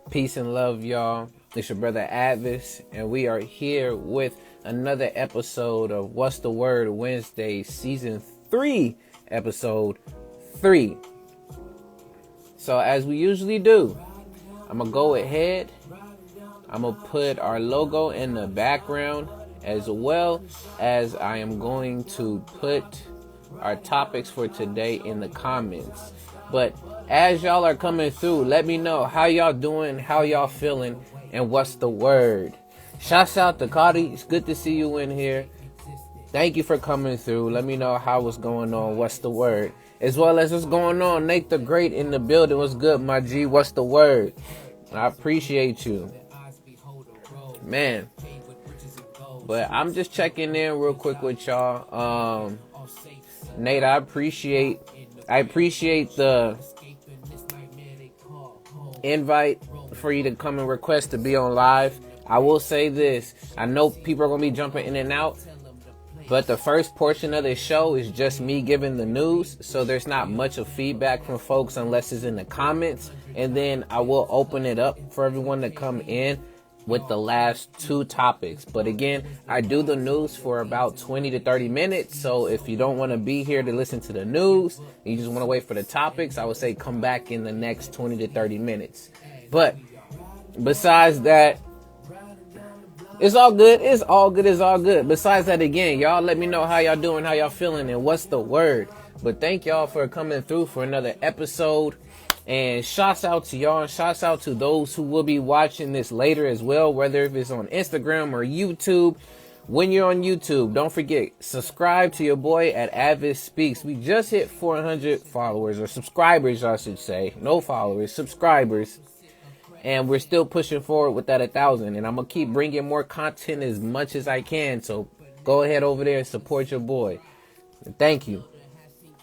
Peace and love, y'all. It's your brother A.D.V.I.S, and we are here with another episode of What's the Word Wednesday, Season 3, Episode 3. So as we usually do, I'm going to go ahead. I'm going to put our logo in the background, as well as I am going to put our topics for today in the comments. But as y'all are coming through, let me know how y'all doing, how y'all feeling, and what's the word. Shouts out to Cody. It's good to see you in here. Thank you for coming through. Let me know how what's going on. What's the word? As well as what's going on. Nate the Great in the building. What's good, my G? What's the word? I appreciate you. Man. But I'm just checking in real quick with y'all. Nate, I appreciate the invite for you to come and request to be on live. I will say this. I know people are going to be jumping in and out, but the first portion of the show is just me giving the news, so there's not much of feedback from folks unless it's in the comments. And then I will open it up for everyone to come in with the last two topics. But again, I do the news for about 20 to 30 minutes. So if you don't want to be here to listen to the news, you just want to wait for the topics, I would say come back in the next 20 to 30 minutes. But besides that, it's all good. It's all good. It's all good. Besides that, again, y'all let me know how y'all doing, how y'all feeling, and what's the word. But thank y'all for coming through for another episode. And shouts out to y'all. Shouts out to those who will be watching this later as well, whether if it's on Instagram or YouTube. When you're on YouTube, don't forget, subscribe to your boy at A.D.V.I.S Speaks. We just hit 400 followers, or subscribers, I should say. No followers, subscribers. And we're still pushing forward with that 1,000. And I'm going to keep bringing more content as much as I can. So go ahead over there and support your boy. Thank you.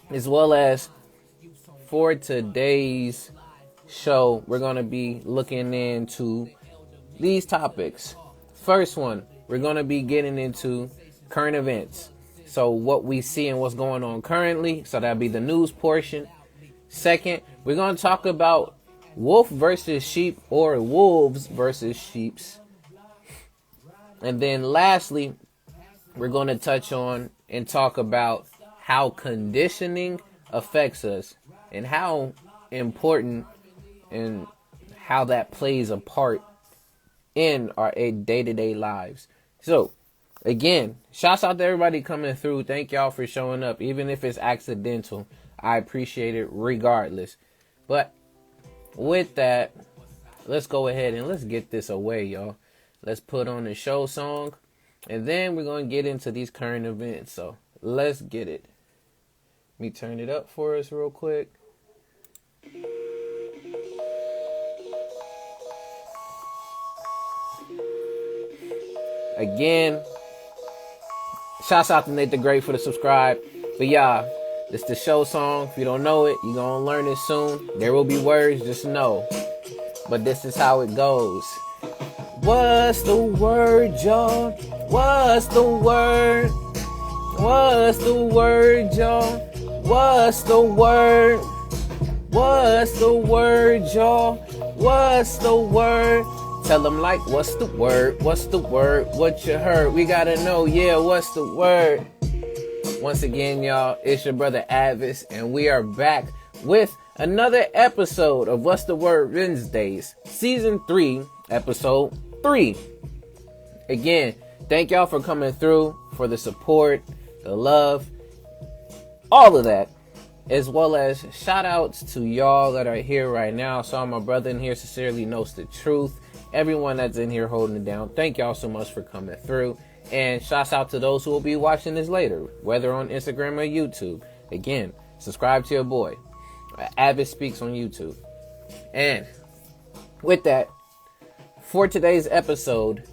As well as for today's show, we're going to be looking into these topics. First one, we're going to be getting into current events. So what we see and what's going on currently. So that'll be the news portion. Second, we're going to talk about wolf versus sheep, or wolves versus sheeps. And then lastly, we're going to touch on and talk about how conditioning affects us and how important and how that plays a part in our day-to-day lives. So again, shouts out to everybody coming through. Thank y'all for showing up, even if it's accidental. I appreciate it regardless. But with that, let's go ahead and let's get this away, y'all. Let's put on the show song, and then we're going to get into these current events. So let's get it. Let me turn it up for us real quick. Again, shouts out to Nate the Great for the subscribe. But yeah, it's the show song. If you don't know it, you're going to learn it soon. There will be words, just know. But this is how it goes. What's the word, y'all? What's the word? What's the word, y'all? What's the word? What's the word, y'all? What's the word? Tell them like, what's the word? What's the word? What you heard? We gotta know, yeah, what's the word? Once again, y'all, it's your brother A.D.V.I.S, and we are back with another episode of What's the Word Wednesdays, Season 3, Episode 3. Again, thank y'all for coming through, for the support, the love, all of that, as well as shout outs to y'all that are here right now. So my brother in here sincerely knows the truth. Everyone that's in here holding it down, thank y'all so much for coming through. And shouts out to those who will be watching this later, whether on Instagram or YouTube. Again, subscribe to your boy. A.D.V.I.S Speaks on YouTube. And with that, for today's episode,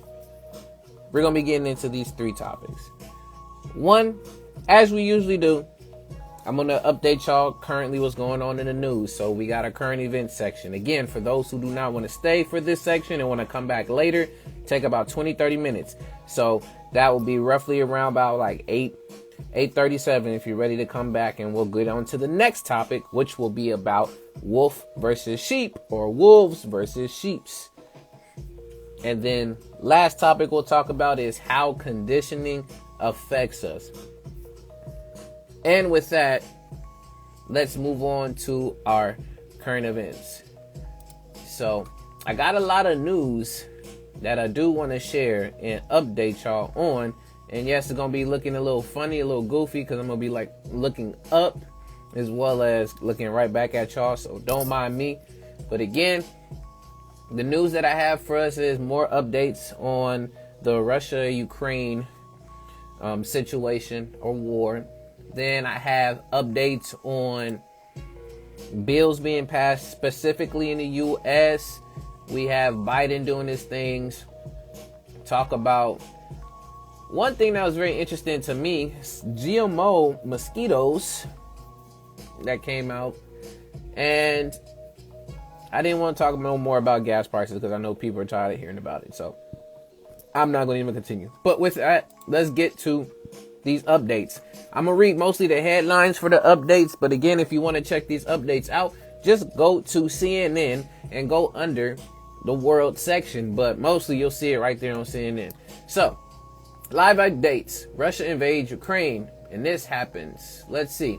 we're going to be getting into these three topics. One, as we usually do, I'm going to update y'all currently what's going on in the news. So we got a current events section. Again, for those who do not want to stay for this section and want to come back later, take about 20-30 minutes. So that will be roughly around about like 8 8:37 if you're ready to come back, and we'll get on to the next topic, which will be about wolf versus sheep, or wolves versus sheeps. And then last topic we'll talk about is how conditioning affects us. And with that, let's move on to our current events. So I got a lot of news that I do want to share and update y'all on. And yes, it's going to be looking a little funny, a little goofy, because I'm going to be like looking up as well as looking right back at y'all. So don't mind me. But again, the news that I have for us is more updates on the Russia-Ukraine situation or war. Then I have updates on bills being passed specifically in the U.S. We have Biden doing his things. Talk about one thing that was very interesting to me, GMO mosquitoes that came out. And I didn't want to talk no more about gas prices because I know people are tired of hearing about it. So I'm not going to even continue. But with that, let's get to these updates. I'm going to read mostly the headlines for the updates. But again, if you want to check these updates out, just go to CNN and go under the world section. But mostly you'll see it right there on CNN. So live updates. Russia invades Ukraine. And this happens, let's see,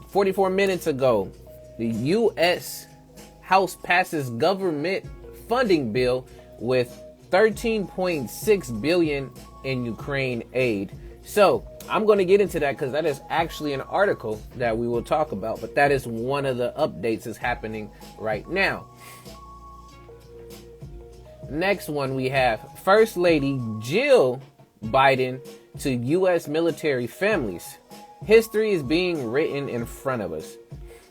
44 minutes ago. The U.S. House passes government funding bill with $13.6 billion in Ukraine aid. So I'm going to get into that because that is actually an article that we will talk about. But that is one of the updates that's happening right now. Next one, we have First Lady Jill Biden to U.S. military families. History is being written in front of us.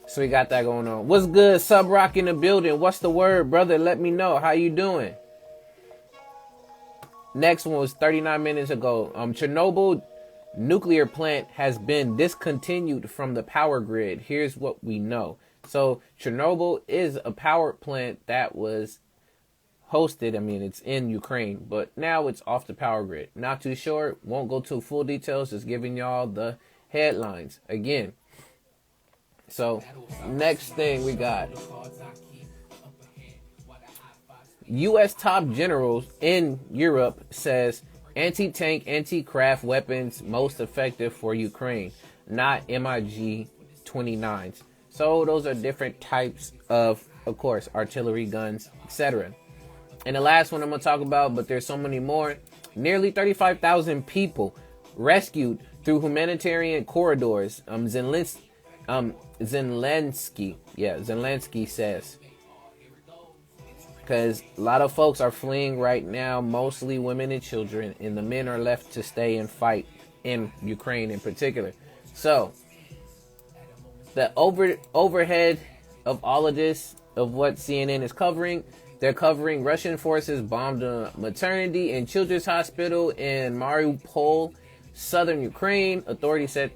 So we got that going on. What's good, Sub Rock in the building? What's the word, brother? Let me know. How you doing? Next one was 39 minutes ago. Chernobyl nuclear plant has been discontinued from the power grid. Here's what we know. So Chernobyl is a power plant that was hosted. I mean, it's in Ukraine, but now it's off the power grid. Not too sure. Won't go to full details. Just giving y'all the headlines again. So next thing we got, U.S. top generals in Europe says anti-tank, anti-craft weapons most effective for Ukraine, not MiG-29s. So those are different types of course, artillery, guns, etc. And the last one I'm going to talk about, but there's so many more. Nearly 35,000 people rescued through humanitarian corridors. Zelensky says. Because a lot of folks are fleeing right now, mostly women and children, and the men are left to stay and fight in Ukraine in particular. So, the overhead of all of this, of what CNN is covering, they're covering Russian forces bombed a maternity and children's hospital in Mariupol, southern Ukraine. Authorities said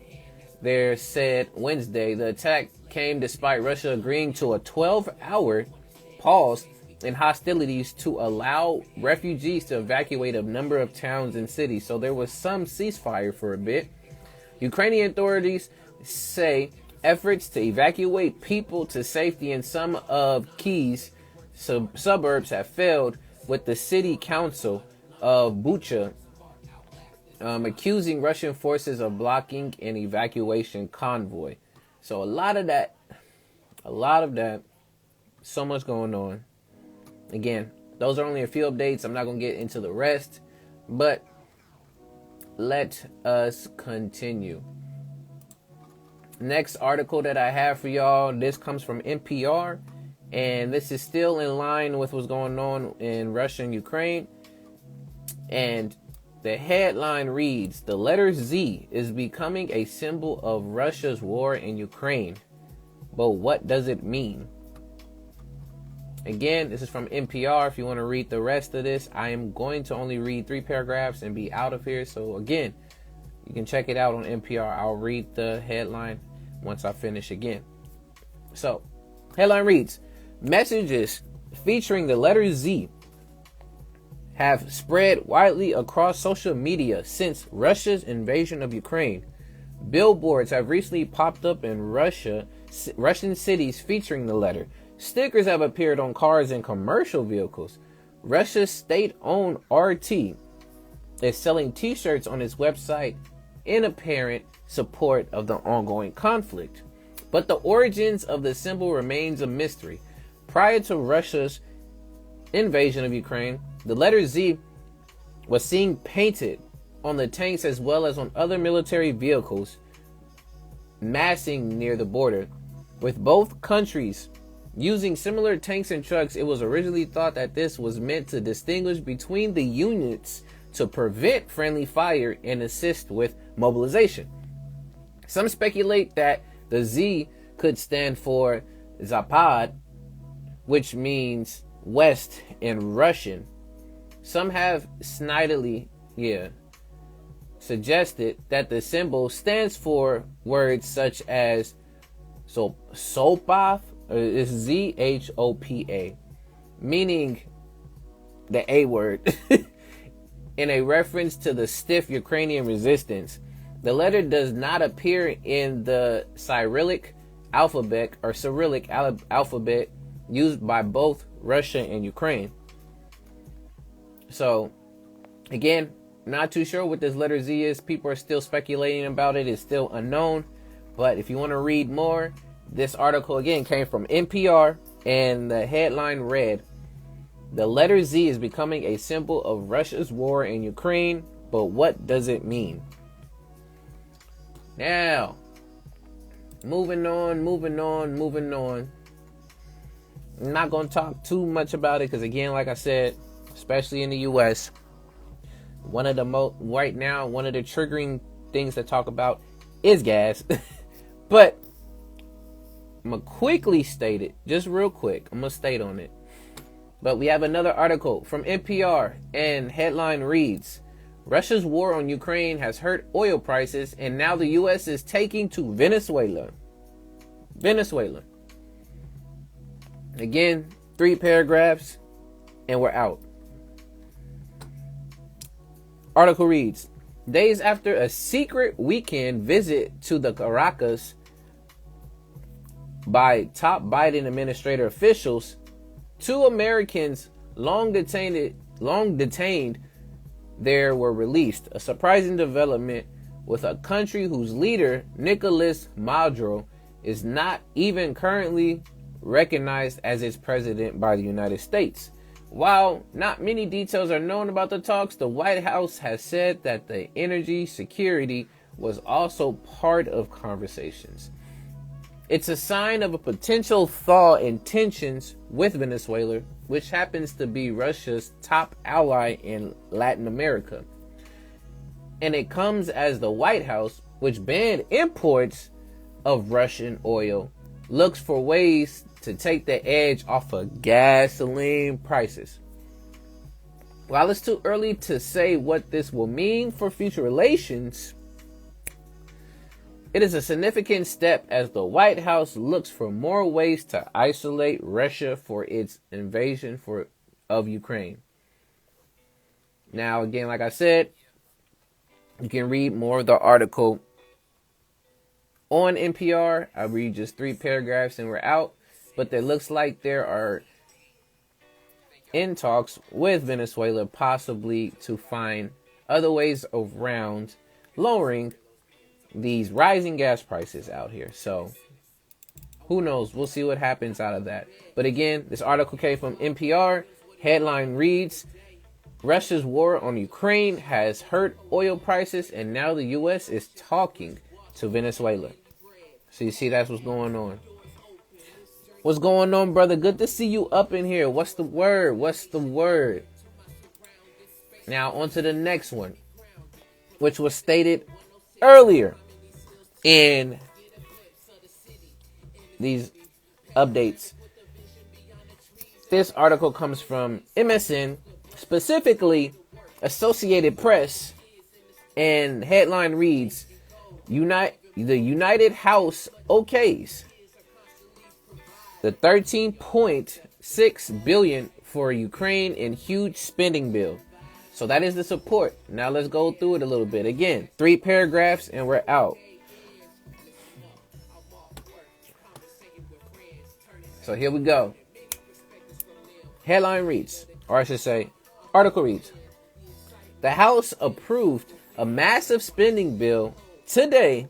Wednesday the attack came despite Russia agreeing to a 12-hour pause in hostilities to allow refugees to evacuate a number of towns and cities. So there was some ceasefire for a bit. Ukrainian authorities say efforts to evacuate people to safety in some of Kyiv's suburbs have failed, with the city council of Bucha accusing Russian forces of blocking an evacuation convoy. So a lot of that, so much going on. Again, those are only a few updates. I'm not going to get into the rest, but let us continue. Next article that I have for y'all, this comes from NPR, and this is still in line with what's going on in Russia and Ukraine. And the headline reads, "The letter Z is becoming a symbol of Russia's war in Ukraine. But what does it mean?" Again, this is from NPR. If you want to read the rest of this, I am going to only read 3 paragraphs and be out of here. So again, you can check it out on NPR. I'll read the headline once I finish again. So, headline reads, "Messages featuring the letter Z have spread widely across social media since Russia's invasion of Ukraine. Billboards have recently popped up in Russian cities featuring the letter. Stickers have appeared on cars and commercial vehicles. Russia's state-owned RT is selling t-shirts on its website in apparent support of the ongoing conflict. But the origins of the symbol remains a mystery. Prior to Russia's invasion of Ukraine, the letter Z was seen painted on the tanks as well as on other military vehicles massing near the border. With both countries using similar tanks and trucks, it was originally thought that this was meant to distinguish between the units to prevent friendly fire and assist with mobilization. Some speculate that the Z could stand for Zapad, which means west in Russian. Some have snidely, suggested that the symbol stands for words such as Sopa, is ZHOPA, meaning the A word, in a reference to the stiff Ukrainian resistance. The letter does not appear in the Cyrillic alphabet used by both Russia and Ukraine. So, again, not too sure what this letter Z is. People are still speculating about it. It's still unknown. But if you want to read more, this article, again, came from NPR, and the headline read, "The letter Z is becoming a symbol of Russia's war in Ukraine, but what does it mean?" Now, moving on. I'm not going to talk too much about it because, again, like I said, especially in the U.S., one of the triggering things to talk about is gas. But I'm going to quickly state it, just real quick. I'm going to state on it. But we have another article from NPR, and headline reads, "Russia's war on Ukraine has hurt oil prices, and now the U.S. is taking to Venezuela." Again, 3 paragraphs, and we're out. Article reads, days after a secret weekend visit to the Caracas by top Biden administrator officials, 2 Americans long detained there were released. A surprising development with a country whose leader, Nicolas Maduro, is not even currently recognized as its president by the United States. While not many details are known about the talks, the White House has said that the energy security was also part of conversations. It's a sign of a potential thaw in tensions with Venezuela, which happens to be Russia's top ally in Latin America. And it comes as the White House, which banned imports of Russian oil, looks for ways to take the edge off of gasoline prices. While it's too early to say what this will mean for future relations, it is a significant step as the White House looks for more ways to isolate Russia for its invasion of Ukraine. Now, again, like I said, you can read more of the article on NPR. I read just 3 paragraphs and we're out. But it looks like there are in talks with Venezuela possibly to find other ways around lowering these rising gas prices out here. So who knows? We'll see what happens out of that. But again, this article came from NPR. Headline reads, Russia's war on Ukraine has hurt oil prices, and now the U.S. is talking to Venezuela. So you see, that's what's going on. What's going on, brother? Good to see you up in here. What's the word? Now, on to the next one, which was stated earlier in these updates. This article comes from MSN, specifically Associated Press, and headline reads, the United House okays the $13.6 billion for Ukraine in huge spending bill. So that is the support. Now let's go through it a little bit. Again, 3 paragraphs and we're out. So here we go. Headline reads, or I should say, article reads, the House approved a massive spending bill today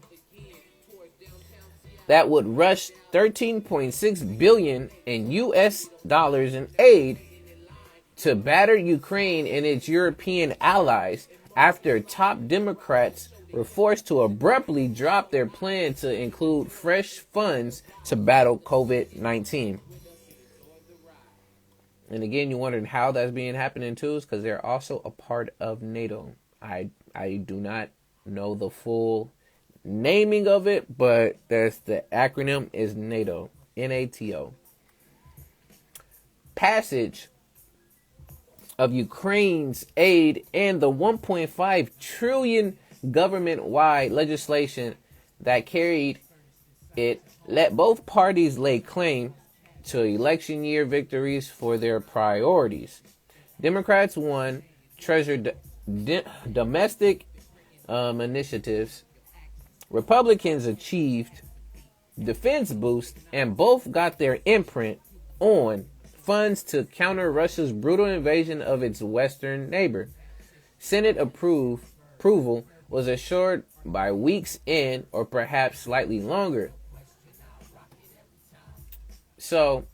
that would rush $13.6 billion in U.S. dollars in aid to batter Ukraine and its European allies after top Democrats were forced to abruptly drop their plan to include fresh funds to battle COVID-19. And again, you wondered how that's being happening too, is because they're also a part of NATO. I do not know the full naming of it, but that's the acronym is NATO, NATO. Passage of Ukraine's aid and the 1.5 trillion government-wide legislation that carried it let both parties lay claim to election year victories for their priorities. Democrats won treasured domestic initiatives. Republicans achieved defense boost, and both got their imprint on funds to counter Russia's brutal invasion of its western neighbor. Senate approval was assured by weeks in, or perhaps slightly longer. So,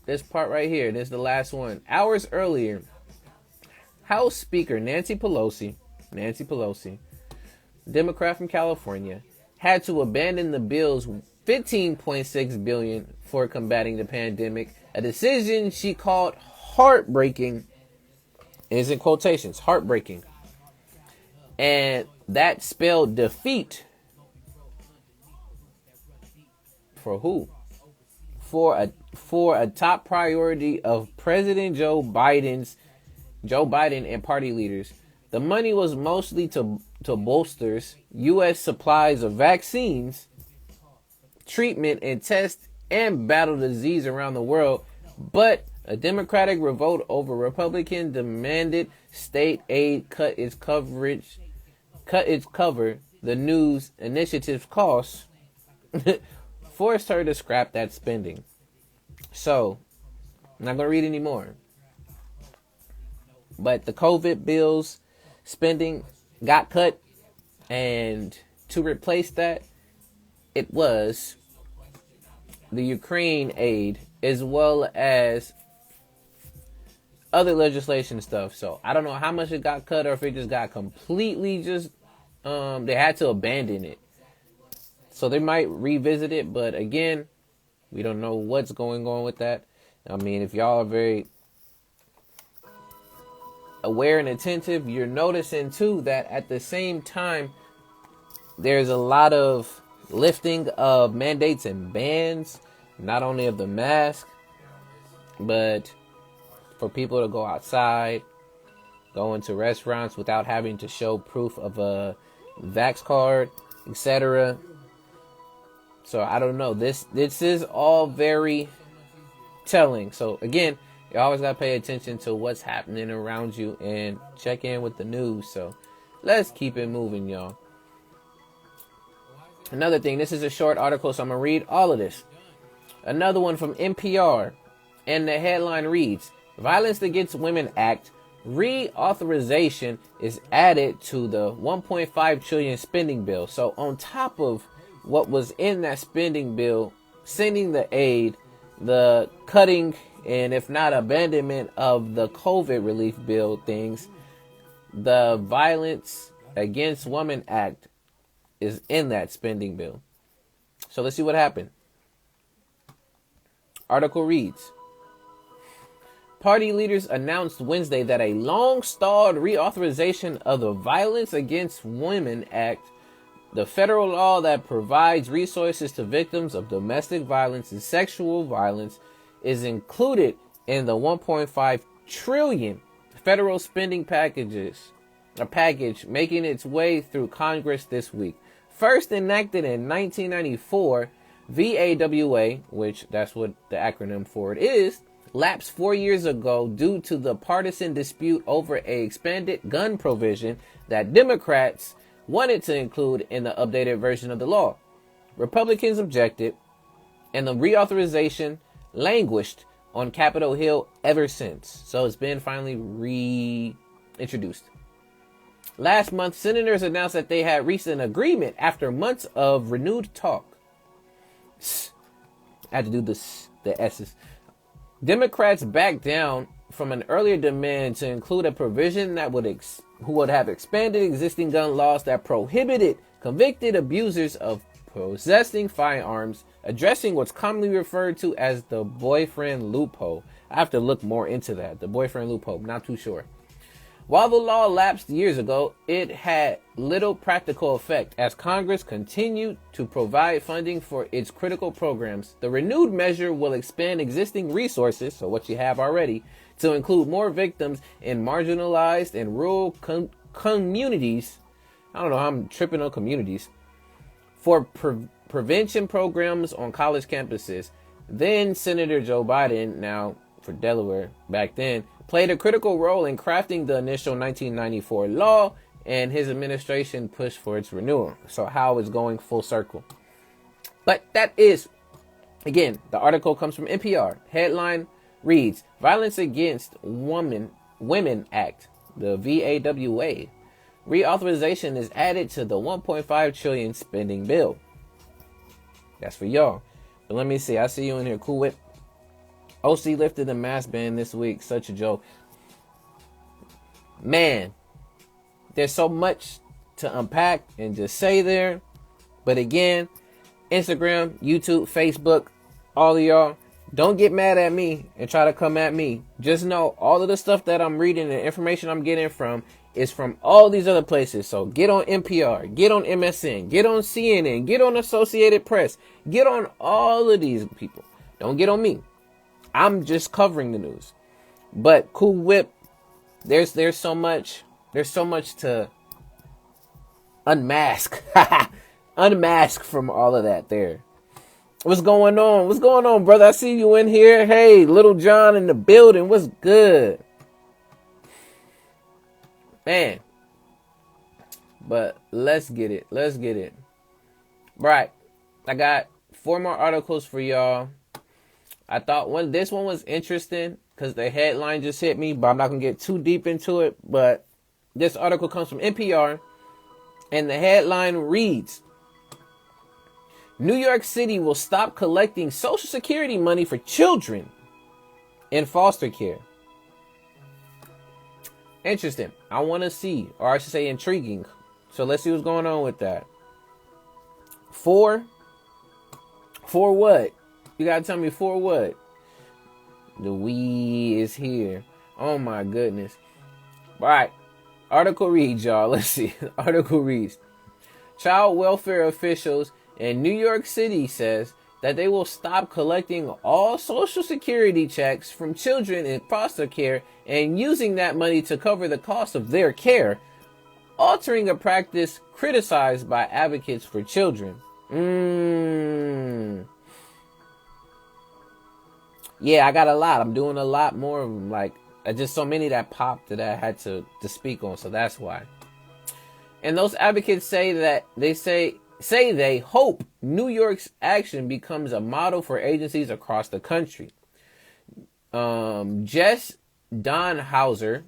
this part right here, this is the last one. Hours earlier, House Speaker Nancy Pelosi, Democrat from California, had to abandon the bill's $15.6 billion for combating the pandemic, a decision she called heartbreaking, is in quotations, heartbreaking. And that spelled defeat for who? For a top priority of President Joe Biden and party leaders. The money was mostly to bolster U.S. supplies of vaccines, treatment and tests, and battle disease around the world. But a Democratic revolt over Republican demanded state aid cut its cover the news initiative's costs, forced her to scrap that spending. So, I'm not going to read anymore. But the COVID bills spending got cut, and to replace that, it was the Ukraine aid as well as other legislation stuff. So I don't know how much it got cut, or if it just got completely they had to abandon it. So they might revisit it, but again, we don't know what's going on with that. I mean, if y'all are very aware and attentive, you're noticing too that at the same time, there's a lot of lifting of mandates and bans, not only of the mask, but for people to go outside, go into restaurants without having to show proof of a vax card, etc. So I don't know. This is all very telling. So again, you always got to pay attention to what's happening around you and check in with the news. So let's keep it moving, y'all. Another thing, this is a short article, so I'm going to read all of this. Another one from NPR, and the headline reads, Violence Against Women Act reauthorization is added to the $1.5 trillion spending bill. So on top of what was in that spending bill, sending the aid, the cutting, and if not abandonment of the COVID relief bill things, the Violence Against Women Act is in that spending bill. So let's see what happened. Article reads, Party leaders announced Wednesday that a long-stalled reauthorization of the Violence Against Women Act, the federal law that provides resources to victims of domestic violence and sexual violence, is included in the $1.5 trillion federal spending package making its way through Congress this week. First enacted in 1994, VAWA, which that's what the acronym for it is, lapsed 4 years ago due to the partisan dispute over a expanded gun provision that Democrats wanted to include in the updated version of the law. Republicans objected, and the reauthorization languished on Capitol Hill ever since. So it's been finally reintroduced. Last month, senators announced that they had reached an agreement after months of renewed talk. I had to do the S's. Democrats backed down from an earlier demand to include a provision that would have expanded existing gun laws that prohibited convicted abusers of possessing firearms, addressing what's commonly referred to as the boyfriend loophole. I have to look more into that. The boyfriend loophole, not too sure. While the law lapsed years ago, it had little practical effect as Congress continued to provide funding for its critical programs. The renewed measure will expand existing resources, so what you have already, to include more victims in marginalized and rural communities. I don't know how I'm tripping on communities. For prevention programs on college campuses. Then Senator Joe Biden, now for Delaware back then, played a critical role in crafting the initial 1994 law, and his administration pushed for its renewal. So how it's going full circle. But that is, again, the article comes from NPR. Headline reads, Violence Against Women Act, the VAWA. Reauthorization is added to the $1.5 trillion spending bill. That's for y'all. But let me see. I see you in here. Cool Whip. OC lifted the mask ban this week. Such a joke. Man, there's so much to unpack and just say there. But again, Instagram, YouTube, Facebook, all of y'all, don't get mad at me and try to come at me. Just know all of the stuff that I'm reading and information I'm getting from is from all these other places. So get on NPR, get on MSN, get on CNN, get on Associated Press, get on all of these people. Don't get on me. I'm just covering the news. But Cool Whip, there's so much to unmask. Unmask from all of that there. What's going on? What's going on, brother? I see you in here. Hey, Little John in the building. What's good? Man. But let's get it. Let's get it. Right. I got 4 more articles for y'all. I thought this one was interesting because the headline just hit me, but I'm not going to get too deep into it. But this article comes from NPR, and the headline reads, New York City will stop collecting Social Security money for children in foster care. Interesting. I want to see, or I should say intriguing. So let's see what's going on with that. For what? You got to tell me for what? The we is here. Oh my goodness. All right. Article reads, y'all. Let's see. Article reads. Child welfare officials in New York City says that they will stop collecting all Social Security checks from children in foster care and using that money to cover the cost of their care, altering a practice criticized by advocates for children. Yeah, I got a lot. I'm doing a lot more of them. Like, just so many that popped that I had to speak on. So that's why. And those advocates say that they hope New York's action becomes a model for agencies across the country. Jess Donhauser,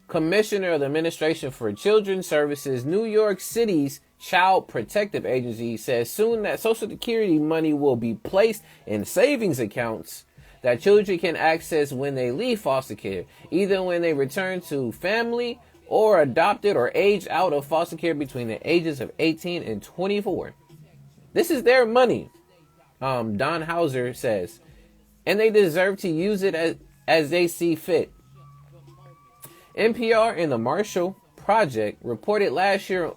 Commissioner of the Administration for Children's Services, New York City's Child Protective Agency, says soon that Social Security money will be placed in savings accounts that children can access when they leave foster care, either when they return to family or adopted or age out of foster care between the ages of 18 and 24. This is their money, Donhauser says, and they deserve to use it as they see fit. NPR and the Marshall Project reported last year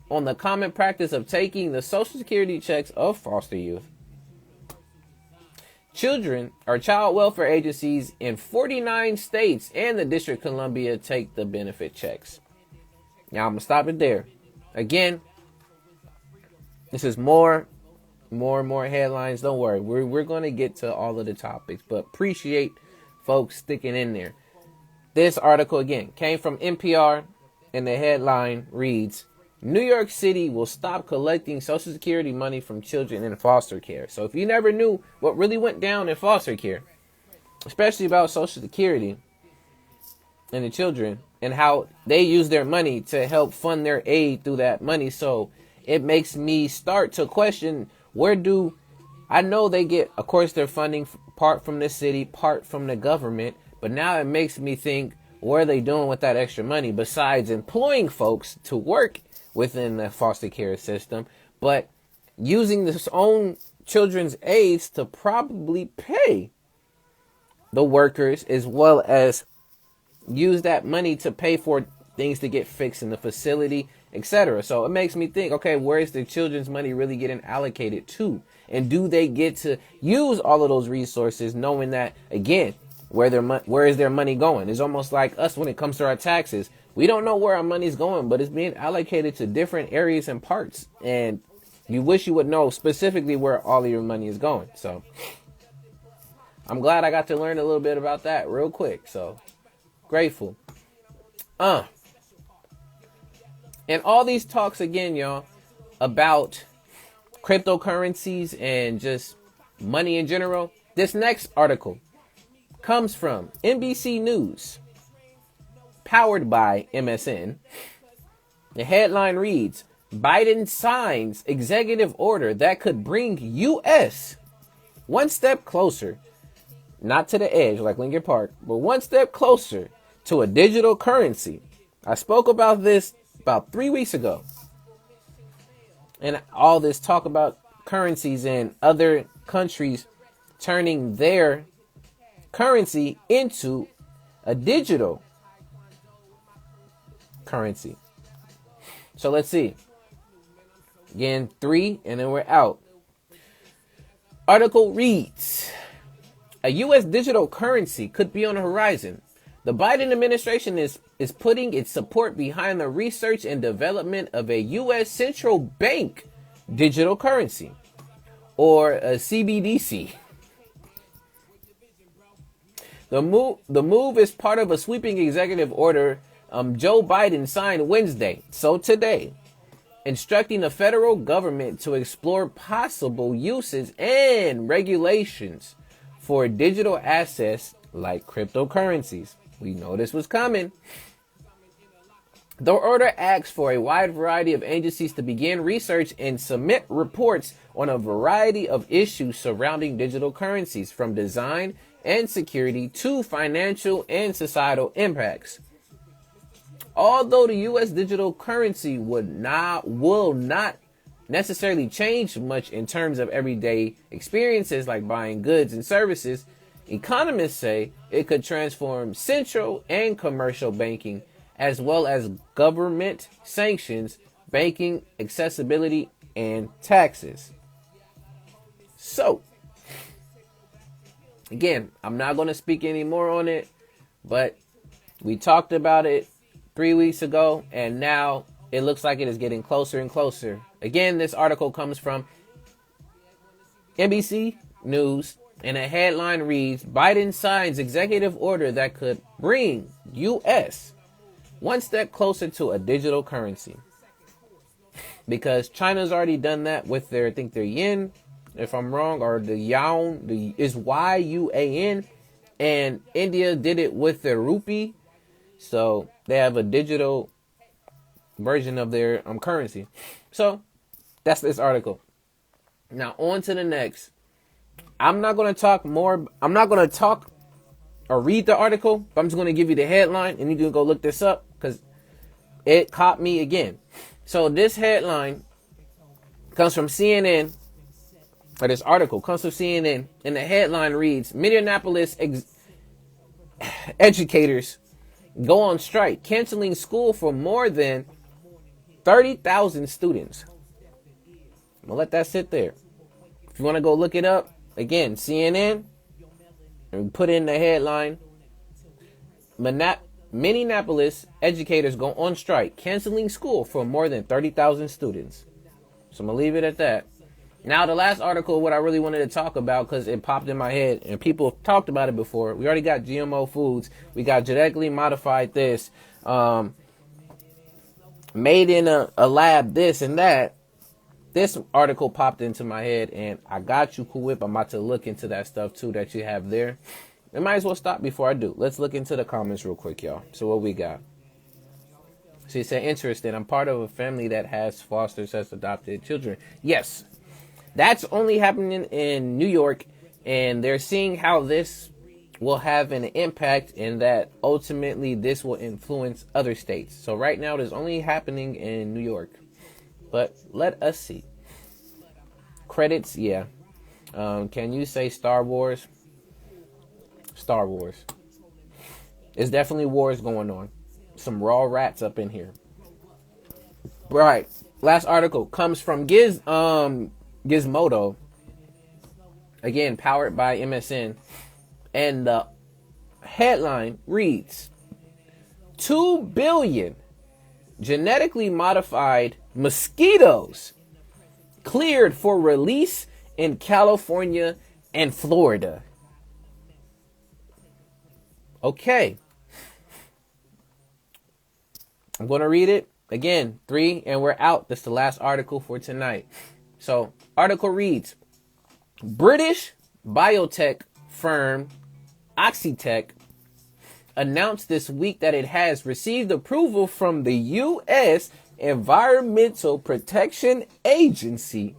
on the common practice of taking the Social Security checks of foster youth. Child welfare agencies in 49 states and the District of Columbia take the benefit checks. Now I'm going to stop it there. Again, this is more more and more headlines. Don't worry. We're going to get to all of the topics, but appreciate folks sticking in there. This article, again, came from NPR, and the headline reads, New York City will stop collecting Social Security money from children in foster care. So if you never knew what really went down in foster care, especially about Social Security and the children and how they use their money to help fund their aid through that money. So it makes me start to question, I know they get, of course, their funding part from the city, part from the government. But now it makes me think, what are they doing with that extra money besides employing folks to work within the foster care system, but using their own children's aides to probably pay the workers as well as use that money to pay for things to get fixed in the facility, etc. So it makes me think, okay, where is the children's money really getting allocated to? And do they get to use all of those resources knowing that, again, where is their money going? It's almost like us when it comes to our taxes. We don't know where our money's going, but it's being allocated to different areas and parts. And you wish you would know specifically where all of your money is going. So I'm glad I got to learn a little bit about that real quick. So grateful. And all these talks again, y'all, about cryptocurrencies and just money in general. This next article comes from NBC News, powered by MSN. The headline reads, Biden signs executive order that could bring U.S. one step closer, not to the edge like Lincoln Park, but one step closer to a digital currency. I spoke about this about 3 weeks ago. And all this talk about currencies and other countries turning their currency into a digital currency. So let's see. Again, 3, and then we're out. Article reads, a U.S. digital currency could be on the horizon. The Biden administration is putting its support behind the research and development of a U.S. central bank digital currency, or a CBDC. The move is part of a sweeping executive order Joe Biden signed Wednesday, so today, instructing the federal government to explore possible uses and regulations for digital assets like cryptocurrencies. We know this was coming. The order asks for a wide variety of agencies to begin research and submit reports on a variety of issues surrounding digital currencies, from design and security to financial and societal impacts. Although the U.S. digital currency will not necessarily change much in terms of everyday experiences like buying goods and services, economists say it could transform central and commercial banking, as well as government sanctions, banking, accessibility, and taxes. So, again, I'm not going to speak any more on it, but we talked about it 3 weeks ago, and now it looks like it is getting closer and closer. Again, this article comes from NBC News, and a headline reads, Biden signs executive order that could bring U.S. one step closer to a digital currency. Because China's already done that with their, I think their yen, if I'm wrong, or the yuan, is Y-U-A-N, and India did it with their rupee. So they have a digital version of their currency. So that's this article. Now on to the next. I'm not going to talk more. I'm not going to talk or read the article, but I'm just going to give you the headline, and you can go look this up because it caught me again. So this headline comes from CNN, or this article comes from CNN, and the headline reads, Minneapolis educators go on strike, canceling school for more than 30,000 students. I'm going to let that sit there. If you want to go look it up, again, CNN, and put in the headline, Minneapolis educators go on strike, canceling school for more than 30,000 students. So I'm going to leave it at that. Now, the last article, what I really wanted to talk about, because it popped in my head and people have talked about it before. We already got GMO foods. We got genetically modified this, made in a lab, this and that. This article popped into my head, and I got you, Cool Whip. I'm about to look into that stuff, too, that you have there. I might as well stop before I do. Let's look into the comments real quick, y'all. So what we got? She said, interesting. I'm part of a family that has fosters as adopted children. Yes. That's only happening in New York, and they're seeing how this will have an impact and that ultimately this will influence other states. So right now it is only happening in New York, but let us see. Credits, yeah. Can you say Star Wars? Star Wars. It's definitely wars going on. Some raw rats up in here. Right. Last article comes from Gizmodo, again powered by MSN, and the headline reads 2 billion genetically modified mosquitoes cleared for release in California and Florida. Okay, I'm going to read it again. 3 and we're out. That's the last article for tonight. So, article reads, British biotech firm Oxitec announced this week that it has received approval from the U.S. Environmental Protection Agency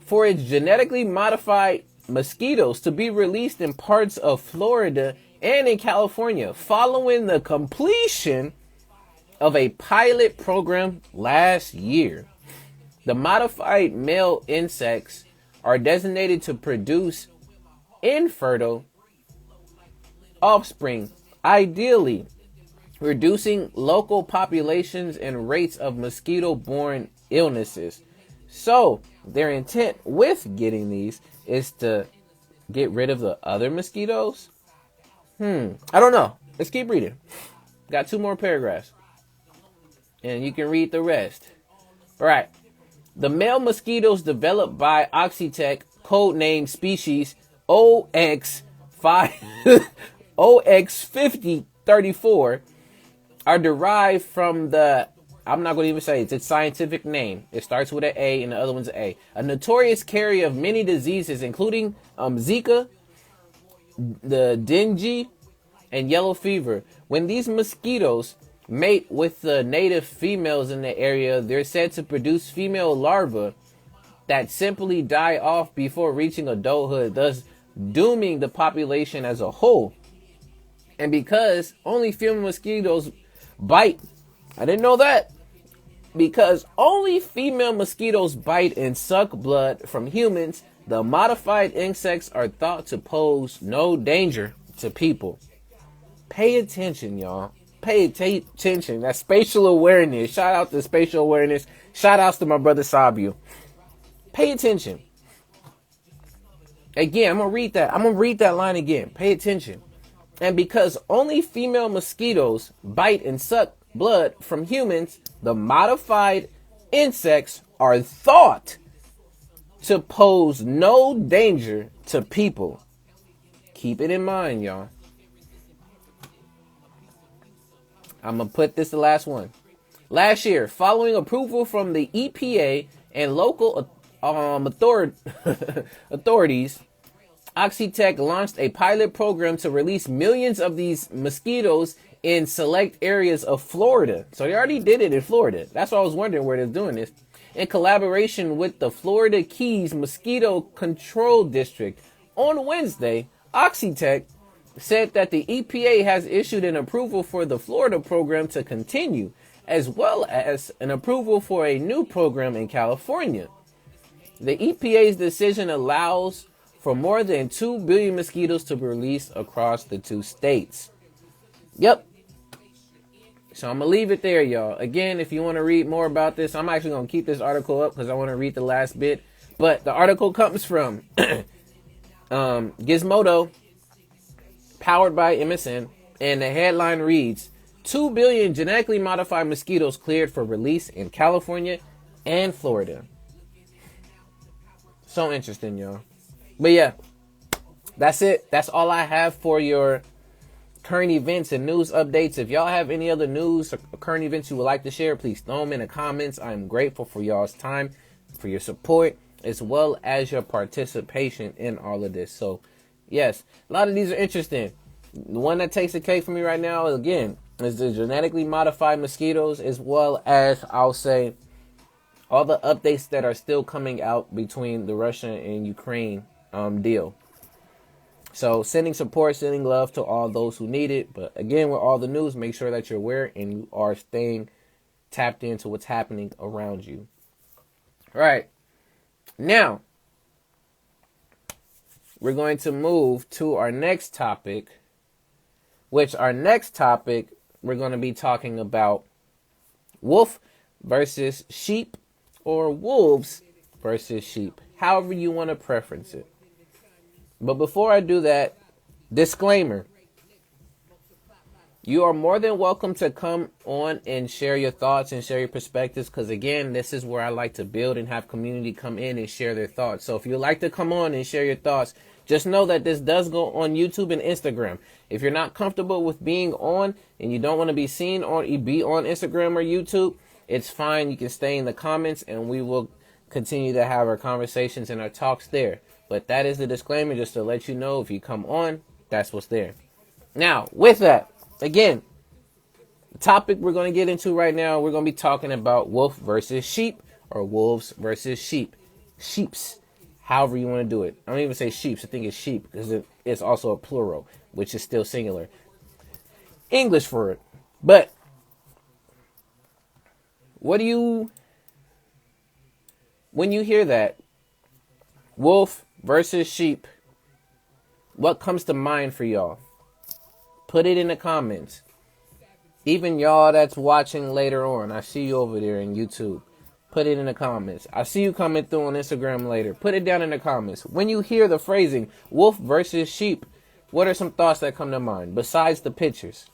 for its genetically modified mosquitoes to be released in parts of Florida and in California following the completion of a pilot program last year. The modified male insects are designated to produce infertile offspring, ideally reducing local populations and rates of mosquito-borne illnesses. So, their intent with getting these is to get rid of the other mosquitoes? I don't know. Let's keep reading. Got 2 more paragraphs. And you can read the rest. All right. The male mosquitoes developed by Oxitec, codenamed species OX5034, are derived from the, I'm not going to even say it's its scientific name. It starts with an A and the other one's an A. A notorious carrier of many diseases, including Zika, the dengue, and yellow fever. When these mosquitoes mate with the native females in the area, they're said to produce female larvae that simply die off before reaching adulthood, thus dooming the population as a whole. And because only female mosquitoes bite, I didn't know that, because only female mosquitoes bite and suck blood from humans, the modified insects are thought to pose no danger to people. Pay attention, y'all. Pay attention. That's spatial awareness. Shout out to spatial awareness. Shout outs to my brother Sabio. Pay attention. Again, I'm going to read that. I'm going to read that line again. Pay attention. And because only female mosquitoes bite and suck blood from humans, the modified insects are thought to pose no danger to people. Keep it in mind, y'all. I'm going to put this the last one. Last year, following approval from the EPA and local authorities, Oxitec launched a pilot program to release millions of these mosquitoes in select areas of Florida. So they already did it in Florida. That's why I was wondering where they're doing this. In collaboration with the Florida Keys Mosquito Control District. On Wednesday, Oxitec said that the EPA has issued an approval for the Florida program to continue, as well as an approval for a new program in California. The EPA's decision allows for more than 2 billion mosquitoes to be released across the 2 states. Yep. So I'm going to leave it there, y'all. Again, if you want to read more about this, I'm actually going to keep this article up because I want to read the last bit. But the article comes from Gizmodo, powered by MSN, and the headline reads, 2 billion genetically modified mosquitoes cleared for release in California and Florida. So interesting, y'all. But yeah, that's it. That's all I have for your current events and news updates. If y'all have any other news or current events you would like to share, please throw them in the comments. I'm grateful for y'all's time, for your support, as well as your participation in all of this. So, yes, a lot of these are interesting. The one that takes the cake for me right now, again, is the genetically modified mosquitoes, as well as, I'll say, all the updates that are still coming out between the Russia and Ukraine deal. So sending support, sending love to all those who need it. But again, with all the news, make sure that you're aware and you are staying tapped into what's happening around you. All right. Now, we're going to move to our next topic, which our next topic, we're going to be talking about wolf versus sheep, or wolves versus sheep, however you want to preference it. But before I do that, disclaimer. You are more than welcome to come on and share your thoughts and share your perspectives, because again, this is where I like to build and have community come in and share their thoughts. So if you'd like to come on and share your thoughts, just know that this does go on YouTube and Instagram. If you're not comfortable with being on and you don't want to be seen on Instagram or YouTube, it's fine. You can stay in the comments and we will continue to have our conversations and our talks there. But that is the disclaimer, just to let you know, if you come on, that's what's there. Now, with that, again, the topic we're going to get into right now, we're going to be talking about wolf versus sheep, or wolves versus sheep. Sheeps, however you want to do it. I don't even say sheeps, I think it's sheep, because it's also a plural, which is still singular. English for it. But when you hear that, wolf versus sheep, what comes to mind for y'all? Put it in the comments. Even y'all that's watching later on, I see you over there in YouTube. Put it in the comments. I see you coming through on Instagram later. Put it down in the comments. When you hear the phrasing wolf versus sheep, what are some thoughts that come to mind besides the pictures?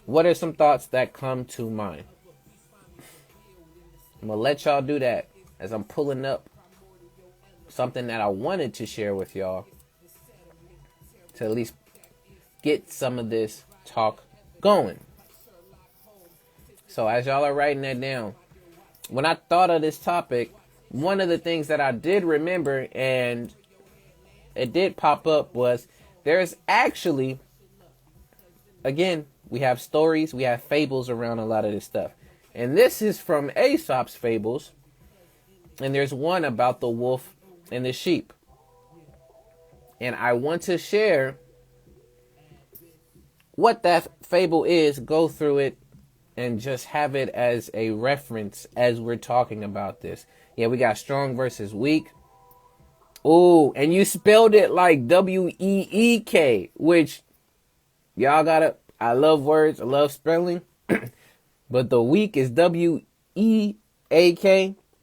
What are some thoughts that come to mind? I'm going to let y'all do that as I'm pulling up something that I wanted to share with y'all to at least get some of this talk going. So as y'all are writing that down, when I thought of this topic, one of the things that I did remember and it did pop up was there's actually, again, we have stories, we have fables around a lot of this stuff. And this is from Aesop's fables. And there's one about the wolf and the sheep. And I want to share what that fable is, go through it, and just have it as a reference as we're talking about this. Yeah, we got strong versus weak. Ooh, and you spelled it like W-E-E-K, which y'all gotta, I love words, I love spelling. But the weak is W-E-A-K.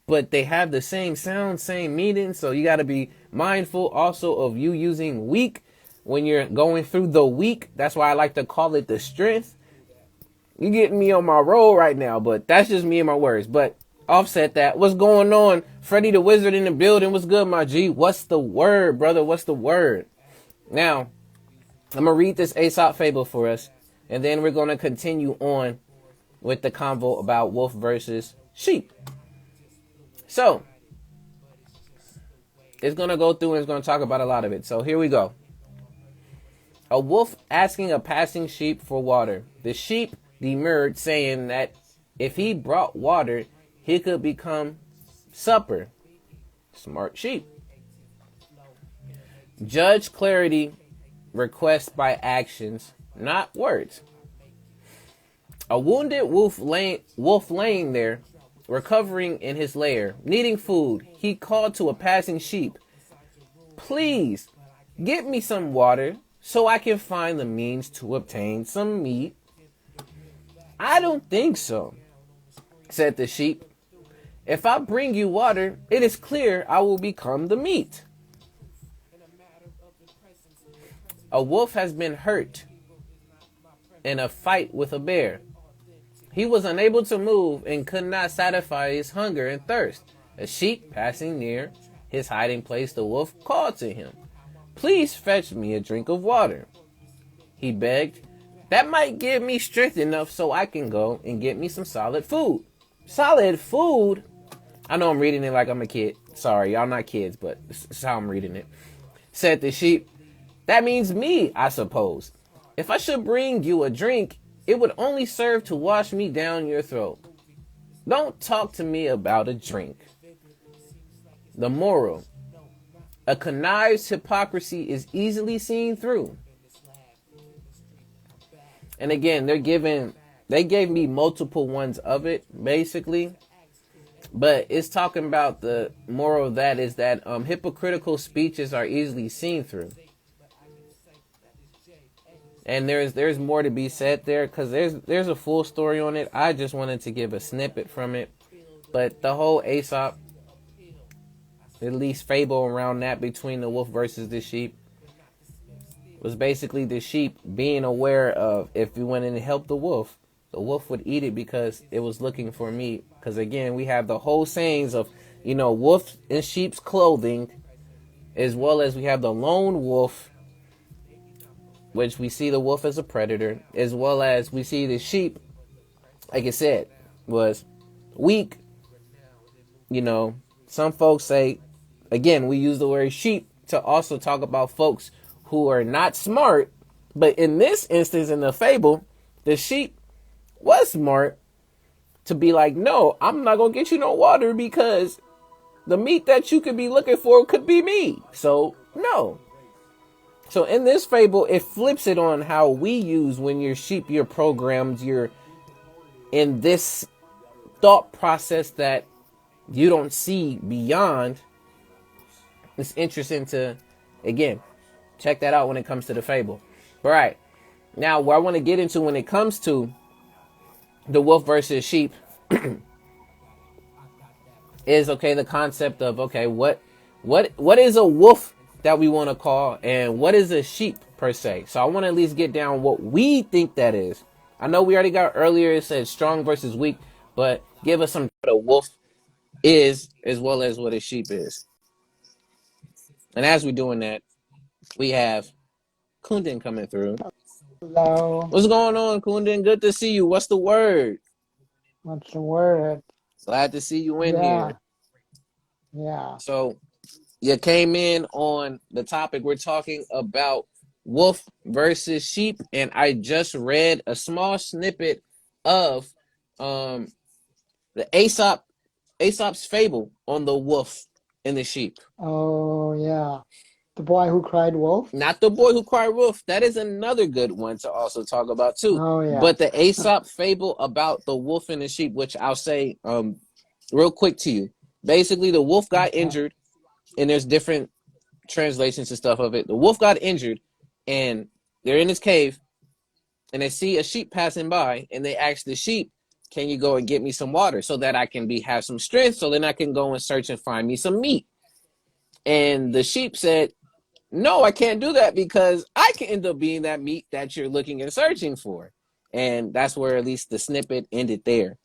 But they have the same sound, same meaning. So you got to be mindful also of you using weak when you're going through the week. That's why I like to call it the strength. You getting me on my roll right now, but that's just me and my words. But offset that. What's going on? Freddie the Wizard in the building. What's good, my G? What's the word, brother? What's the word? Now, I'm going to read this Aesop fable for us. And then we're going to continue on with the convo about wolf versus sheep. So, it's going to go through and it's going to talk about a lot of it. So, here we go. A wolf asking a passing sheep for water. The sheep demurred, saying that if he brought water, he could become supper. Smart sheep. Judge clarity requests by actions, not words. A wounded wolf laying there, recovering in his lair, needing food, he called to a passing sheep, "Please, get me some water so I can find the means to obtain some meat." "I don't think so," said the sheep. "If I bring you water, it is clear I will become the meat." A wolf has been hurt in a fight with a bear. He was unable to move and could not satisfy his hunger and thirst. A sheep passing near his hiding place, the wolf called to him, "Please fetch me a drink of water," he begged. "That might give me strength enough so I can go and get me some solid food." Solid food? I know I'm reading it like I'm a kid. Sorry, y'all not kids, but it's how I'm reading it. Said the sheep, "That means me, I suppose. If I should bring you a drink, it would only serve to wash me down your throat. Don't talk to me about a drink." The moral: a connived hypocrisy is easily seen through. And again, they gave me multiple ones of it, basically. But it's talking about the moral of that is that hypocritical speeches are easily seen through. And there's more to be said there because there's a full story on it. I just wanted to give a snippet from it. But the whole Aesop, at least fable around that between the wolf versus the sheep, was basically the sheep being aware of if you went in and helped the wolf would eat it because it was looking for meat. Because again, we have the whole sayings of, wolf in sheep's clothing, as well as we have the lone wolf, which we see the wolf as a predator, as well as we see the sheep, like I said, was weak. Some folks say, again, we use the word sheep to also talk about folks who are not smart. But in this instance, in the fable, the sheep was smart to be like, "No, I'm not going to get you no water because the meat that you could be looking for could be me. So, no." So in this fable, it flips it on how we use when you're sheep, you're programmed, you're in this thought process that you don't see beyond. It's interesting to, again, check that out when it comes to the fable. All right. Now, what I want to get into when it comes to the wolf versus sheep is, okay, the concept of, okay, what is a wolf that we want to call, and what is a sheep per se? So I want to at least get down what we think that is. I know we already got earlier, it said strong versus weak, but give us some what a wolf is as well as what a sheep is. And as we're doing that, we have Kundan coming through. Hello, What's going on, Kundan? Good to see you. What's the word? what's the word? Glad to see you in Yeah, here. yeah. So you came in on the topic. We're talking about wolf versus sheep, and I just read a small snippet of um the Aesop's fable on the wolf and the sheep. Oh, yeah. The boy who cried wolf? Not the boy who cried wolf. That is another good one to also talk about too. Oh, yeah. But the Aesop fable about the wolf and the sheep, which I'll say real quick to you. Basically, the wolf got Okay. injured, and there's different translations and stuff of it. The wolf got injured, and they're in his cave, and they see a sheep passing by, and they ask the sheep, "Can you go and get me some water so that I can have some strength, so then I can go and search and find me some meat?" And the sheep said, "No, I can't do that because I can end up being that meat that you're looking and searching for." And that's where at least the snippet ended there.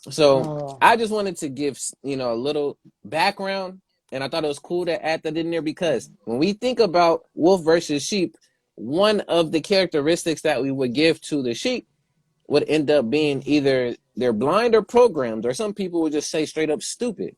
So Oh, I just wanted to give, a little background, and I thought it was cool to add that in there because when we think about wolf versus sheep, one of the characteristics that we would give to the sheep would end up being either they're blind or programmed, or some people would just say straight up stupid,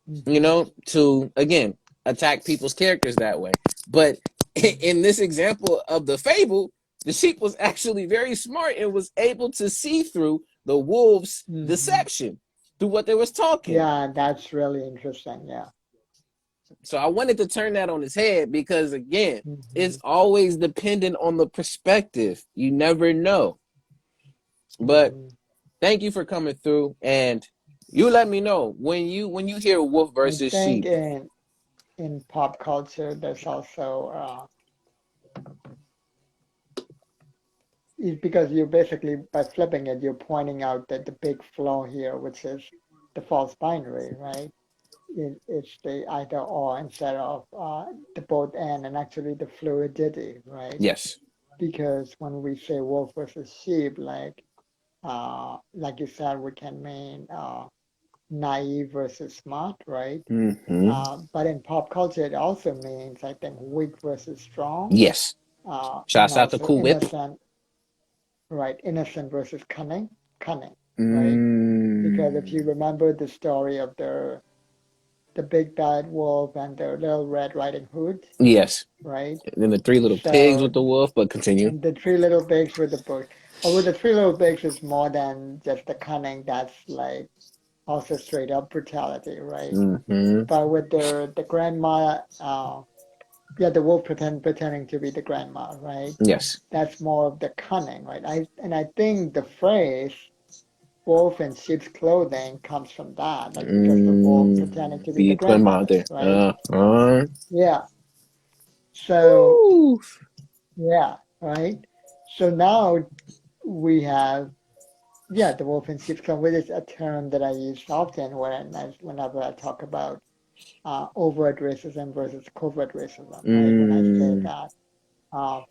mm-hmm. to again attack people's characters that way. But in this example of the fable, the sheep was actually very smart and was able to see through the wolves' Mm-hmm. deception through what they was talking. Yeah, that's really interesting. Yeah. So I wanted to turn that on his head because again, Mm-hmm. it's always dependent on the perspective. You never know. But Mm-hmm. thank you for coming through, and you let me know when you hear wolf I versus think sheep. in pop culture, there's also it's because you basically by flipping it, you're pointing out that the big flaw here, which is the false binary, right? It's the either or instead of the both and actually the fluidity, right? Yes. Because when we say wolf versus sheep, like you said, we can mean naive versus smart, right? Mm-hmm. But in pop culture, it also means, I think, weak versus strong, Yes. and Shouts out to also Cool Whip. innocent, right? Innocent versus cunning, right? Because if Mm. you remember the story of the big bad wolf and the little Red Riding Hood, Yes. right? And then the three little pigs So with the wolf, but continue. and the three little pigs with the book. But with the three little pigs, it's more than just the cunning. That's like also straight up brutality, right? Mm-hmm. But with the grandma, yeah, the wolf pretending to be the grandma, right? Yes. That's more of the cunning, right? I think the phrase wolf in sheep's clothing comes from that, like because the wolf pretending to be the Be put them out grandmother, there. right? Yeah. So Woo. yeah, right. So now we have yeah, the wolf in sheep's clothing, which is a term that I use often whenever I talk about overt racism versus covert racism, right? When I say Mm, that uh,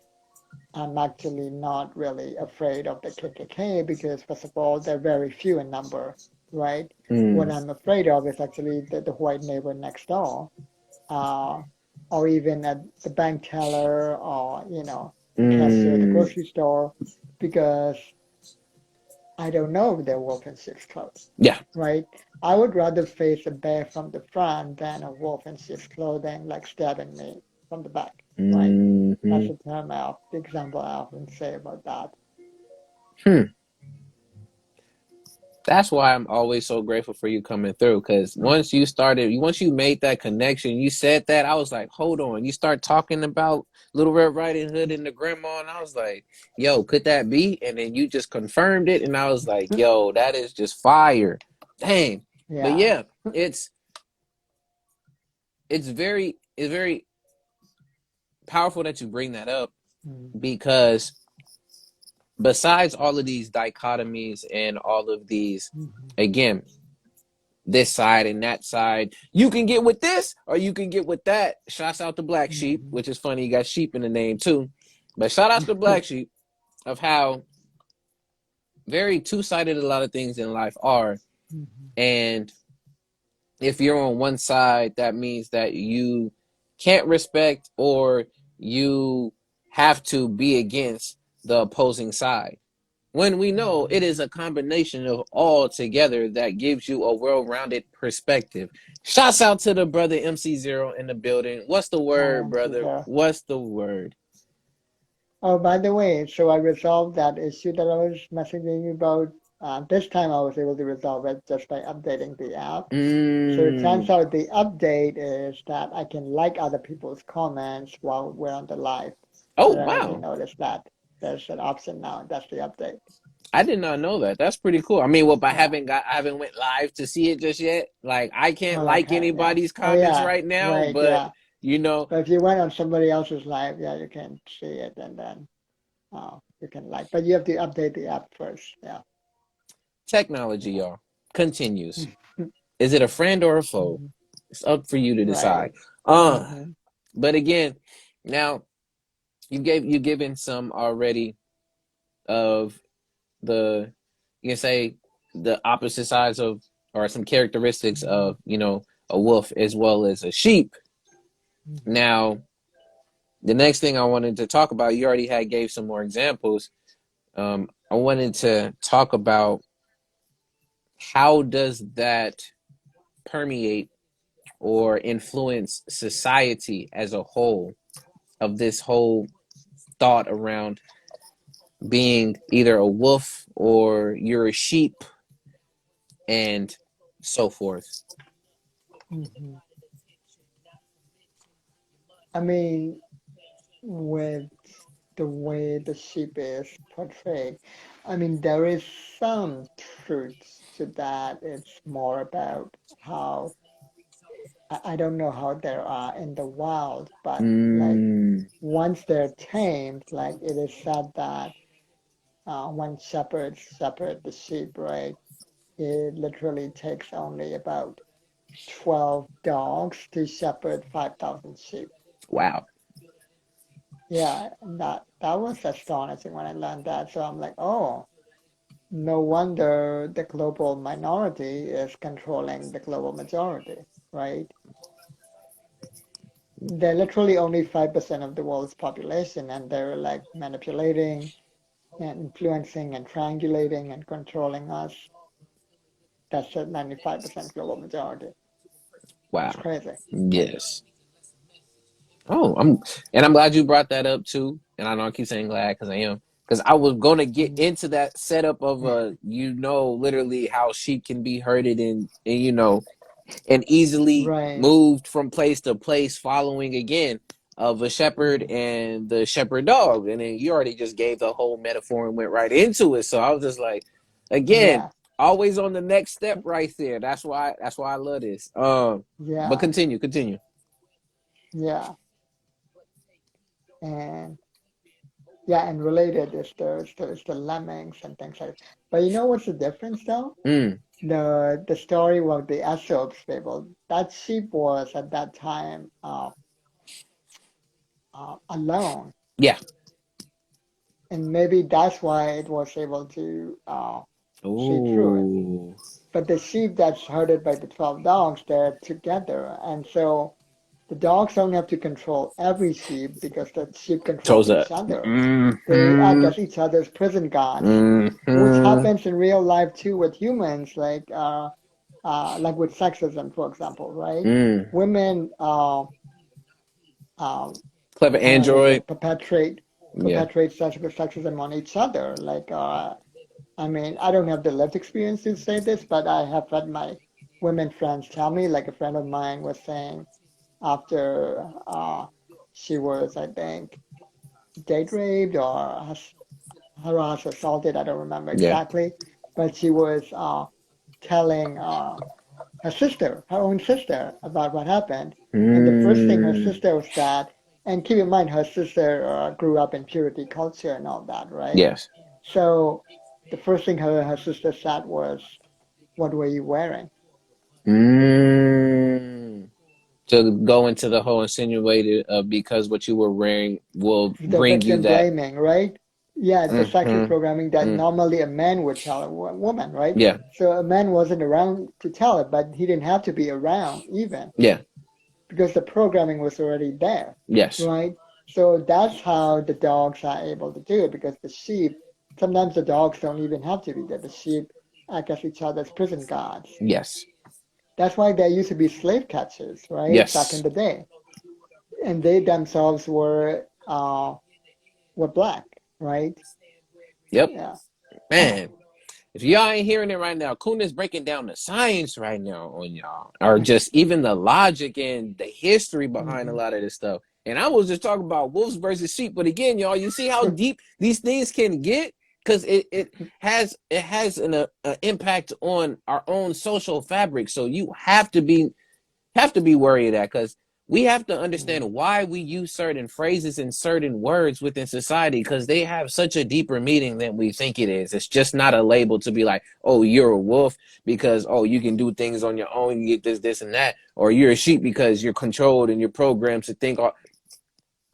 I'm actually not really afraid of the KKK because, first of all, they're very few in number, right? What mm, I'm afraid of is actually the white neighbor next door, uh, or even at the bank teller, or the cashier at the mm. grocery store, because I don't know if they're wolf in sheep's clothing, Yeah. right? I would rather face a bear from the front than a wolf in sheep's clothing, like stabbing me from the back, right? Mm-hmm. That's the example I often say about that. Hmm. That's why I'm always so grateful for you coming through. Because once you made that connection, you said that, I was like, hold on. You start talking about Little Red Riding Hood and the grandma, and I was like, yo, could that be? And then you just confirmed it, and I was like, yo, that is just fire. Dang. But Yeah. yeah, it's it's very powerful that you bring that up Mm-hmm. because besides all of these dichotomies and all of these, Mm-hmm. again, this side and that side, you can get with this or you can get with that. Shouts out to Black Sheep, Mm-hmm. which is funny. You got sheep in the name too. But shout out to Black Sheep of how very two-sided a lot of things in life are. Mm-hmm. And if you're on one side, that means that you can't respect or you have to be against the opposing side. When we know it Mm-hmm. is a combination of all together that gives you a well-rounded perspective. Shouts out to the brother MC0 in the building. What's the I word, am so brother? there. What's the word? Oh, by the way, so I resolved that issue that I was messaging you about. This time I was able to resolve it just by updating the app. So it turns Mm. out the update is that I can like other people's comments while we're on the live. Oh, I don't know if you wow. noticed that. There's an option now. That's the update. I did not know that. That's pretty cool. I mean, well, Yeah. I haven't went live to see it just yet. Like, I can't Oh, like okay. Yeah. anybody's Oh, comments yeah. right now, Right. but Yeah. you know, But if you went on somebody else's live, yeah, you can see it and then you can like. But you have to update the app first. Yeah. technology, y'all, continues. Is it a friend or a foe? Mhm. It's up for you to decide. Right. Uh, Mm-hmm. but again, now you given some already of the, you can say, the opposite sides of, or some characteristics Mm-hmm. of, a wolf as well as a sheep. Mm-hmm. Now, the next thing I wanted to talk about, you already had gave some more examples. I wanted to talk about how does that permeate or influence society as a whole, of this whole thought around being either a wolf or you're a sheep and so forth. Mm-hmm. I mean, with the way the sheep is portrayed, I mean, there is some truth to that. It's more about how I don't know how they are in the wild, but like Mm, once they're tamed, like it is said that when shepherds shepherd the sheep, right, it literally takes only about 12 dogs to shepherd 5,000 sheep. wow. Yeah, that was astonishing when I learned that. So I'm like, oh, no wonder the global minority is controlling the global majority, right? They're literally only 5% of the world's population, and they're like manipulating and influencing and triangulating and controlling us. That's a 95% global majority. It's Wow. crazy. Yes. Oh, I'm glad you brought that up too. And I know I keep saying glad because I am. Because I was gonna get Mhm. into that setup of literally how sheep can be herded and easily Right. moved from place to place following again of a shepherd Mhm. and the shepherd dog. And then you already just gave the whole metaphor and went right into it. So I was just like, again, Yeah. always on the next step right there. That's why I love this. But Yeah. continue. Yeah. And yeah, and related is the lemmings and things like that. But you know what's the difference though? Mm, The story of the Aesop's fable. That sheep was at that time alone, yeah. and maybe that's why it was able to see through it. Oh, But the sheep that's herded by the 12 dogs, they're together, and so the dogs don't have to control every sheep because the sheep control shows each up. other. They act Mm-hmm. as each other's prison guards, which Mm-hmm. happens in real life too with humans, like with sexism, for example, right? Mm. Women um, Clever apparently android. Yeah. perpetrate sexism on each other. I mean, I don't have the lived experience to say this, but I have had my women friends tell me. Like a friend of mine was saying after she was, I think, date raped or harassed, assaulted. I don't remember Yeah. exactly, but she was telling her own sister, about what happened. And the first thing her Mm. sister said, and keep in mind, her sister grew up in purity culture and all that, right? Yes. So the first thing her sister said was, "What were you wearing?" Mm. To go into the whole insinuated because what you were wearing will The bring you victim that. blaming, right? Yeah, the sexist Mm-hmm. programming that Mm. normally a man would tell a woman, right? Yeah. So a man wasn't around to tell it, but he didn't have to be around even Yeah. because the programming was already there, Yes. right? So that's how the dogs are able to do it because the sheep, sometimes the dogs don't even have to be there. The sheep act as each other's prison guards. Yes. That's why there used to be slave catchers, right? Back in Yes. the day. And they themselves were black, right? Yep. Yeah. Man, if y'all ain't hearing it right now, Kundan's breaking down the science right now on y'all, or just even the logic and the history behind a hmm lot of this stuff. And I was just talking about wolves versus sheep, but again, y'all, you see how deep these things can get because it has an impact on our own social fabric. So you have to be worried of that because we have to understand hmm why we use certain phrases and certain words within society because they have such a deeper meaning than we think it is. It's just not a label to be like, oh, you're a wolf because, oh, you can do things on your own, you get this, and that. Or you're a sheep because you're controlled and you're programmed to think.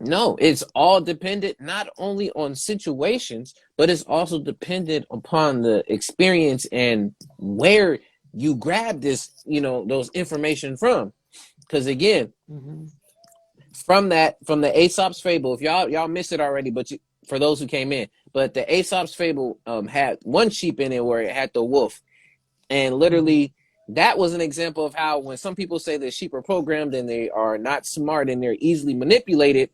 No, it's all dependent not only on situations, but it's also dependent upon the experience and where you grab those information from. Because again, hmm from the Aesop's fable, if y'all missed it already, but for those who came in, but the Aesop's fable had one sheep in it where it had the wolf, and hmm literally that was an example of how when some people say that sheep are programmed and they are not smart and they're easily manipulated,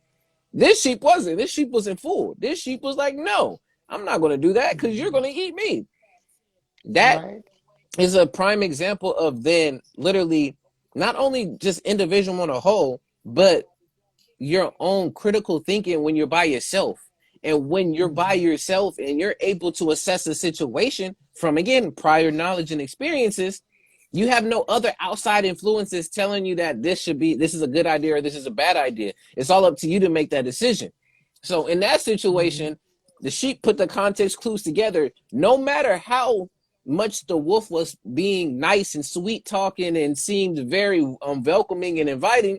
this sheep wasn't. This sheep wasn't fooled. This sheep was like, no, I'm not going to do that because you're hmm going to eat me. That Right. is a prime example of then literally not only just individual on a whole, but your own critical thinking when you're by yourself. And when you're by hmm yourself and you're able to assess a situation from, again, prior knowledge and experiences, you have no other outside influences telling you that this is a good idea or this is a bad idea. It's all up to you to make that decision. So in that hmm situation, the sheep put the context clues together. No matter how much the wolf was being nice and sweet talking and seemed very welcoming and inviting,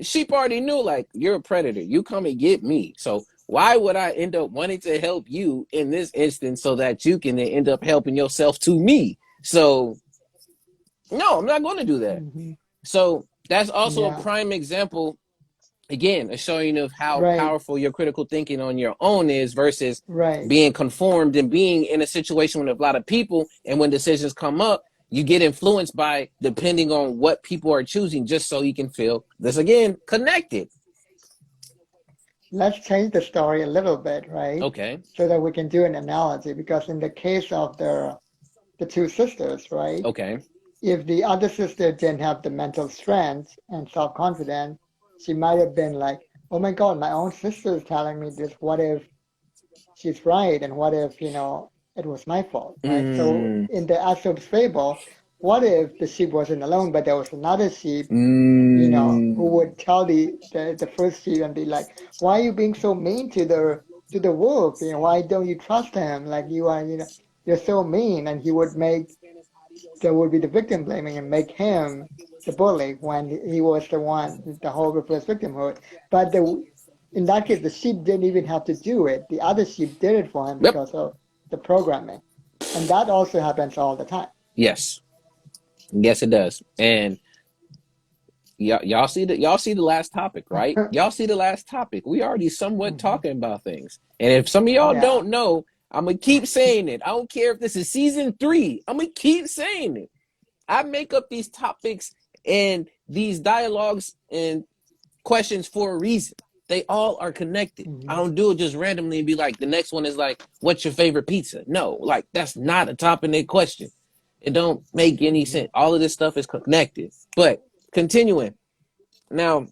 sheep already knew like you're a predator. You come and get me. So Why would I end up wanting to help you in this instance so that you can then end up helping yourself to me? So no, I'm not going to do that. Mm-hmm. So that's also a Yeah. prime example, again, a showing of how Right. powerful your critical thinking on your own is versus Right. being conformed and being in a situation with a lot of people. And when decisions come up, you get influenced by depending on what people are choosing, just so you can feel this again connected. Let's change the story a little bit, right? Okay. So that we can do an analogy. Because in the case of the two sisters, right? Okay. If the other sister didn't have the mental strength and self-confidence, she might have been like, "Oh my God, my own sister is telling me this. What if she's right? And what if, it was my fault, right?" So Mm. in the Aesop's fable, what if the sheep wasn't alone, but there was another sheep, who Mm. would tell the first sheep and be like, "Why are you being so mean to the wolf? Why don't you trust him? Like you're so mean." And he would make there would be the victim blaming and make him the bully when he was the one, the whole reverse victimhood. But in that case, the sheep didn't even have to do it. The other sheep did it for him Yep. because of the programming. And that also happens all the time. Yes. Yes, it does. And y'all see the last topic, right? Y'all see the last topic. We already somewhat Hmm. talking about things. And if some of y'all Yeah. don't know, I'm gonna keep saying it. I don't care if this is season 3. I'm gonna keep saying it. I make up these topics and these dialogues and questions for a reason. They all are connected. I Hmm. don't do it just randomly and be like, the next one is like, what's your favorite pizza? No, like that's not a top in their question. It don't make any Hmm. sense. All of this stuff is connected. But continuing. Now,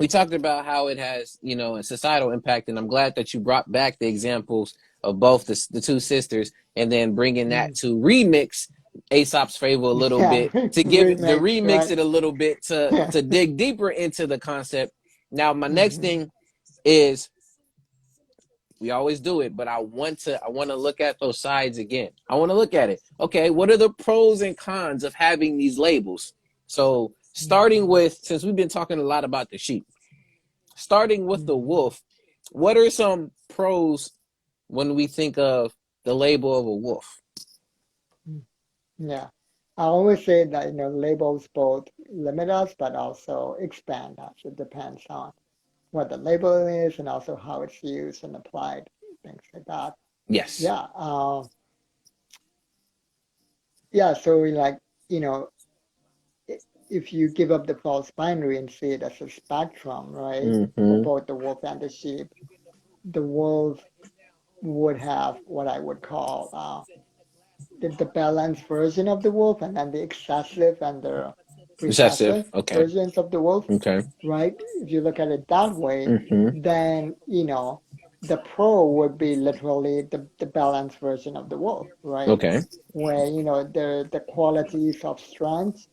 we talked about how it has, a societal impact, and I'm glad that you brought back the examples of both the two sisters, and then bringing that to remix Aesop's Fable a little Yeah. bit to Remakes, remix right? it a little bit to Yeah. to dig deeper into the concept. Now, my next Hmm. thing is, we always do it, but I want to look at those sides again. I want to look at it. Okay, what are the pros and cons of having these labels? So, starting Hmm. with, since we've been talking a lot about the sheep, starting with the Hmm. wolf, what are some pros when we think of the label of a wolf? Yeah. I always say that, labels both limit us but also expand us. It depends on what the label is and also how it's used and applied, things like that. Yes. Yeah. Yeah. So like, you know, if you give up the false binary and see it as a spectrum, right, for Mm-hmm. both the wolf and the sheep, the wolf would have what I would call the balanced version of the wolf and then the excessive and the Recessive. recessive Okay. versions of the wolf, Okay. right? If you look at it that way, Mm-hmm. then, the pro would be literally the balanced version of the wolf, right? Okay. Where, the qualities of strength,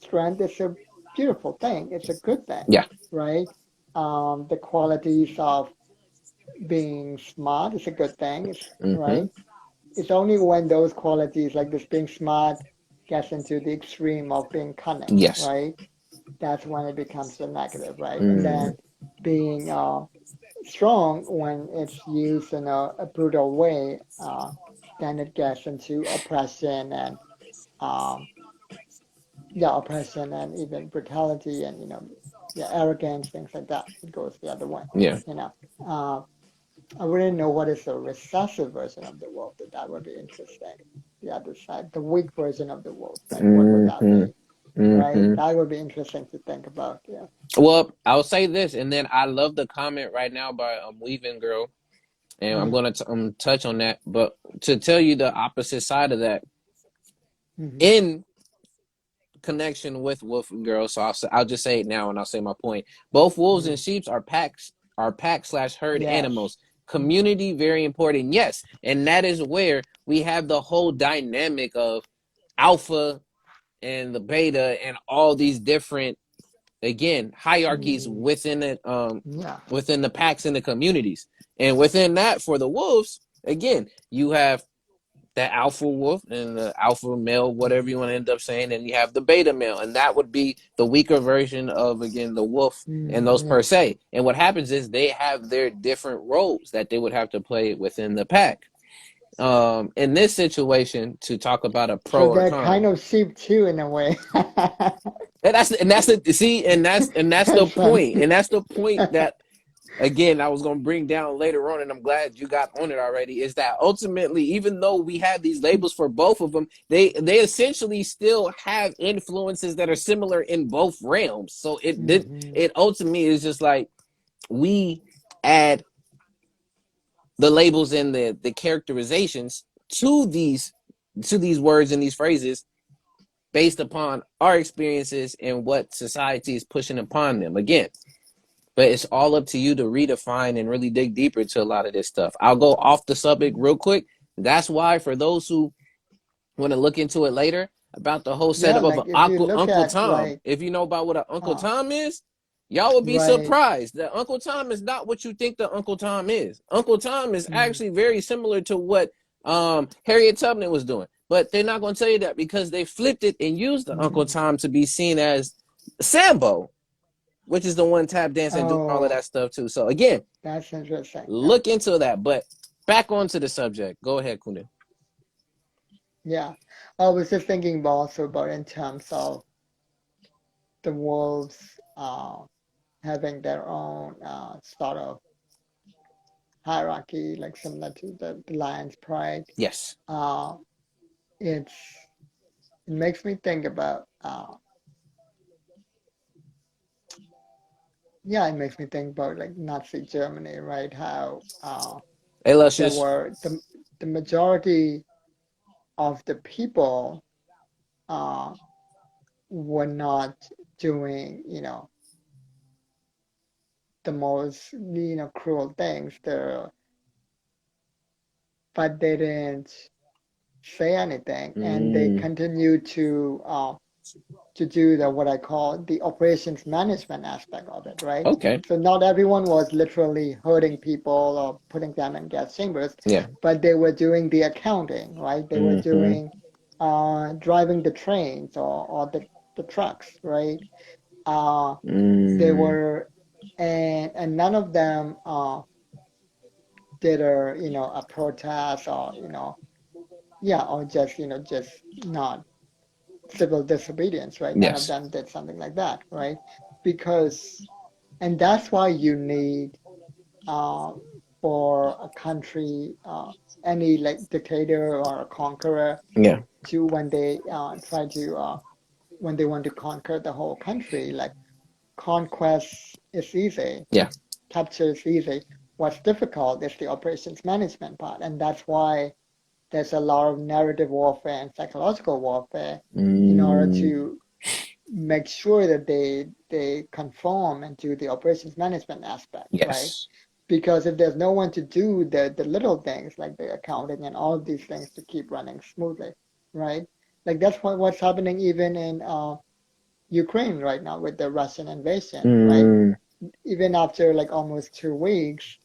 strength is a beautiful thing. It's a good thing, Yeah. right? The qualities of being smart is a good thing, Mm-hmm. right? It's only when those qualities, like this being smart, gets into the extreme of being cunning, Yes. right? That's when it becomes a negative, right? And Mm. then being strong, when it's used in a brutal way, then it gets into oppression and um, yeah, oppression and even brutality and yeah, arrogance, things like that. It goes the other way, Yeah. you know. Uh, I wouldn't know what is the recessive version of the wolf, but that would be interesting. The other side, the weak version of the wolf, like what would that Mm-hmm. be, right? Mm-hmm. That would be interesting to think about. Yeah. Well, I'll say this, and then I love the comment right now by Weaving Girl, and I'm Mm. gonna touch on that. But to tell you the opposite side of that, Mm-hmm. in connection with wolf and girl, so I'll just say it now, and I'll say my point. Both wolves and Mm. sheep are pack/herd Yes. animals. Community very important, yes, and that is where we have the whole dynamic of alpha and the beta and all these different, again, hierarchies Mm. within it, Yeah. within the packs and the communities. And within that, for the wolves, again, you have the alpha wolf and the alpha male, whatever you want to end up saying, and you have the beta male, and that would be the weaker version of, again, the wolf and those per Yeah. se. And what happens is they have their different roles that they would have to play within the pack. In this situation, to talk about a So pro or they're con, kind of sheep too in a way. and that's the see, and that's the That's point, funny. and that's the point that, again, I was going to bring down later on, and I'm glad you got on it already, is that ultimately, even though we have these labels for both of them, they essentially still have influences that are similar in both realms. So Hmm. it ultimately is just like we add the labels and the characterizations to these words and these phrases based upon our experiences and what society is pushing upon them. Again, but it's all up to you to redefine and really dig deeper into a lot of this stuff. I'll go off the subject real quick. That's why, for those who want to look into it later, about the whole Yeah, setup of like an if you Uncle look Uncle at Tom, like if you know about what an Uncle uh Tom is, y'all would be right. surprised that Uncle Tom is not what you think the Uncle Tom is. Uncle Tom is Mm, actually very similar to what Harriet Tubman was doing, but they're not going to tell you that because they flipped it and used the Uncle mm. Tom to be seen as Sambo, which is the one tap dancing and doing all of Oh, that stuff too. So again, that's interesting. Yeah. look into that. But back onto the subject. Go ahead, Kundan. Yeah. I was just thinking also about in terms of the wolves having their own sort of hierarchy, like similar to the lion's pride. Yes. Uh, it's it makes me think about yeah, it makes me think about like Nazi Germany, right? How Hey, there Luscious. were the majority of the people uh were not doing, the most, cruel things there, but they didn't say anything, and they Mm, continued to do the what I call the operations management aspect of it, right? okay. So not everyone was literally hurting people or putting them in gas chambers, Yeah. but they were doing the accounting, right? They were Mm-hmm. doing driving the trains or the trucks, right? Uh, they Mm, were, and none of them did a protest or yeah, or just just not civil disobedience, right? None of yes. them did something like that, right? Because, and that's why you need uh, for a country, any like dictator or a conqueror Yeah. to when they try to when they want to conquer the whole country, like conquest is easy, Yeah. capture is easy. What's difficult is the operations management part, and that's why there's a lot of narrative warfare and psychological warfare in order Mm, to make sure that they conform and do the operations management aspect, right? yes. Because if there's no one to do the little things like the accounting and all of these things to keep running smoothly, right? Like that's what's happening even in Ukraine right now with the Russian invasion, right? Mm, Even after like almost 2 weeks,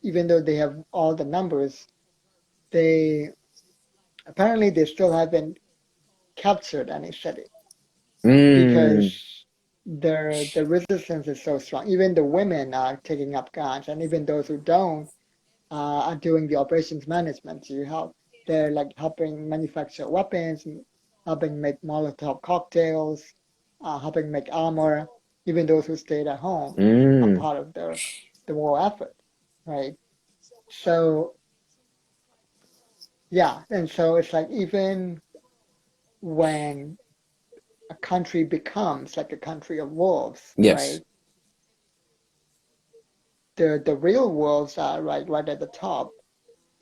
even though they have all the numbers, they apparently they still haven't captured any city mm, because the resistance is so strong. Even the women are taking up guns, and even those who don't are doing the operations management to help. They're like helping manufacture weapons, helping make Molotov cocktails, helping make armor. Even those who stayed at home are mm, part of the war effort, right? So yeah, and so it's like even when a country becomes like a country of wolves, yes. right? The real wolves are right at the top,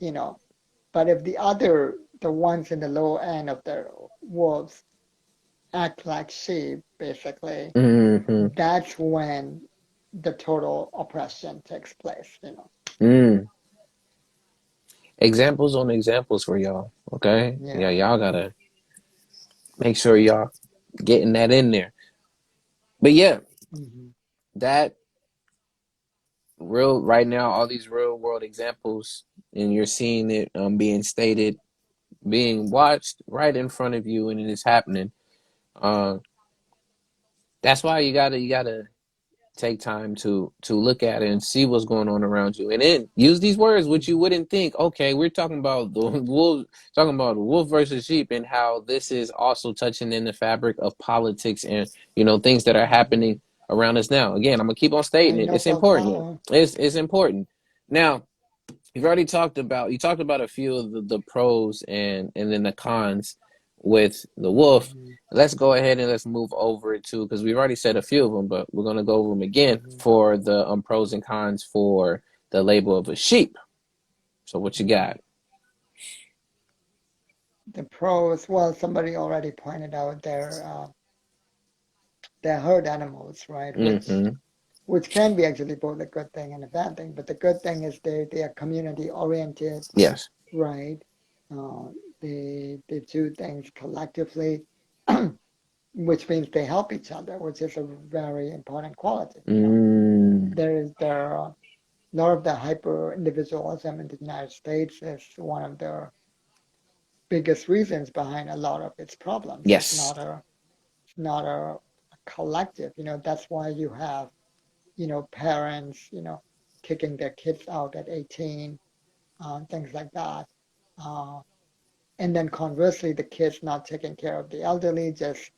you know. But if the ones in the low end of the wolves act like sheep, basically, Mm-hmm. that's when the total oppression takes place. Mm. Examples on examples for y'all. Okay. Yeah, Yeah. y'all gotta make sure y'all getting that in there. But yeah, Hmm. that real right now, all these real world examples. and you're seeing it being stated, being watched right in front of you, and it is happening. Uh, that's why you gotta take time to look at it and see what's going on around you, and then use these words which you wouldn't think. Okay, we're talking about the wolf, talking about wolf versus sheep, and how this is also touching in the fabric of politics and things that are Mm-hmm. happening around us now. Again, I'm gonna keep on stating I it. know It's for important. power. It's important. Now, you've already talked about a few of the pros and then the cons with the wolf. Mm-hmm. Let's go ahead and let's move over to, because we've already said a few of them, but we're going to go over them again Mm-hmm. for the pros and cons for the label of a sheep. So what you got? The pros, well, somebody already pointed out they're herd animals, right? Mm-hmm. Which can be actually both a good thing and a bad thing. But the good thing is they are community oriented, Yes. right? Uh, they do things collectively, which means they help each other, which is a very important quality. Mm, There are a lot of the hyper individualism in the United States is one of the biggest reasons behind a lot of its problems. yes. It's not a collective. That's why you have parents, kicking their kids out at 18, things like that. Uh, and then conversely, the kids not taking care of the elderly, just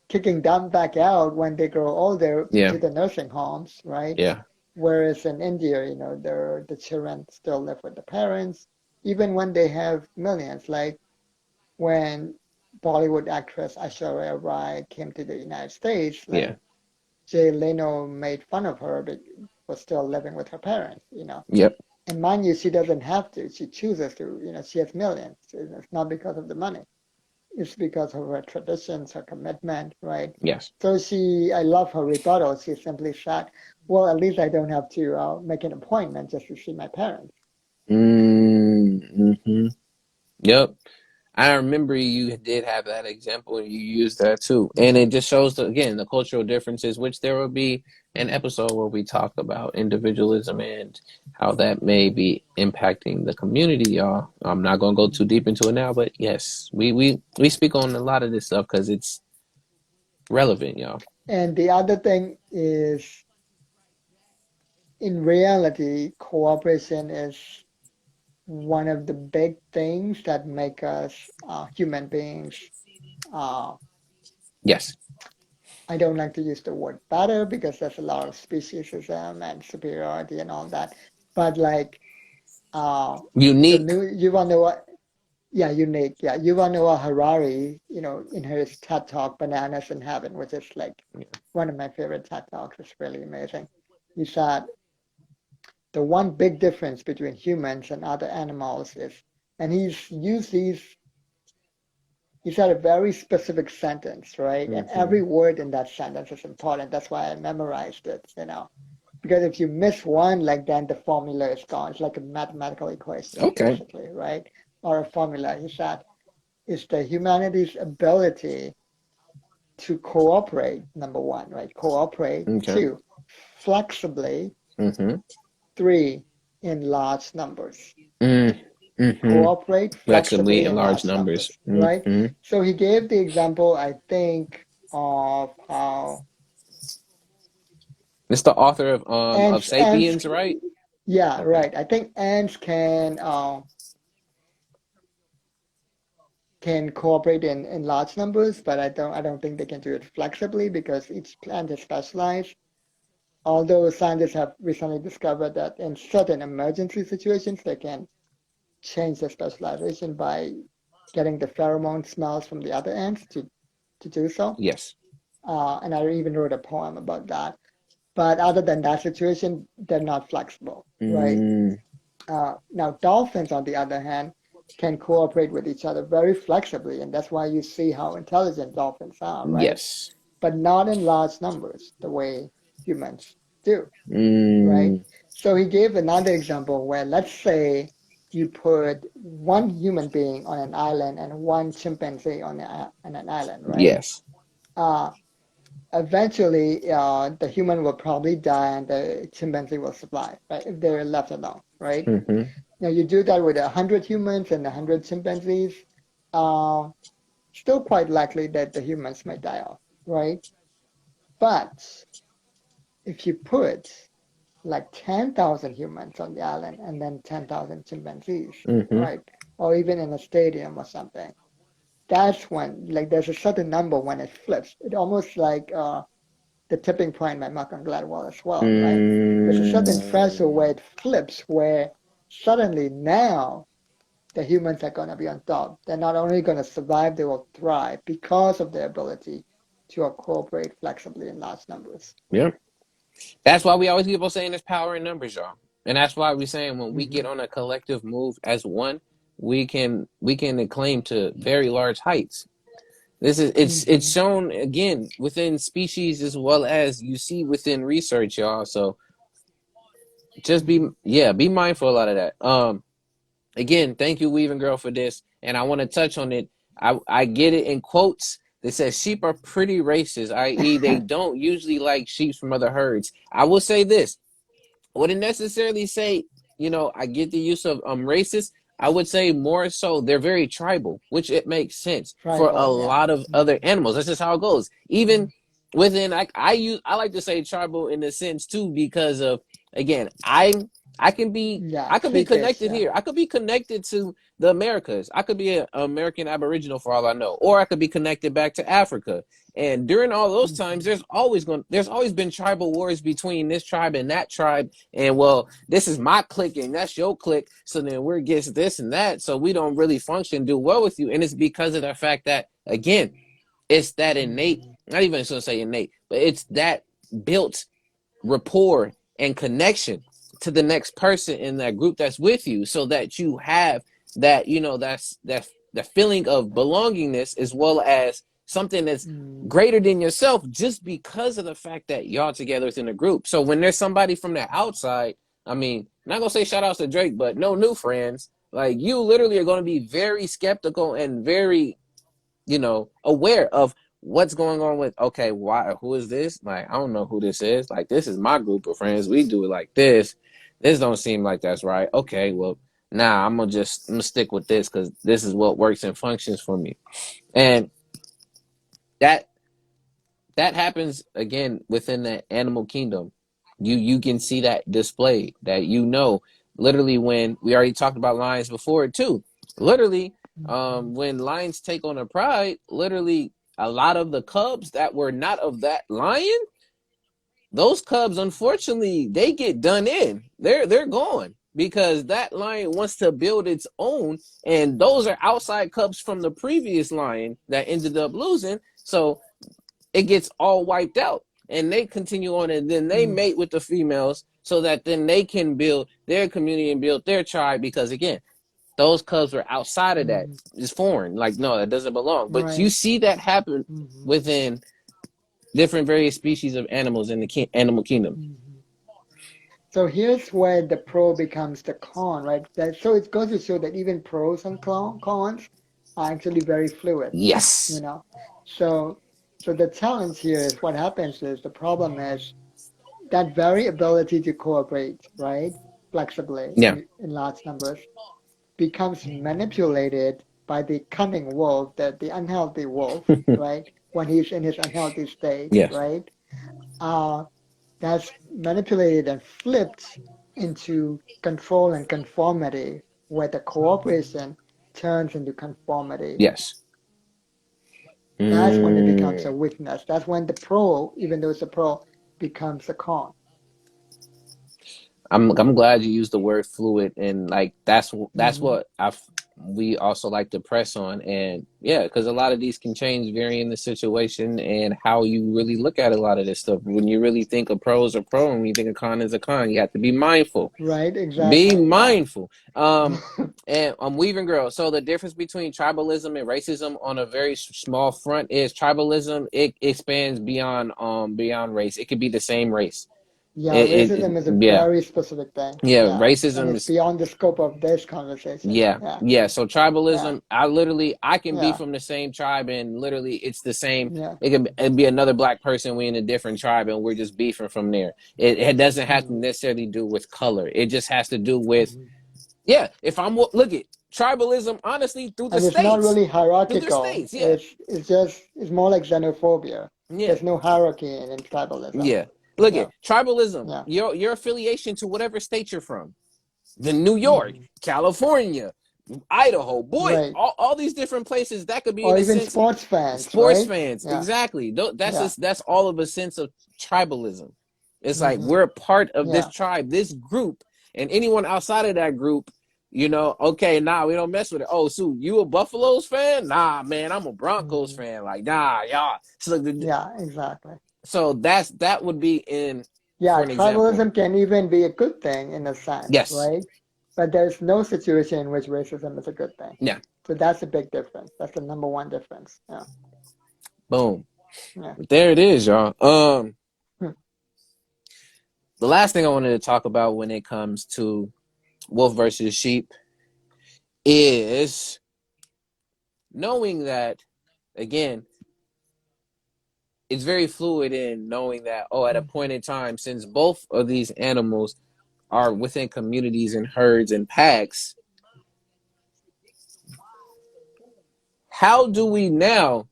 kicking them back out when they grow older Yeah. into the nursing homes, right? Yeah. Whereas in India, the children still live with the parents, even when they have millions. Like when Bollywood actress Aishwarya Rai came to the United States, like Yeah. Jay Leno made fun of her, but was still living with her parents. Yep. And mind you, she doesn't have to. She chooses to. She has millions. It's not because of the money. It's because of her traditions, her commitment, right? Yes. So I love her rebuttal. She simply said, well, at least I don't have to make an appointment just to see my parents. Mm-hmm. Yep. I remember you did have that example and you used that too. And Mm-hmm. it just shows, again, the cultural differences, which there will be an Mm-hmm. episode where we talk about individualism and how that may Mm-hmm. be impacting the community, y'all. I'm not going to go too Mm-hmm. deep into it now, but yes, we speak on a lot of this stuff because it's relevant, y'all. And the other thing is, in reality, cooperation is one of the big things that make us human beings. Uh, Yes. I don't like to use the word better because there's a lot of speciesism and superiority and all that. But like the Unique. new Yuval Noah, yeah, unique, yeah, Yuval Noah Harari, in his TED Talk "Bananas in Heaven," which is like one of my favorite TED Talks. It's really amazing. He said the one big difference between humans and other animals is, and he said a very specific sentence, right? And Mm-hmm. every word in that sentence is important. That's why I memorized it. Because if you miss one, like then the formula is gone. It's like a mathematical equation, Okay. basically, right? Or a formula. He said, is the humanity's ability to cooperate, number one, right? Cooperate. Okay. Two, flexibly. Mm-hmm. Three, in large numbers. Mm-hmm. Cooperate Flexibly flexibly in in large large numbers. numbers, right? Mm-hmm. So he gave the example, I think, of how It's the author of ants, Sapiens, right? yeah, Okay. right. I think ants can cooperate in large numbers, but I don't think they can do it flexibly because each plant is specialized. Although scientists have recently discovered that in certain emergency situations, they can change their specialization by getting the pheromone smells from the other ants to do so. Yes. And I even wrote a poem about that. But other than that situation, they're not flexible, right? Mm, Now, dolphins, on the other hand, can cooperate with each other very flexibly, and that's why you see how intelligent dolphins are, right? yes. But not in large numbers, the way humans do, right? Mm, So he gave another example where, let's say, you put one human being on an island and one chimpanzee on an island, right? yes. Uh, Eventually, the human will probably die and the chimpanzee will survive, right? If they're left alone, right? Mm-hmm. Now you do that with 100 humans and 100 chimpanzees, uh, still quite likely that the humans might die off, right? But if you put like 10,000 humans on the island and then 10,000 chimpanzees, Mm-hmm. right? Or even in a stadium or something, that's when, like, there's a certain number when it flips. It almost like the tipping point by Malcolm Gladwell as well, right? There's a certain threshold where it flips, where suddenly now the humans are going to be on top. They're not only going to survive, they will thrive because of their ability to cooperate flexibly in large numbers. Yeah. That's why we always keep on saying there's power in numbers, y'all. And that's why we're saying when we Mm-hmm. get on a collective move as one, we can acclaim to very large heights. This is it's Mm-hmm. shown again within species as well as you see within research, y'all. So just Mm-hmm. be mindful a lot of that. Again, thank you, Weaving Girl, for this. And I want to touch on it. I get it in quotes that says sheep are pretty racist, i.e., they don't usually like sheep from other herds. I will say this. I wouldn't necessarily say, I get the use of racist. I would say more so they're very tribal, which it makes sense for a Tribal, yeah. lot of other Mm-hmm. animals. That's just how it goes. Mm-hmm. Even within, I like to say tribal in a sense too, because of, again, I can be Yeah, I could be cliquish, connected yeah. here. I could be connected to the Americas. I could be an American Aboriginal for all I know, or I could be connected back to Africa. And during all those times, Mm-hmm. there's always been tribal wars between this tribe and that tribe. And well, this is my clique and that's your clique. So then we're against this and that. So we don't really function, do well with you. And it's because of the fact that, again, it's that innate, Mm-hmm. not even going to say innate, but it's that built rapport and connection to the next person in that group that's with you, so that you have that, that's the feeling of belongingness, as well as something that's Mm-hmm. greater than yourself, just because of the fact that y'all together within a group. So when there's somebody from the outside, I mean, not gonna say shout outs to Drake, but no new friends, like, you literally are going to be very skeptical and very, aware of what's going on with, okay, why, who is this? Like, I don't know who this is. Like, this is my group of friends. We do it like this. This don't seem like that's right. Okay, well, nah, I'm gonna stick with this because this is what works and functions for me. And that that happens again within the animal kingdom. You can see that displayed, that, literally, when we already talked about lions before too. Literally, Mm-hmm. when lions take on a pride, literally a lot of the cubs that were not of that lion, those cubs, unfortunately, they get done in. They're gone because that lion wants to build its own, and those are outside cubs from the previous lion that ended up losing. So it gets all wiped out, and they continue on, and then they mate with the females so that then they can build their community and build their tribe, because, again, those cubs were outside of that. Mm-hmm. It's foreign. Like, no, that doesn't belong. But you Right. see that happen Mm-hmm. within different various species of animals in the animal kingdom. Mm-hmm. So here's where the pro becomes the con, right? So it goes to show that even pros and cons are actually very fluid, you Yes. know. So so the challenge here is, what happens is, the problem is that very ability to cooperate, right, flexibly Yeah. in large numbers, becomes manipulated by the cunning wolf, the unhealthy wolf, right, when he's in his unhealthy state, Yes. right? Uh, that's manipulated and flipped into control and conformity, where the cooperation turns into conformity. Yes. That's when it becomes a Mm. weakness. That's when the pro, even though it's a pro, becomes a con. I'm glad you used the word fluid, and, like, that's Mm-hmm. what we also like to press on. And yeah, because a lot of these can change varying the situation and how you really look at a lot of this stuff. When you really think a pro is a pro, and when you think a con is a con, you have to be mindful. Right, Be exactly, yeah. mindful. And I'm Weaving Girl. So the difference between tribalism and racism on a very small front is tribalism. It expands beyond race. It could be the same race. Yeah, It racism is a yeah. very specific thing. Yeah, Yeah. And racism it's is, beyond the scope of this conversation. yeah, Yeah. yeah. So Yeah. tribalism, I can be Yeah. from the same tribe, and literally it's the same. Yeah. It'd be another black person, we in a different tribe, and we're just beefing from there. It doesn't have to Mm-hmm. necessarily do with color. It just has to do with Mm-hmm. Yeah, if I'm look at tribalism, honestly, through the And it's not states, really through the hierarchical. states. Yeah, It's more like xenophobia. yeah, There's no hierarchy in tribalism. yeah. Look at Yeah, tribalism. yeah. Your affiliation to whatever state you're from. Then New York, Hmm. California, Idaho, boy, Right. all these different places that could be in Or a even sense sports fans, sports right? fans. Yeah, Exactly. That's yeah. just, that's all of a sense of tribalism. It's like Hmm. we're a part of this Yeah. tribe, this group, and anyone outside of that group, okay, nah, we don't mess with it. Oh, so you a Buffaloes fan? Nah, man, I'm a Broncos Hmm. fan. Like, nah, y'all. Yeah, exactly. So that would be in, for Yeah, an example. tribalism can even be a good thing in a sense, Yes. right? But there's no situation in which racism is a good thing. Yeah. So that's a big difference. That's the number one difference. Yeah. Boom. Yeah. There it is, y'all. Hmm. The last thing I wanted to talk about when it comes to wolf versus sheep is knowing that, again, it's very fluid in knowing that, at a point in time, since both of these animals are within communities and herds and packs, how do we now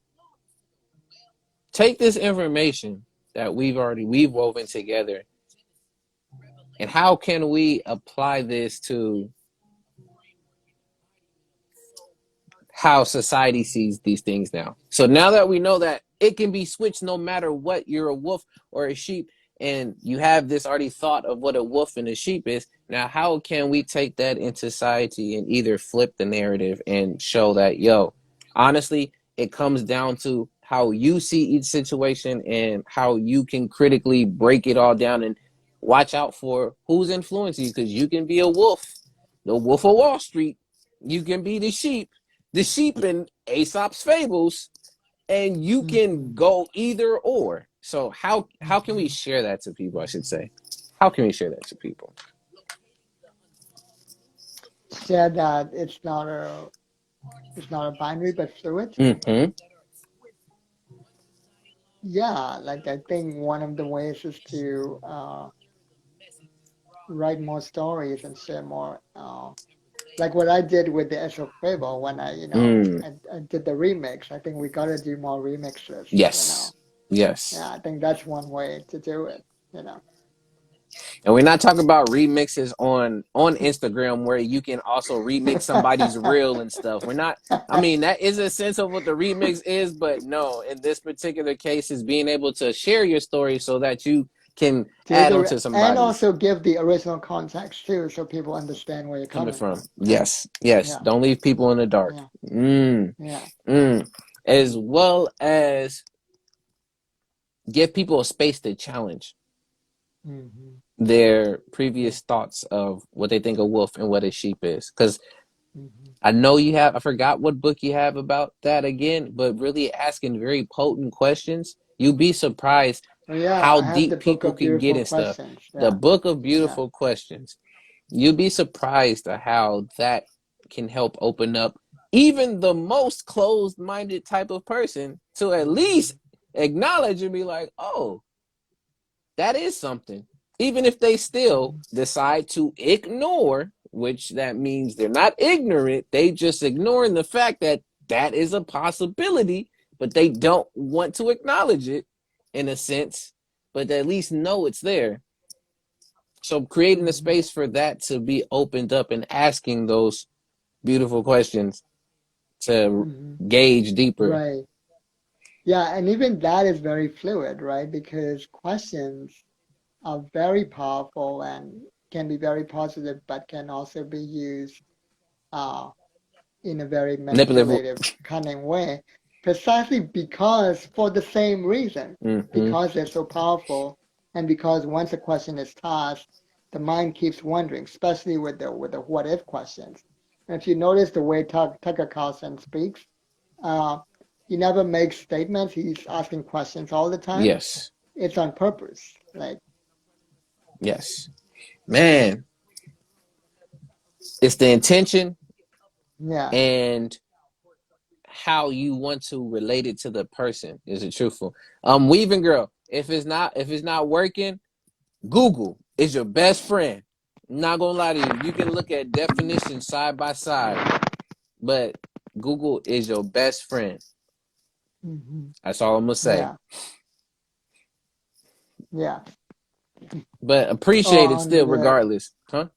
take this information that we've woven together, and how can we apply this to how society sees these things now? So now that we know that it can be switched no matter what, you're a wolf or a sheep, and you have this already thought of what a wolf and a sheep is, now how can we take that into society and either flip the narrative and show that, honestly, it comes down to how you see each situation and how you can critically break it all down and watch out for who's influencing you, because you can be a wolf, the wolf of Wall Street, you can be the sheep in Aesop's fables, and you Hmm. can go either or. So how can we Hmm. share that to people? I should say, how can we share that to people? Share that it's not a binary but fluid. Mm-hmm. Yeah, like I think one of the ways is to write more stories and share more. Like what I did with the Ezra Fable when Mm. I did the remix. I think we gotta do more remixes. Yes. Yes. Yeah, I think that's one way to do it. You know. And we're not talking about remixes on Instagram where you can also remix somebody's reel and stuff. We're not. I mean, that is a sense of what the remix is, but no, in this particular case, is being able to share your story so that you can Do add on the to and somebody's also give the original context too, so people understand where you're coming coming from. from. Yes, yes. Yeah, Don't leave people in the dark. yeah, Mm, yeah. mm. As well as give people a space to challenge Hmm. their Yeah. previous thoughts of what they think a wolf and what a sheep is. Because Hmm. I know you have, I forgot what book you have about that again, but really asking very potent questions. You'd be surprised Oh yeah, how I have the deep book people of can get beautiful in stuff. questions. The Yeah, book of yeah. beautiful questions. You'd be surprised at how that can help open up even the most closed minded type of person to at Hmm. least acknowledge and be like, oh, that is something. Even if they still Hmm. decide to ignore, which that means they're not ignorant, they just ignoring the fact that that is a possibility, but they don't want to acknowledge it in a sense, but they at least know it's there. So creating a Hmm. space for that to be opened up and asking those beautiful questions to Hmm. gauge deeper. Right. Yeah, and even that is very fluid, right? Because questions are very powerful and can be very positive, but can also be used uh, in a very Manipulative. manipulative, cunning way, precisely because for the same reason, Mm-hmm. because they're so powerful, and because once a question is tossed, the mind keeps wondering, especially with the what if questions. And if you notice the way Tucker Carlson speaks, uh, he never makes statements. He's asking questions all the time. Yes. It's on purpose. Like, Yes. Man, it's the intention yeah. and how you want to relate it to the person. Is it truthful? Weaving girl, if it's not working, Google is your best friend. Not gonna lie to you, you can look at definitions side by side, but Google is your best friend. Hmm. That's all I'm gonna say. Yeah, yeah. But Or appreciate it on still, the regardless, huh?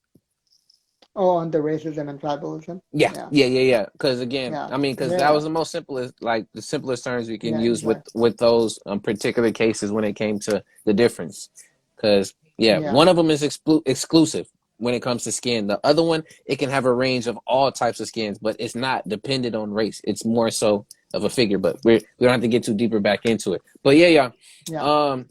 on the racism and tribalism. Yeah, Yeah, yeah, yeah, yeah. Because again, yeah, I mean, because that yeah, was the most simplest, like the simplest terms we can yeah. use Exactly. with those particular cases when it came to the difference. Because yeah, Yeah, one of them is exclusive when it comes to skin. The other one, it can have a range of all types of skins, but it's not dependent on race. It's more so of a figure. But we don't have to get too deeper back into it. But yeah, yeah. yeah. Um,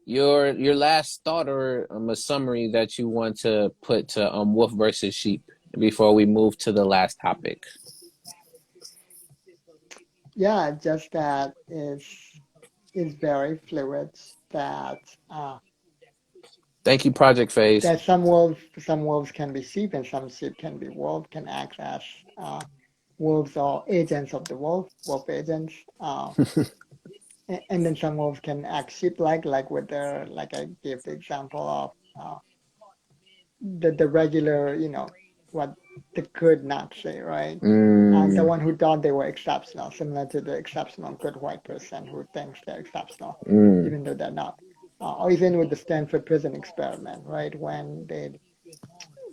your last thought or a summary that you want to put to wolf versus sheep before we move to the last topic. Yeah, just that is very fluid. That Thank you, Project Phase. that some wolves can be sheep and some sheep can be wolf, can act as wolves or agents of the wolf agents. And then some wolves can act sheep-like with their, like I gave the example of the regular, what the good Nazi, right? The Mm, one who thought they were exceptional, similar to the exceptional good white person who thinks they're exceptional, mm, even though they're not. Or even with the Stanford prison experiment, right? When they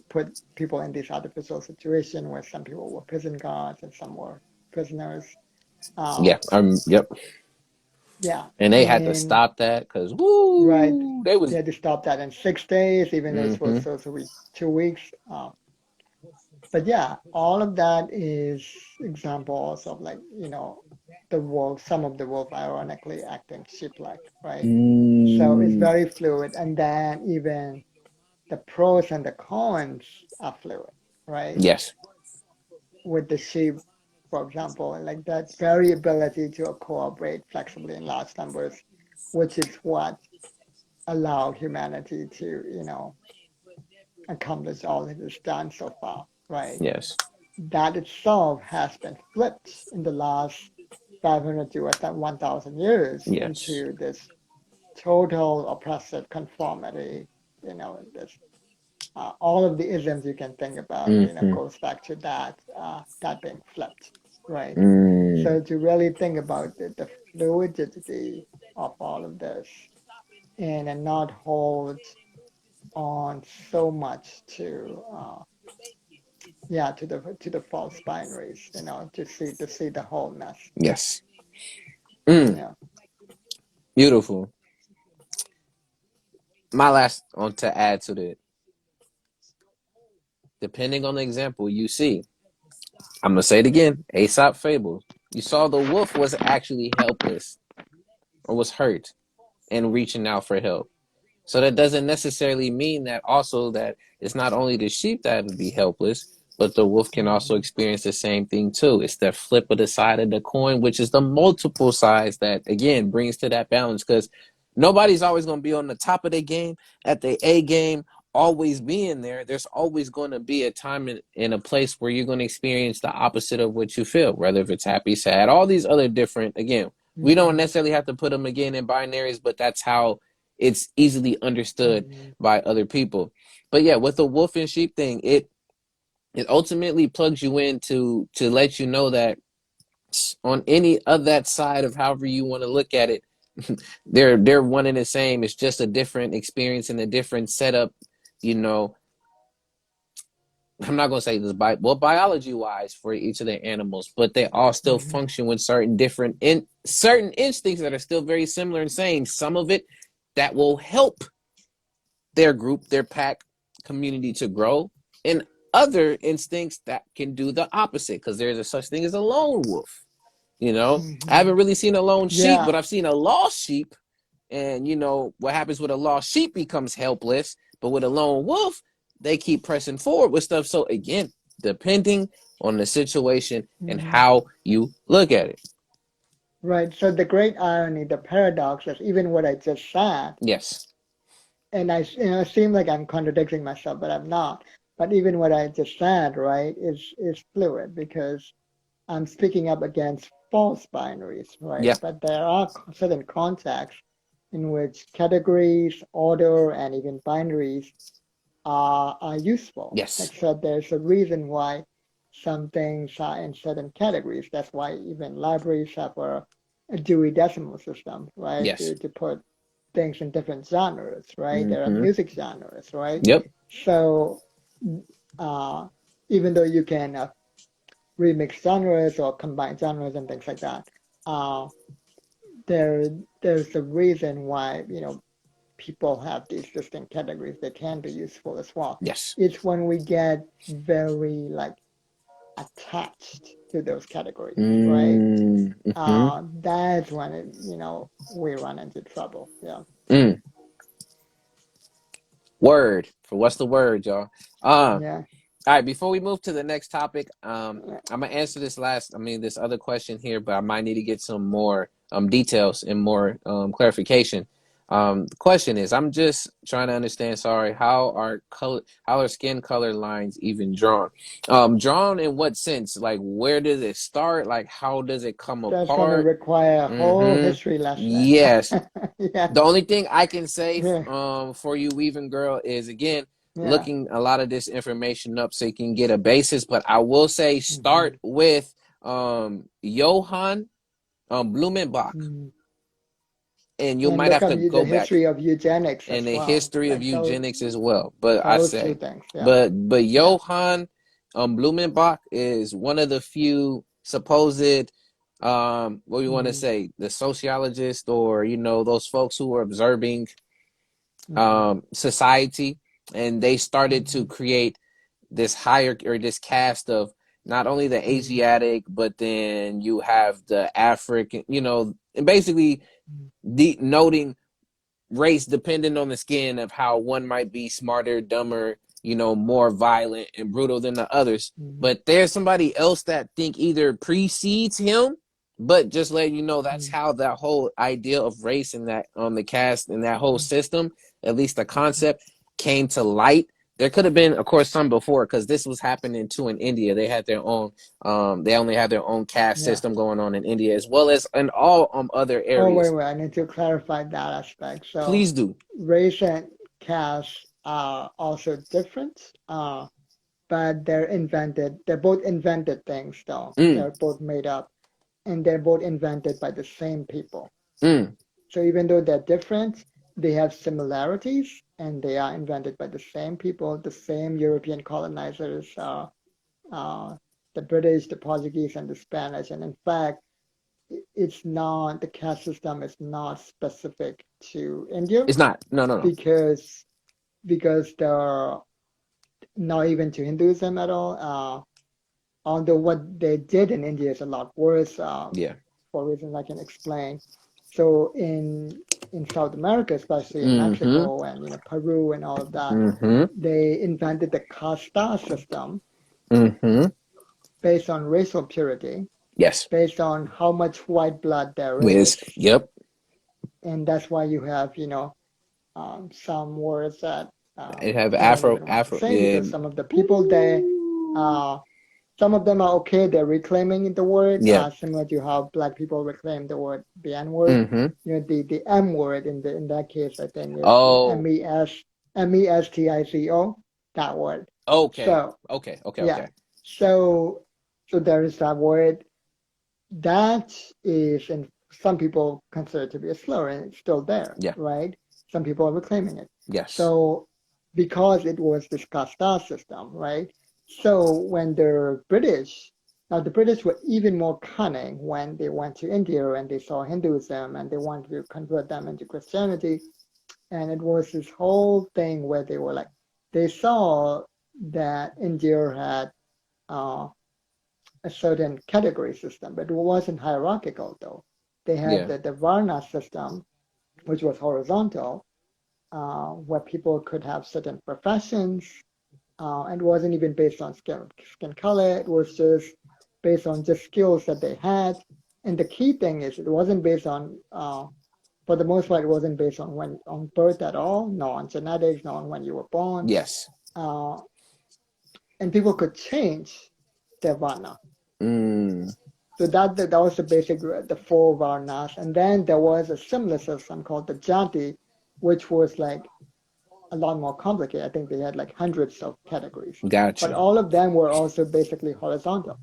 put people in these artificial situations where some people were prison guards and some were prisoners. yeah. Um, Yep. yeah, And they had to and stop that because right, woo, they they was. had to stop that in 6 days, even though it's Mm-hmm. supposed to be 2 weeks. But yeah, all of that is examples of, like, the wolf, some of the wolf ironically acting sheep-like, right? So it's Mm, very fluid, and then even the pros and the cons are fluid, right? yes. With the sheep, for example, and like that variability to cooperate flexibly in large numbers, which is what allowed humanity to, accomplish all it has done so far, right? Yes. That itself has been flipped in the last 500 to 1,000 years Yes. into this total oppressive conformity, this all of the isms you can think about, Mm-hmm. goes back to that being flipped, right? Mm, So to really think about the fluidity of all of this and not hold on so much to to the false binaries, to see the wholeness. yes. Mm, Yeah. beautiful. My last on to add to that. Depending on the example you see, I'm gonna say it again. Aesop fables. You saw the wolf was actually helpless or was hurt and reaching out for help. So that doesn't necessarily mean that also that it's not only the sheep that would be helpless, but the wolf can also Hmm. experience the same thing too. It's the flip of the side of the coin, which is the multiple sides that again brings to that balance because nobody's always going to be on the top of their game at the A game, always being there. There's always going to be a time in a place where you're going to experience the opposite of what you feel, whether if it's happy, sad, all these other different, again, we don't Hmm. necessarily have to put them again in binaries, but that's how it's easily understood Hmm. by other people. But yeah, with the wolf and sheep thing, it ultimately plugs you in to let you know that on any of that side of however you want to look at it, they're one and the same. It's just a different experience and a different setup. You know, I'm not gonna say this biology wise for each of the animals, but they all still Hmm. function with certain different certain instincts that are still very similar and same. Some of it that will help their group, their pack community to grow, and other instincts that can do the opposite because there's a such thing as a lone wolf. I Hmm. haven't really seen a lone sheep, but Yeah. I've seen a lost sheep. And what happens with a lost sheep becomes helpless, but with a lone wolf, they keep pressing forward with stuff. So again, depending on the situation and Hmm. how you look at it. Right. So the great irony, the paradox is even what I just said, Yes. and it seem like I'm contradicting myself, but I'm not. But even what I just said, right, is fluid because I'm speaking up against false binaries, right? Yeah. But there are certain contexts in which categories, order, and even binaries are useful. Yes. Like I said, there's a reason why some things are in certain categories. That's why even libraries have a Dewey Decimal System, right? Yes. To put things in different genres, right? There are Mm-hmm. music genres, right? Yep. So uh, even though you can remix genres or combine genres and things like that, uh, there there's a reason why people have these distinct categories that can be useful as well. Yes. It's when we get very like attached to those categories, right? Mm-hmm. That's when we run into trouble. Yeah, Mm. Word. For what's the word, y'all? yeah, All right, before we move to the next topic, yeah. I'm gonna answer this other question here, but I might need to get some more details and more clarification. The question is, I'm just trying to understand. Sorry, how are skin color lines even drawn? Drawn in what sense? Like, where does it start? Like, how does it come That's going to apart? require a whole Mm-hmm. history lesson. Yes. Yeah, The only thing I can say yeah, for you, Weaving Girl, is again yeah. looking a lot of this information up so you can get a basis. But I will say Mm-hmm. start with Johann Blumenbach, Mm. and you And might look have up to the go back history of eugenics in as the well. history of Like eugenics as well. But I those two say, things. Yeah, but yeah. Johann Blumenbach is one of the few supposed what do you want to Mm-hmm. say, the sociologist, or those folks who were observing Mm-hmm. society, and they started to Mm-hmm. create this hierarchy or this caste of not only the Mm-hmm. Asiatic, but then you have the African, and basically noting race depending on the skin of how one might be smarter, dumber, more violent and brutal than the others. Mm-hmm. But there's somebody else that think either precedes him, but just letting you know that's Mm-hmm. how that whole idea of race and that on the cast and that whole system, at least the concept, came to light. There could have been, of course, some before because this was happening too in India. They had their own, they only had their own caste Yeah. system going on in India as well as in all other Oh, wait, areas. wait. I need to clarify that aspect. So, Please do. race and caste are also different, but they're both invented things, though. Mm, They're both made up, and they're both invented by the same people. mm. So, even though they're different, they have similarities, and they are invented by the same people, the same European colonizers, uh, the British, the Portuguese, and the Spanish. And in fact, it's not the caste system is not specific to India It's not. No, no, no. because they're not even to Hinduism at all. Although what they did in India is a lot worse Yeah. for reasons I can explain. So in South America, especially in Mm-hmm. Mexico and Peru and all of that, Mm-hmm. they invented the casta system Mm-hmm. based on racial purity, Yes. based on how much white blood there Wiz. is, Yep. and that's why you have some words that It have I don't Afro even want to Afro say yeah. because some of the people there, uh, some of them are okay. They're reclaiming the word, Yeah. similar to how black people reclaim the word, the N word. Mm-hmm. The M word in that case, I think is Oh. MESTIZO, that word. Okay. So Okay. Okay. yeah, Okay. so there is that word that is, and some people consider it to be a slur, and it's still there, Yeah. right? Some people are reclaiming it. Yes. So, because it was this casta system, right? So, when the British were even more cunning when they went to India and they saw Hinduism and they wanted to convert them into Christianity. And it was this whole thing where they were like, they saw that India had uh, a certain category system, but it wasn't hierarchical though. They had Yeah. the Varna system, which was horizontal, where people could have certain professions, and it wasn't even based on skin color. It was just based on just skills that they had. And the key thing is, it wasn't based on, for the most part, it wasn't based on on birth at all, no on genetics, no on when you were born. Yes. Uh, and people could change their Varna. Mm. So that was the basic, the four varnas. And then there was a similar system called the jati, which was like a lot more complicated. I think they had like hundreds of categories, but Gotcha. all of them were also basically horizontal.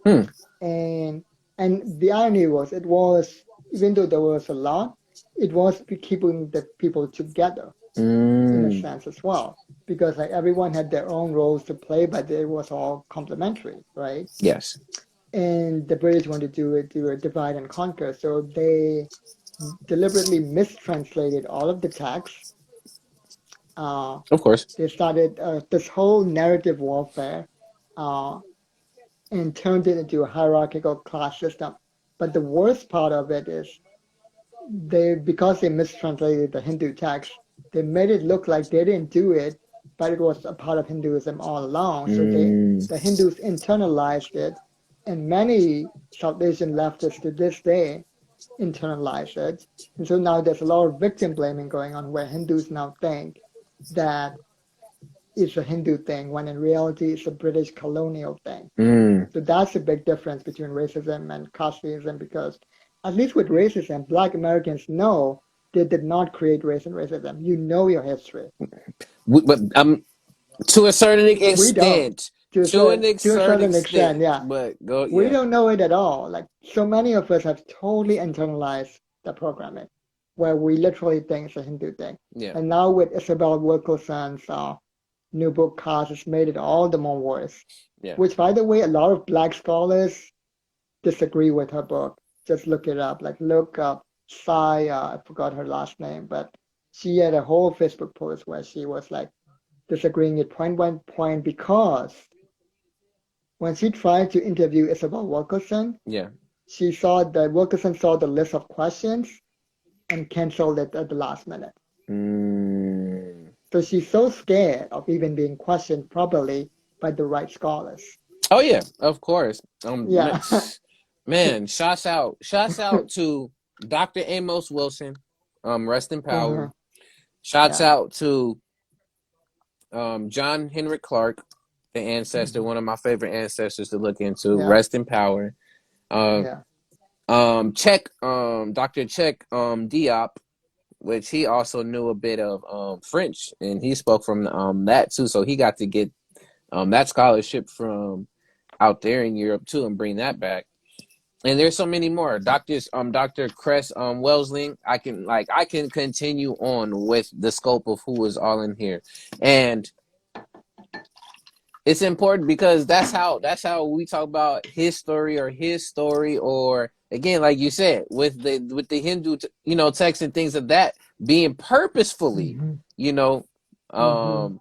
Hmm. And the irony was, it was, even though there was a lot, it was keeping the people together in a Mm. sense as well, because like everyone had their own roles to play, but it was all complementary, right? Yes. And the British wanted to divide and conquer, so they deliberately mistranslated all of the text. Uh, Of course. they started this whole narrative warfare, uh, and turned it into a hierarchical class system. But the worst part of it is, because they mistranslated the Hindu text, they made it look like they didn't do it, but it was a part of Hinduism all along. So Mm. the Hindus internalized it, and many South Asian leftists to this day internalize it. And so now there's a lot of victim blaming going on, where Hindus now think that it's a Hindu thing, when in reality it's a British colonial thing. Mm. So that's the big difference between racism and casteism, because at least with racism, Black Americans know they did not create race and racism. You know your history. But to a certain We don't. extent, to an To a certain certain extent, extent, yeah. but go, We yeah, don't know it at all. Like, so many of us have totally internalized the programming, where we literally think it's a Hindu thing. yeah, And now with Isabel Wilkerson's new book, Caste, it's made it all the more worse. yeah. Which, by the way, a lot of Black scholars disagree with her book. Just look it up. Like, look up Sai, I forgot her last name, but she had a whole Facebook post where she was like disagreeing at point by point, because when she tried to interview Isabel Wilkerson, Yeah. Wilkerson saw the list of questions and canceled it at the last minute. Mm. So she's so scared of even being questioned properly by the right scholars. Oh yeah, of course. Yeah. Man, shouts out to Dr. Amos Wilson. Rest in power. Uh-huh. Shouts Yeah. out to John Henrik Clark, the ancestor, Mm-hmm. one of my favorite ancestors to look into. Yeah. Rest in power. Um, Yeah. Check, Dr. Check, Diop, which he also knew a bit of French, and he spoke from that too. So he got to get that scholarship from out there in Europe too, and bring that back. And there's so many more. Dr. Cress Welsling. I can continue on with the scope of who is all in here. And it's important because that's how we talk about his story, or again, like you said, with the Hindu texts and things of that being purposefully, Mm-hmm. you know, Mm-hmm. um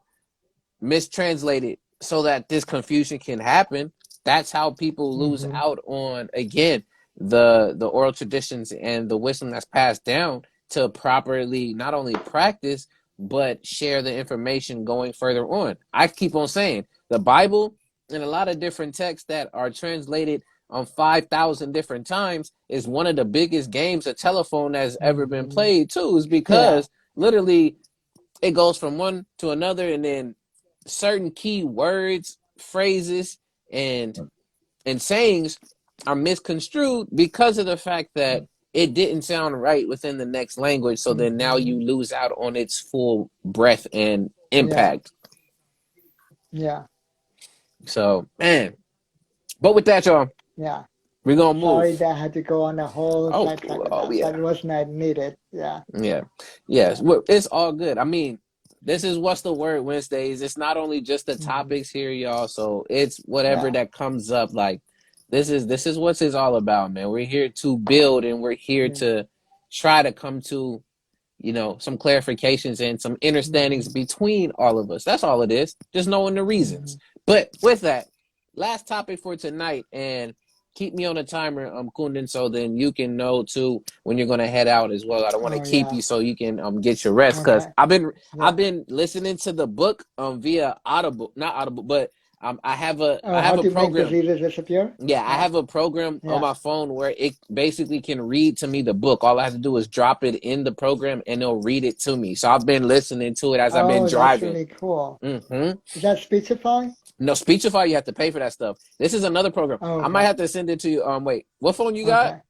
mistranslated so that this confusion can happen. That's how people lose Mm-hmm. out on, again, the oral traditions and the wisdom that's passed down to properly not only practice but share the information going further on. I keep on saying the Bible and a lot of different texts that are translated on 5,000 different times is one of the biggest games of telephone that's ever been Mm-hmm. played too, is Yeah. because literally it goes from one to another, and then certain key words, phrases, and sayings are misconstrued because of the fact that it didn't sound right within the next language. So then now Mm-hmm. you lose out on its full breadth and Yeah. impact. Yeah. So, man. But with that, y'all, Yeah. we're gonna Sorry move. that I had to go on a whole Oh, sidetrack with oh that, but yeah. it was not needed. Yeah. Yeah. Yes. Yeah. Well, it's all good. I mean, this is What's the Word Wednesdays. It's not only just the Mm-hmm. topics here, y'all. So it's whatever Yeah. that comes up. Like, this is what it's all about, man. We're here to build, and we're here Yeah. to try to come to, some clarifications and some understandings Mm-hmm. between all of us. That's all it is. Just knowing the Mm-hmm. reasons. But with that, last topic for tonight, and keep me on a timer, Kundan, so then you can know too when you're gonna head out as well. I don't want to Oh keep yeah. you so you can get your rest, because Okay. I've Yeah. been listening to the book via Audible, not Audible, but Oh, I how have a to make program. diseases disappear? Yeah, I Yeah, have a program on yeah. my phone where it basically can read to me the book. All I have to do is drop it in the program and it'll read it to me. So I've been listening to it as I've been Oh, that's driving. really cool. Hmm Is that Speechify? No, Speechify, you have to pay for that stuff. This is another program. Oh, I might okay, have to send it to you. Wait, what phone you got? okay.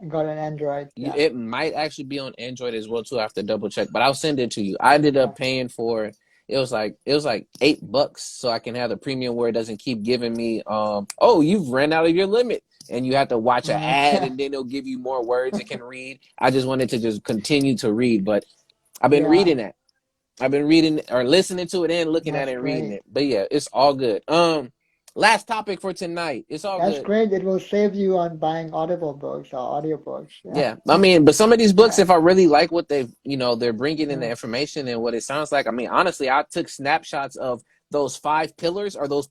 I got an Android. Yeah. It might actually be on Android as well too. I have to double check, but I'll send it to you. I ended up Okay. paying for it was like $8 so I can have the premium where it doesn't keep giving me oh, you've ran out of your limit and you have to watch an ad Okay. and then it'll give you more words it can read. I just wanted to just continue to read, but I've been Yeah, reading that. I've been reading or listening to it and looking at that's it and reading great. it. But yeah, it's all good. Last topic for tonight. It's all That's good. great. It will save you on buying Audible books or audiobooks. Yeah, Yeah, I mean, but some of these books, yeah, if I really like what they're bringing in the yeah. information and what it sounds like. I mean, honestly, I took snapshots of those 5 pillars or those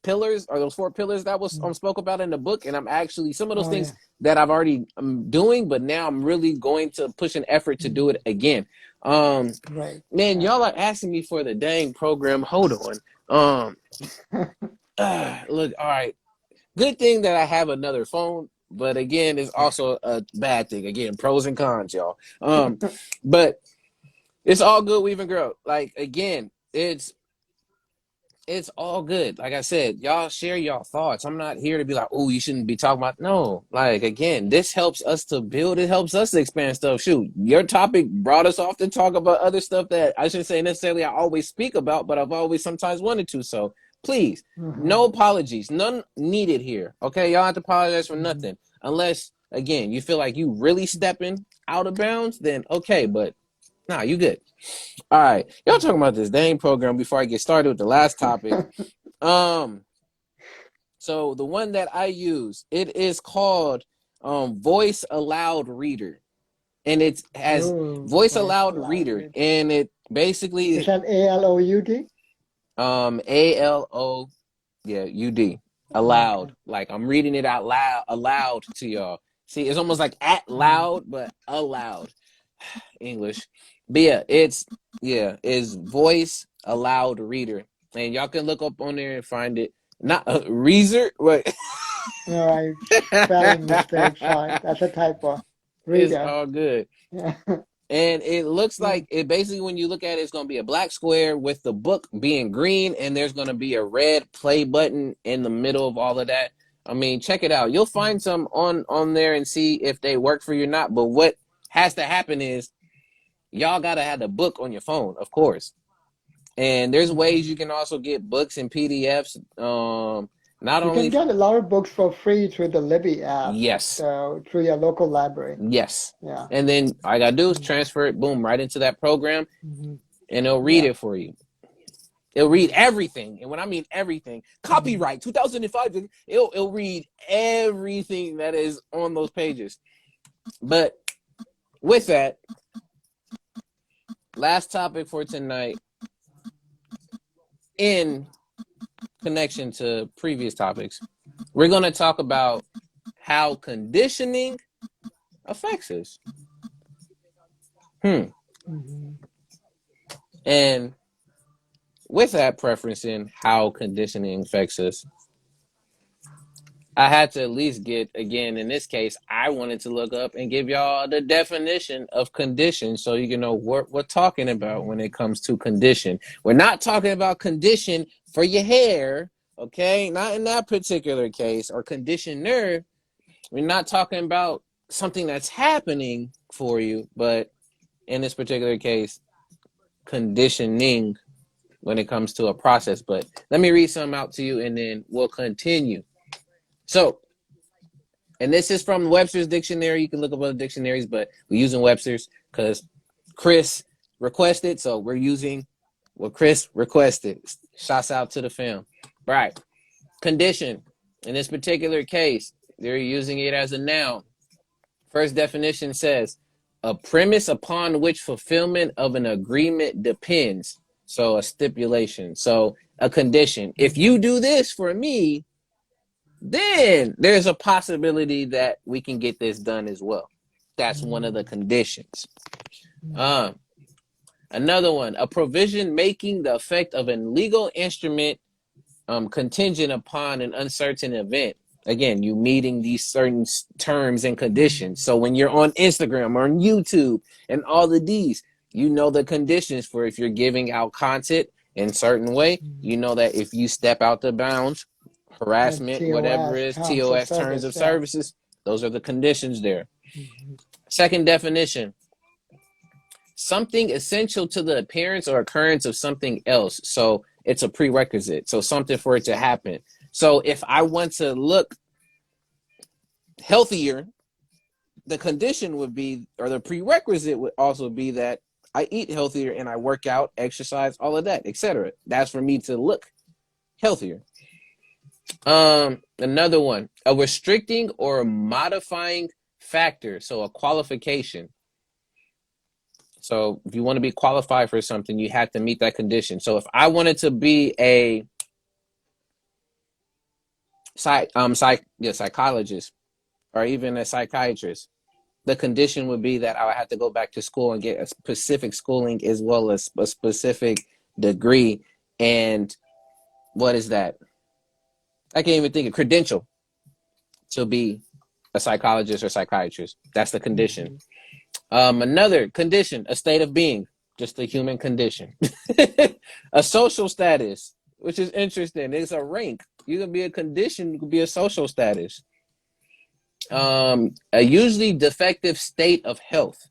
4 pillars that was Mm. spoke about in the book, and I'm actually some of those Oh, things yeah. that I've already doing, but now I'm really going to push an effort to do Mm. it again. Um, Great. man, Yeah. y'all are asking me for the dang program. Hold on. Look, all right. Good thing that I have another phone, but again, it's also a bad thing. Again, pros and cons, y'all. But it's all good, Weaving Girl. Like again, it's all good. Like I said, y'all share y'all thoughts. I'm not here to be like, oh, you shouldn't be talking about. No, like again, this helps us to build. It helps us to expand stuff. Shoot, your topic brought us off to talk about other stuff that I shouldn't say necessarily I always speak about, but I've always sometimes wanted to. So please, Mm-hmm. no apologies, none needed here. Okay, y'all have to apologize for Mm-hmm. nothing, unless again you feel like you really stepping out of bounds. Then okay, but nah, you good. All right, y'all talking about this dang program before I get started with the last topic. Um, so the one that I use, it is called Voice Aloud Reader. And it has Oh, Voice voice Aloud aloud Reader. reader. And it Is basically that ALOUD? ALO, yeah, UD. Okay. Aloud. Like I'm reading it out aloud to y'all. See, it's almost like at Mm. loud, but aloud. English. But it's Voice Aloud Reader. And y'all can look up on there and find it. Not Reezer, but No, I spelling mistake. Sorry, that's a typo. it's Reader. all good. Yeah. And it looks Yeah. like it basically when you look at it, it's gonna be a black square with the book being green, and there's gonna be a red play button in the middle of all of that. I mean, check it out. You'll find some on there and see if they work for you or not. But what has to happen is y'all gotta have the book on your phone, of course. And there's Mm-hmm. ways you can also get books and PDFs. Not You can only get a lot of books for free through the Libby app, yes, so through your local library. yes, Yeah. and then all I gotta do is Mm-hmm. transfer it, boom, right into that program, Mm-hmm. and it'll read Yeah. it for you. It'll read Mm-hmm. everything, and when I mean everything, copyright 2005. It'll read everything that is on those pages. But with that, last topic for tonight, in connection to previous topics, we're gonna talk about how conditioning affects us. Mm-hmm. And with that preference in how conditioning affects us, I had to at least get, again, in this case, I wanted to look up and give y'all the definition of condition so you can know what we're talking about when it comes to condition. We're not talking about condition for your hair, okay? Not in that particular case, or conditioner. We're not talking about something that's happening for you, but in this particular case, conditioning when it comes to a process. But let me read some out to you and then we'll continue. So, and this is from Webster's dictionary. You can look up other dictionaries, but we're using Webster's because Chris requested. So we're using what Chris requested. Shouts out to the fam. Right. Condition. In this particular case, they're using it as a noun. First definition says a premise upon which fulfillment of an agreement depends. So a stipulation. So a condition. If you do this for me, then there's a possibility that we can get this done as well. That's one of the conditions. Mm-hmm. Uh, Another one, a provision making the effect of a legal instrument contingent upon an uncertain event. Again, you meeting these certain terms and conditions. Mm-hmm. So when you're on Instagram or on YouTube and all of these, you know the conditions for if you're giving out content in certain way. You know that if you step out the bounds, The harassment, whatever it TOS is, terms of TOS, terms service, of yeah. services, those are the conditions there. Mm-hmm. Second definition, something essential to the appearance or occurrence of something else. So it's a prerequisite. So something for it to happen. So if I want to look healthier, the condition would be, or the prerequisite would also be that I eat healthier and I work out, exercise, all of that, etc. That's for me to look healthier. Another one, a restricting or modifying factor. So a qualification. So if you want to be qualified for something, you have to meet that condition. So if I wanted to be a psychologist or even a psychiatrist, the condition would be that I would have to go back to school and get a specific schooling as well as a specific degree. And what is that? I can't even think of credential to be a psychologist or psychiatrist. That's the condition. Mm-hmm. Another condition, a state of being, just a human condition. A social status, which is interesting. It's a rank. You can be a condition, you can be a social status. A usually defective state of health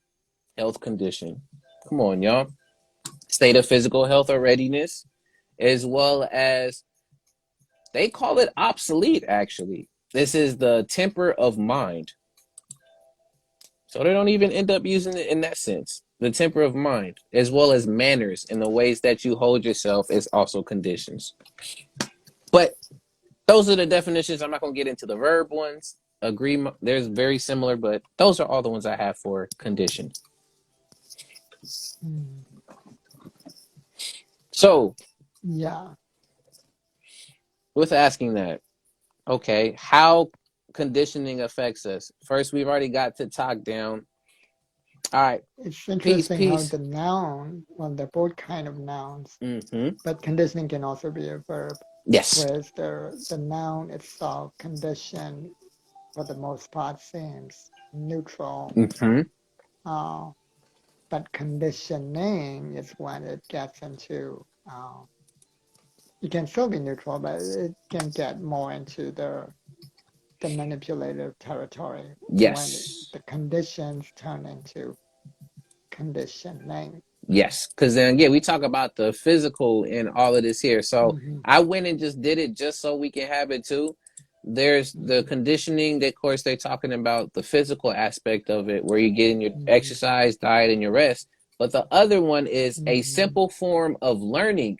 condition. Come on, y'all. State of physical health or readiness, as well as they call it obsolete, actually. This is the temper of mind. So they don't even end up using it in that sense. The temper of mind, as well as manners and the ways that you hold yourself, is also conditions. But those are the definitions. I'm not going to get into the verb ones. Agree, there's very similar, but those are all the ones I have for condition. Mm. So, Yeah, with asking that, okay, how conditioning affects us. First, we've already got to talk down. All right, it's peace, interesting how peace. the noun, well, they're both kind of nouns, Mm-hmm. but conditioning can also be a verb, Yes. whereas the noun itself, condition, for the most part, seems neutral. Mm-hmm. Uh, but conditioning is when it gets into, it can still be neutral, but it can get more into the manipulative territory when Yes. the conditions turn into conditioning. Yes. Because then, yeah, we talk about the physical in all of this here. So Mm-hmm. I went and just did it just so we can have it too. There's the Mm-hmm. conditioning. Of course, they're talking about the physical aspect of it, where you're getting your Mm-hmm. exercise, diet, and your rest. But the other one is a Mm-hmm. simple form of learning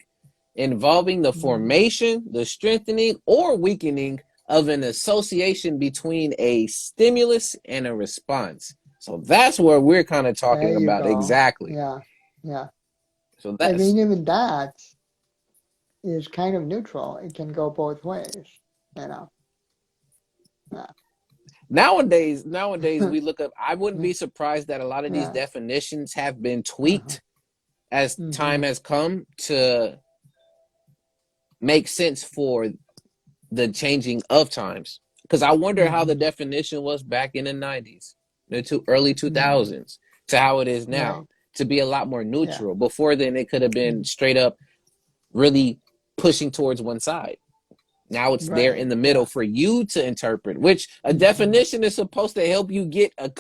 involving the Mm-hmm. formation, the strengthening, or weakening of an association between a stimulus and a response. So that's where we're kind of There talking you about go. exactly. Yeah, yeah. So I that's mean, even that is kind of neutral. It can go both ways, you know. Yeah, nowadays we look up. I wouldn't yeah, be surprised that a lot of these yeah. definitions have been Uh-huh. tweaked as Mm-hmm. time has come to make sense for the changing of times. Because I wonder how the Mm-hmm. definition was back in the 90s, the early Mm-hmm. 2000s, to how it is now, Right. to be a lot more Yeah. neutral. Before then, it could have been Mm. straight up really pushing towards one side. Now it's there Right. in the middle Yeah. for you to interpret, which a Mm-hmm. definition is supposed to help you get a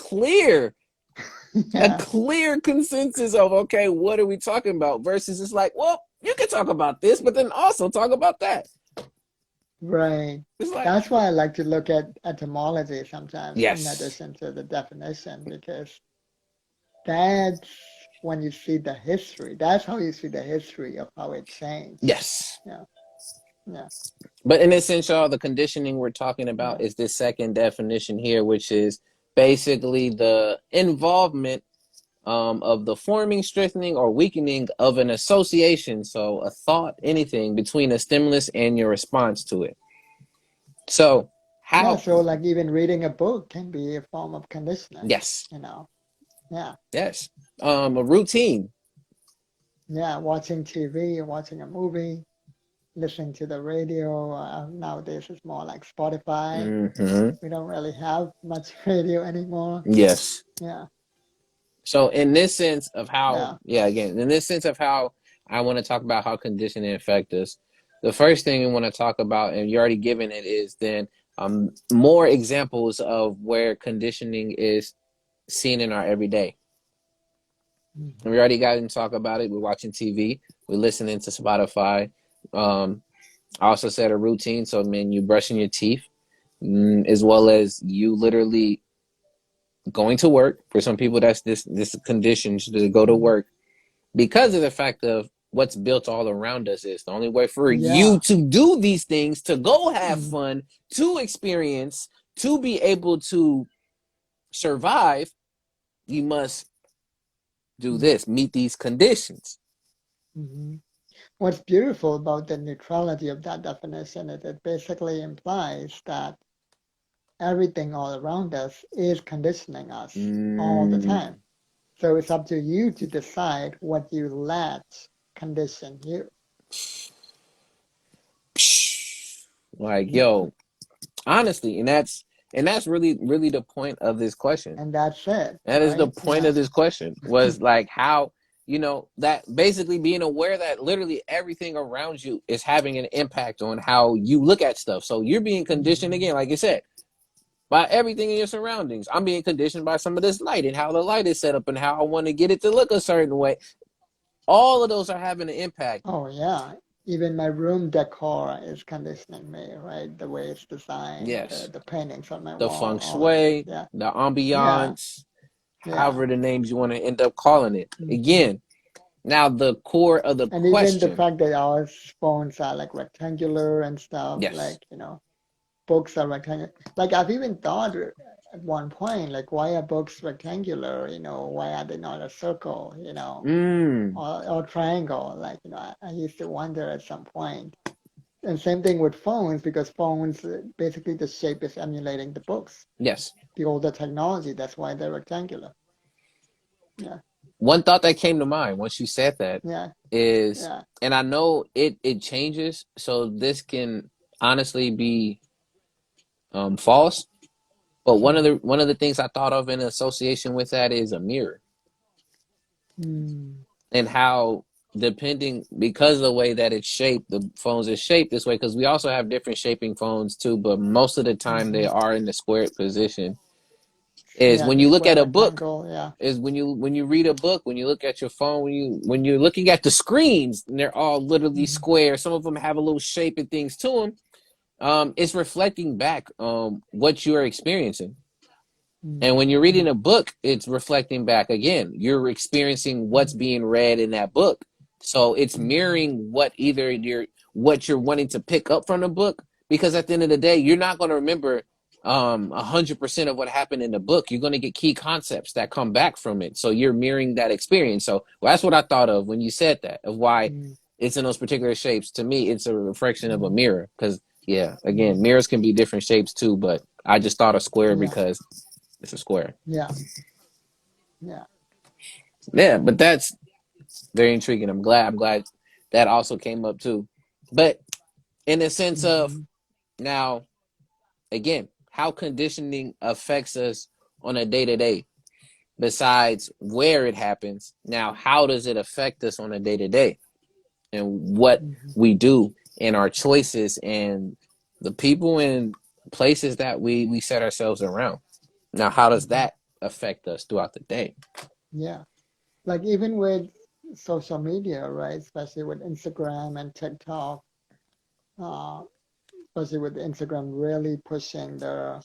Yeah. clear consensus of, okay, what are we talking about? Versus it's like, well, you can talk about this, but then also talk about that. Right. It's like, That's why I like to look at etymology sometimes in yes, addition to the definition, because that's when you see the history. That's how you see the history of how it changed. yes. Yeah. Yeah. But in essential, the conditioning we're talking about Yeah. is this second definition here, which is basically the involvement of the forming, strengthening, or weakening of an association. So a thought, anything between a stimulus and your response to it. So Yeah. how? So like even reading a book can be a form of conditioning, Yes, you know. Yeah. yes. A routine. Yeah. Watching TV, watching a movie. listening to the radio. Nowadays, it's more like Spotify. Hmm. We don't really have much radio anymore. Yes. Yeah, So in this sense of how, yeah, yeah, again, in this sense of how I want to talk about how conditioning affect us, the first thing we want to talk about, and you're already given it, is then more examples of where conditioning is seen in our everyday. And we hmm, already got to talk about it. We're watching TV. We're listening to Spotify. Um, I also set a routine. So, I mean, you brushing your teeth, as well as you literally going to work. For some people, that's this condition to go to hmm. work because of the fact of what's built all around us is the only way for you Yeah, to do these things, to go have mm, fun, to experience, to be able to survive, you must do mm, this, meet these conditions. hmm. What's beautiful about the neutrality of that definition is it basically implies that everything all around us is conditioning us all the Mm, time. So it's up to you to decide what you let condition you. like, Yeah. yo, honestly, and that's really the point of this question. And that's it, That is the right? point Yeah. of this question, was like how, that basically being aware that literally everything around you is having an impact on how you look at stuff. So you're being conditioned Hmm. again, like I said, by everything in your surroundings. I'm being conditioned by some of this light and how the light is set up and how I want to get it to look a certain way. All of those are having an impact. Oh, yeah. Even my room decor is conditioning me, right? The way it's designed, Yes. the paintings on my The feng wall, all of it. shui, Yeah. the Yeah. ambiance, Yeah. however the names you want to end up calling it. Hmm. Again, now the core of the And even the question. fact that our phones are like rectangular and stuff, Yes. like, books are rectangular. Like I've even thought at one point, like, why are books rectangular? Why are they not a circle? Mm. Or triangle? Like, I used to wonder at some point. And same thing with phones, because phones basically the shape is emulating the books, Yes. the older technology. That's why they're rectangular. Yeah, One thought that came to mind once you said that yeah, is, yeah. and I know it changes, so this can honestly be false. But one of Mm, the one of the things I thought of in association with that is a mirror, mm, and how, depending, because of the way that it's shaped, the phones is shaped this way, because we also have different shaping phones too, but most of the time they mm-hmm. are in the squared position. Is Yeah, when the you look square at a book, rectangle. Yeah. is when you read a book, when you look at your phone, when you're looking at the screens, and they're all literally Mm-hmm. square. Some of them have a little shape and things to them. It's reflecting back what you're experiencing. And when you're reading Mm-hmm. a book, it's reflecting back again. You're experiencing what's being read in that book. So it's Mm-hmm. mirroring what you're wanting to pick up from the book. Because at the end of the day, you're not going to remember 100% of what happened in the book. You're going to get key concepts that come back from it. So you're mirroring that experience. So that's what I thought of when you said that, of why Mm-hmm. it's in those particular shapes. To me, it's a reflection of a Mm-hmm. mirror. Because, yeah, again, Mm-hmm. mirrors can be different shapes too. But I just thought a square Yeah, because it's a square. yeah, yeah. Yeah, but that's very intriguing. I'm glad that also came up too. But in the sense of, Mm-hmm. now, again, how conditioning affects us on a day to day, besides where it happens. Now, how does it affect us on a day to day, and what Mm-hmm. we do, and our choices, and the people and places that we set ourselves around. Now, how does Mm-hmm. that affect us throughout the day? Yeah. Like even with social media, right? Especially with Instagram and TikTok, uh, especially with Instagram really pushing the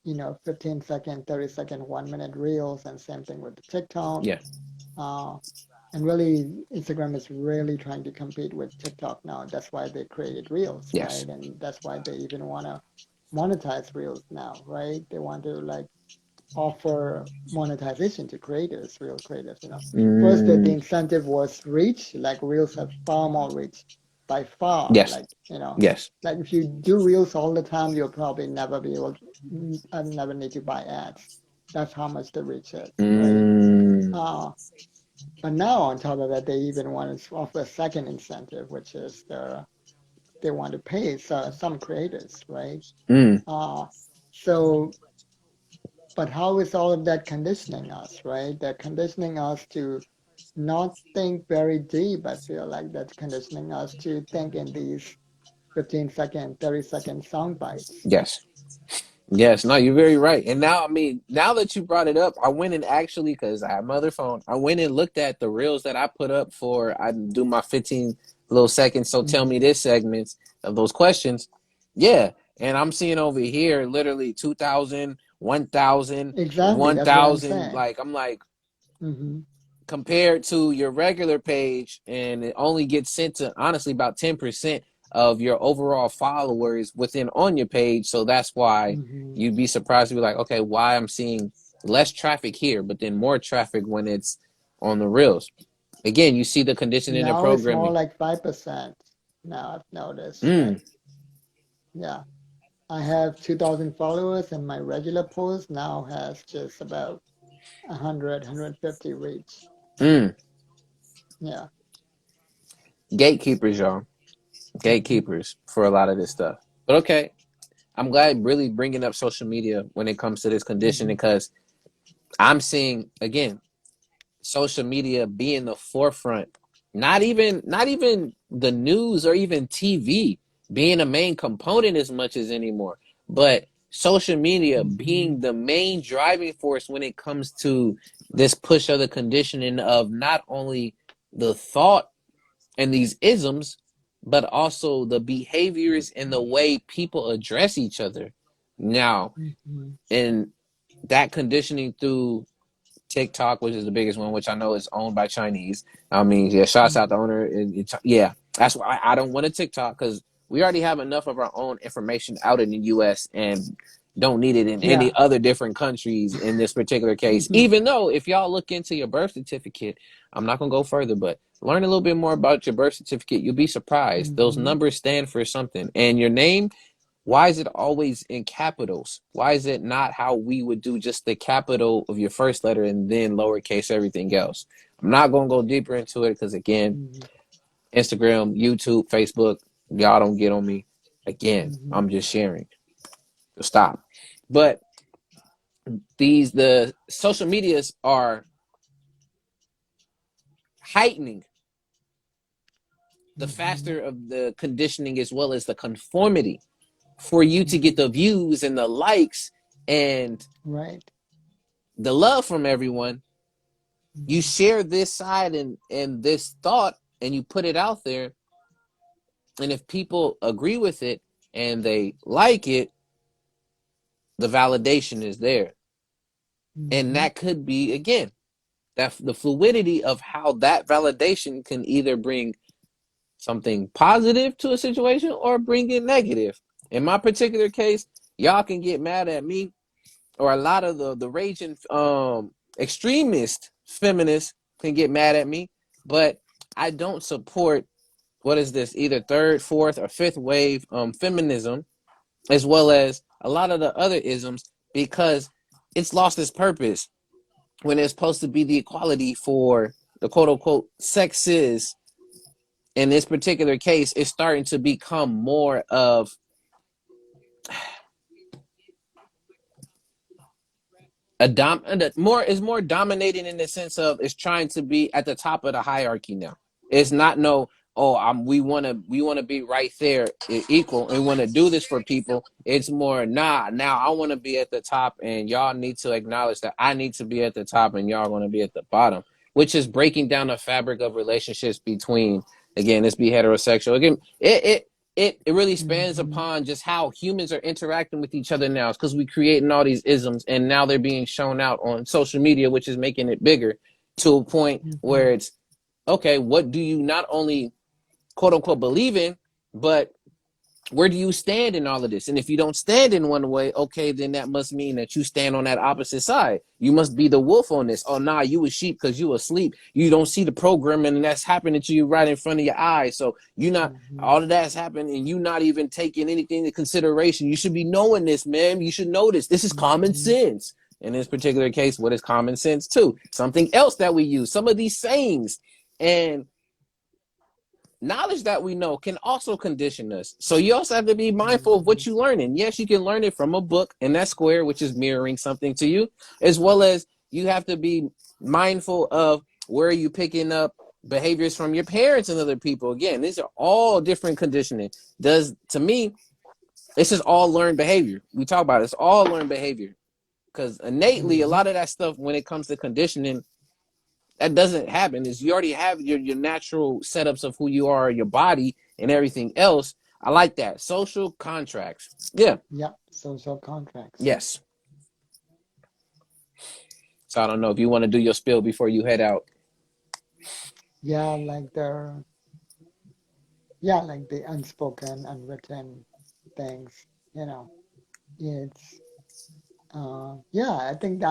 15-second, 30-second, 1 minute reels, and same thing with the TikTok. Yeah. Uh, and really, Instagram is really trying to compete with TikTok now. That's why they created reels, Yes. right? And that's why they even want to monetize reels now, right? They want to like offer monetization to creators, real creators. First, the Mm, incentive was reach, like reels have far more reach by far. yes. Yes. Like if you do reels all the time, you'll probably never be able to, never need to buy ads. That's how much the reach is, right? Mm, Uh, but now on top of that, they even want to offer a second incentive, which is the they want to pay. So some creators, right? Mm, Uh, so, but how is all of that conditioning us, right? They're conditioning us to not think very deep. I feel like that's conditioning us to think in these 15-second, 30-second sound bites. yes. Yes, no, you're very right. And now, I mean, now that you brought it up, I went and actually, because I have my other phone, I went and looked at the reels that I put up for, I do my 15 little seconds. So tell me Mm-hmm. this segments of those questions. Yeah. And I'm seeing over here literally 2,000, 1,000, Exactly, one that's what I'm thousand. saying. Like, I'm like, Mm-hmm. compared to your regular page, and it only gets sent to honestly about 10% of your overall followers within on your page. So that's why Mm-hmm. you'd be surprised to be like, okay, why I'm seeing less traffic here, but then more traffic when it's on the reels. Again, you see the conditioning and Now it's more programming. like 5%. Now I've noticed that, Mm, yeah, I have 2,000 followers and my regular post now has just about 100, 150 reach. mm. Yeah. Gatekeepers, y'all. Mm-hmm. Gatekeepers for a lot of this stuff. But okay, I'm glad really bringing up social media when it comes to this conditioning, Mm-hmm. because I'm seeing again social media be in the forefront. Not even the news or even TV being a main component as much as anymore, but social media Mm-hmm. being the main driving force when it comes to this push of the conditioning of not only the thought and these isms, but also the behaviors and the way people address each other now. Mm-hmm. And that conditioning through TikTok, which is the biggest one, which I know is owned by Chinese. I mean, yeah, shouts out the Mm-hmm. owner. Yeah, that's why I don't want a TikTok, because we already have enough of our own information out in the U.S. and don't need it in any Yeah. other different countries in this particular case. Even though if y'all look into your birth certificate, I'm not going to go further, but learn a little bit more about your birth certificate. You'll be surprised. Those Mm-hmm. numbers stand for something. And your name, why is it always in capitals? Why is it not how we would do just the capital of your first letter and then lowercase everything else? I'm not going to go deeper into it because, again, Mm-hmm. Instagram, YouTube, Facebook, y'all don't get on me. Again, Mm-hmm. I'm just sharing. So stop. But the social medias are heightening the Mm-hmm. faster of the conditioning as well as the conformity for you to get Mm-hmm. the views and the likes and Right. the love from everyone. You Mm-hmm. share this side and this thought and you put it out there, and if people agree with it and they like it, the validation is there. And Mm-hmm. that could be, again, that the fluidity of how that validation can either bring something positive to a situation or bring it negative. In my particular case, y'all can get mad at me, or a lot of the raging extremist feminists can get mad at me, but I don't support, what is this, either third, fourth, or fifth wave feminism, as well as a lot of the other isms, because it's lost its purpose when it's supposed to be the equality for the quote unquote sexes. In this particular case, it's starting to become more of more is more dominating in the sense of it's trying to be at the top of the hierarchy now. It's not no, oh, we want to be right there equal and want to do this for people. It's more, nah, now I want to be at the top and y'all need to acknowledge that I need to be at the top and y'all want to be at the bottom, which is breaking down the fabric of relationships between, again, let's be heterosexual. Again, it really spans Mm-hmm. upon just how humans are interacting with each other now. It's because we creating all these isms and now they're being shown out on social media, which is making it bigger to a point Mm-hmm. where it's okay, what do you not only quote unquote believe in, but where do you stand in all of this? And if you don't stand in one way, okay, then that must mean that you stand on that opposite side. You must be the wolf on this. Oh, nah, you a sheep because you asleep. You don't see the programming and that's happening to you right in front of your eyes. So you not, Mm-hmm. all of that's happening and you not even taking anything into consideration. You should be knowing this, man. You should know this. This is common Mm-hmm. sense. In this particular case, what is common sense too? Something else that we use, some of these sayings. And knowledge that we know can also condition us. So you also have to be mindful of Mm-hmm. what you're learning. Yes, you can learn it from a book and that's square, which is mirroring something to you, as well as you have to be mindful of where you picking up behaviors from your parents and other people. Again, these are all different conditioning. Does to me, this is all learned behavior. We talk about it, it's all learned behavior. Because innately, a Mm-hmm. lot of that stuff when it comes to conditioning, that doesn't happen. Is you already have your natural setups of who you are, your body, and everything else. I like that. Social contracts. Yeah. Yep. Social contracts. Yes. So I don't know if you want to do your spill before you head out. Yeah, like the yeah, like the unspoken, unwritten things, you know. It's yeah, I think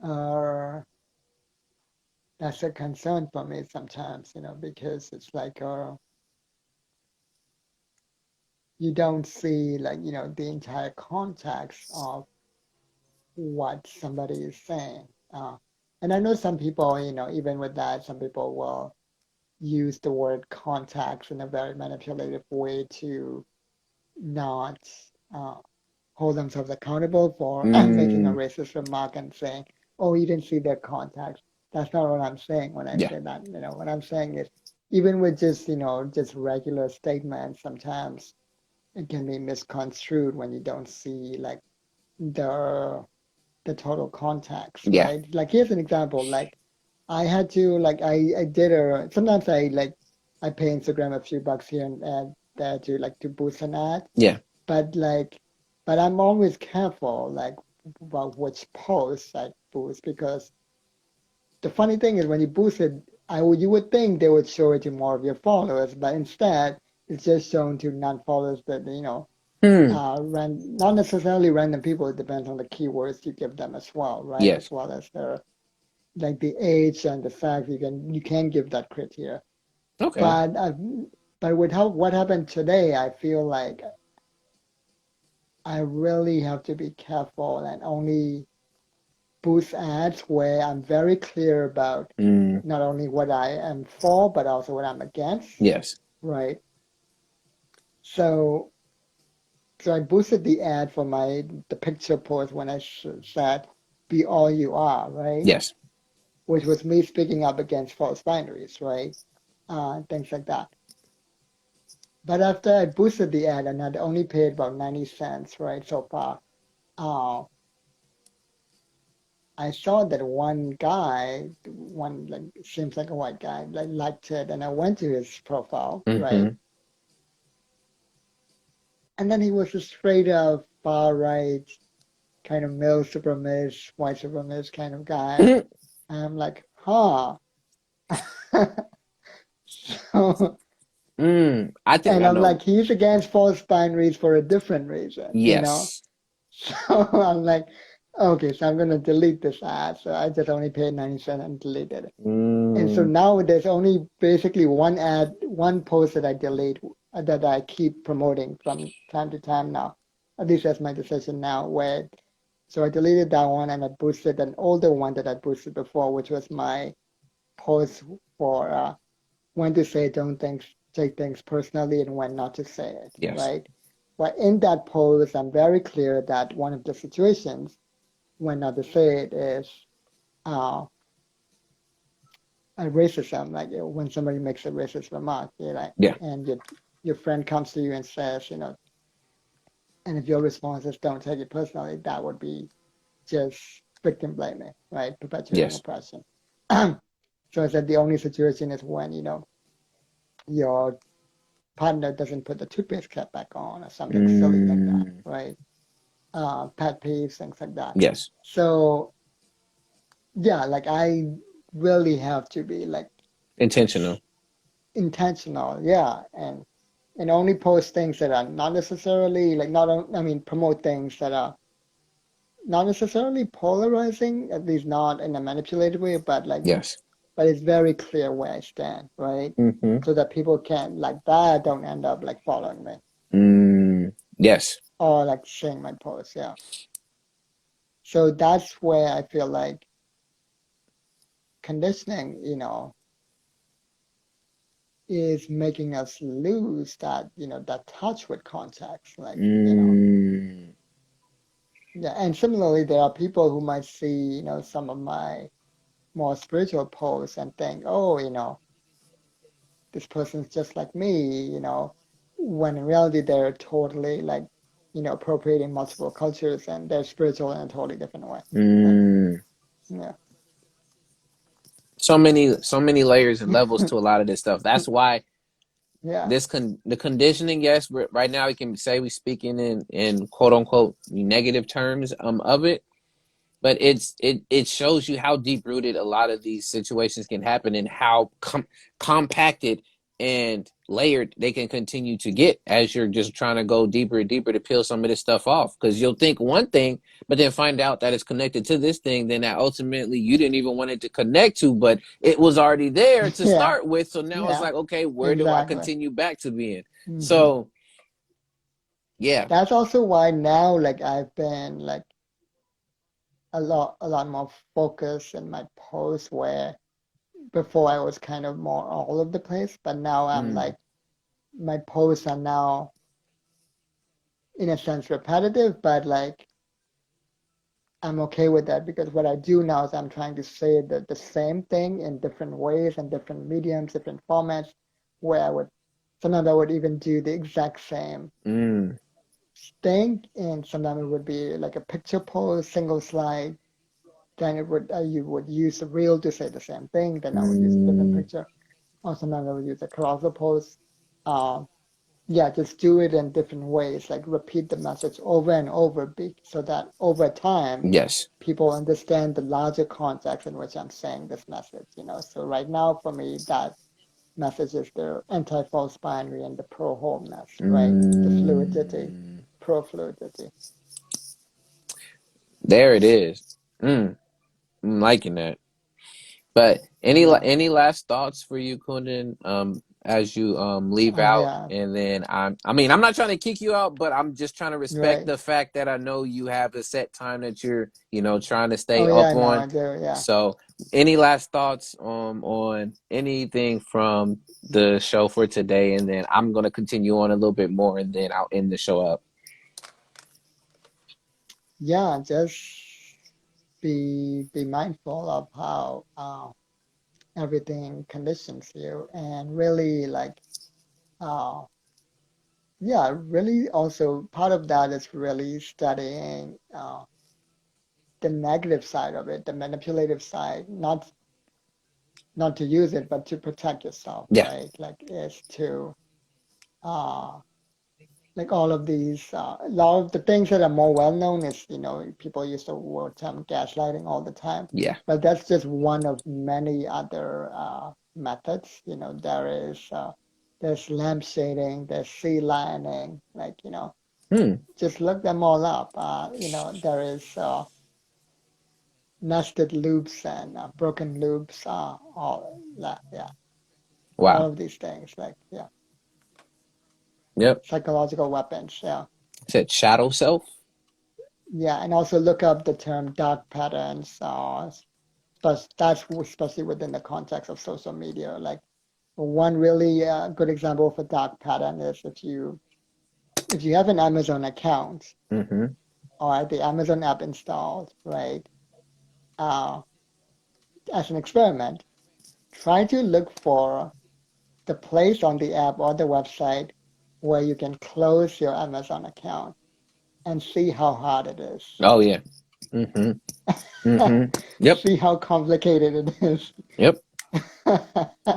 uh that's a concern for me sometimes, because it's like you don't see like, the entire context of what somebody is saying. And I know some people, even with that, some people will use the word context in a very manipulative way to not uh, hold themselves accountable for making a Mm, racist remark and saying, "Oh, you didn't see their context." That's not what I'm saying when I yeah. say that. What I'm saying is, even with just just regular statements, sometimes it can be misconstrued when you don't see like the the total context, Yeah. right? Like here's an example. Like I had to like I did a sometimes I pay Instagram a few bucks here and there to boost an ad, Yeah. but but I'm always careful like about which posts I boost because the funny thing is when you boost it, you would think they would show it to more of your followers, but instead it's just shown to non-followers that Hmm. not necessarily random people. It depends on the keywords you give them as well, right? Yes. As well as their like the age and the fact you can give that criteria. Okay. But with what happened today, I feel like I really have to be careful and only boost ads where I'm very clear about Mm, not only what I am for, but also what I'm against, yes. right? So, so I boosted the ad for the picture post when I said, "Be all you are," right? Yes. Which was me speaking up against false binaries, right? Things like that. But after I boosted the ad and I'd only paid about 90 cents, right, so far, uh, I saw that one guy, one like seems like a white guy, like liked it, and I went to his profile, right? Mm-hmm. And then he was a straight up far right, kind of male supremacist, white supremacist kind of guy. And I'm like, huh. So, I think and I I'm know. like, he's against false binaries for a different reason. Yes. So I'm like, okay, so I'm gonna delete this ad. So I just only paid 90 cents and deleted it. And so Mm, now there's only basically one post that I delete that I keep promoting from time to time now. At least that's my decision now. So I deleted that one and I boosted an older one that I boosted before, which was my post for when to say don't take things personally and when not to say it, yes. right? But in that post, I'm very clear that one of the situations when not to say it is uh, racism, like when somebody makes a racist remark, Yeah. and your friend comes to you and says, and if your response is don't take it personally, that would be just victim blaming, right? Perpetuating Yes. oppression. So I said the only situation is when, your partner doesn't put the toothpaste cap back on or something silly like that, Mm, right? Pet peeves, things like that. yes. So yeah, like I really have to be like Intentional. intentional, yeah, and only post things that are not necessarily like not I mean promote things that are not necessarily polarizing, at least not in a manipulated way, Yes. but it's very clear where I stand, right? Mm-hmm. So that people can like that don't end up like following me Yes. or like sharing my posts, yeah. So that's where I feel like conditioning, is making us lose that, that touch with context. Like, Mm. yeah. And similarly, there are people who might see, some of my more spiritual posts and think, oh, this person's just like me, when in reality they're totally like, appropriating multiple cultures and they're spiritual in a totally different way. Like, Mm. yeah. So many layers and levels to a lot of this stuff. That's why Yeah. the conditioning. Yes, right now we can say we speaking in quote unquote negative terms of it, but it shows you how deep rooted a lot of these situations can happen and how compacted and layered they can continue to get as you're just trying to go deeper and deeper to peel some of this stuff off, because you'll think one thing but then find out that it's connected to this thing then that ultimately you didn't even want it to connect to, but it was already there to Yeah. start with. So now it's Yeah. like, okay, where do I Exactly. continue back to being? Hmm. So yeah. That's also why now, like, I've been like a lot more focused in my posts, where before I was kind of more all over the place, but now I'm Mm, like, my posts are now in a sense repetitive, but like I'm okay with that, because what I do now is I'm trying to say the same thing in different ways and different mediums, different formats, where sometimes I would even do the exact same mm, thing, and sometimes it would be like a picture post, single slide. Then you would use a reel to say the same thing. Then I would use a different mm, picture, or sometimes I would use a carousel post. Um, yeah, just do it in different ways, like repeat the message over and over, so that over time yes. people understand the larger context in which I'm saying this message. So right now for me, that message is the anti-false binary and the pro-wholeness, right? The fluidity, Mm, pro-fluidity. there it is. I'm liking that. But Yeah. any last thoughts for you, Kundan, as you leave Oh out? yeah. And then I'm not trying to kick you out, but I'm just trying to respect Right. the fact that I know you have a set time that you're, trying to Oh stay yeah. up No, on. I do. Yeah. So any last thoughts on anything from the show for today? And then I'm gonna continue on a little bit more and then I'll end the show up. Yeah. Just be mindful of how everything conditions you, and really like uh, yeah, really also part of that is really studying the negative side of it, the manipulative side, not to use it, but to protect yourself, Yeah. right? Like is to uh like all of these a lot of the things that are more well known is, people use the word term gaslighting all the time, Yeah. but that's just one of many other methods. There's lampshading, there's sea lining, like, Hmm. just look them all up. There is nested loops and broken loops, all that, yeah, all Wow. of these things, like, yeah, Yep. psychological weapons, yeah. Said shadow self. Yeah, and also look up the term dark patterns. But that's especially within the context of social media. Like one really good example of a dark pattern is if you have an Amazon account Mm-hmm. or the Amazon app installed, right? Uh, as an experiment, try to look for the place on the app or the website where you can close your Amazon account and see how hard it is. Oh yeah. Mm-hmm. Mm-hmm. Yep. See how complicated it is. Yep.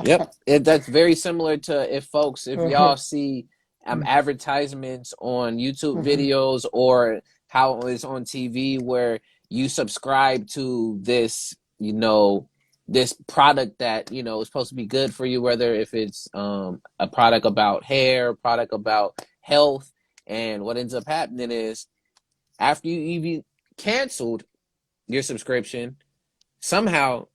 Yep. That's very similar to if y'all see advertisements on YouTube videos or how it's on TV where you subscribe to this, this product that, is supposed to be good for you, whether if it's a product about hair, product about health, and what ends up happening is after you even canceled your subscription, somehow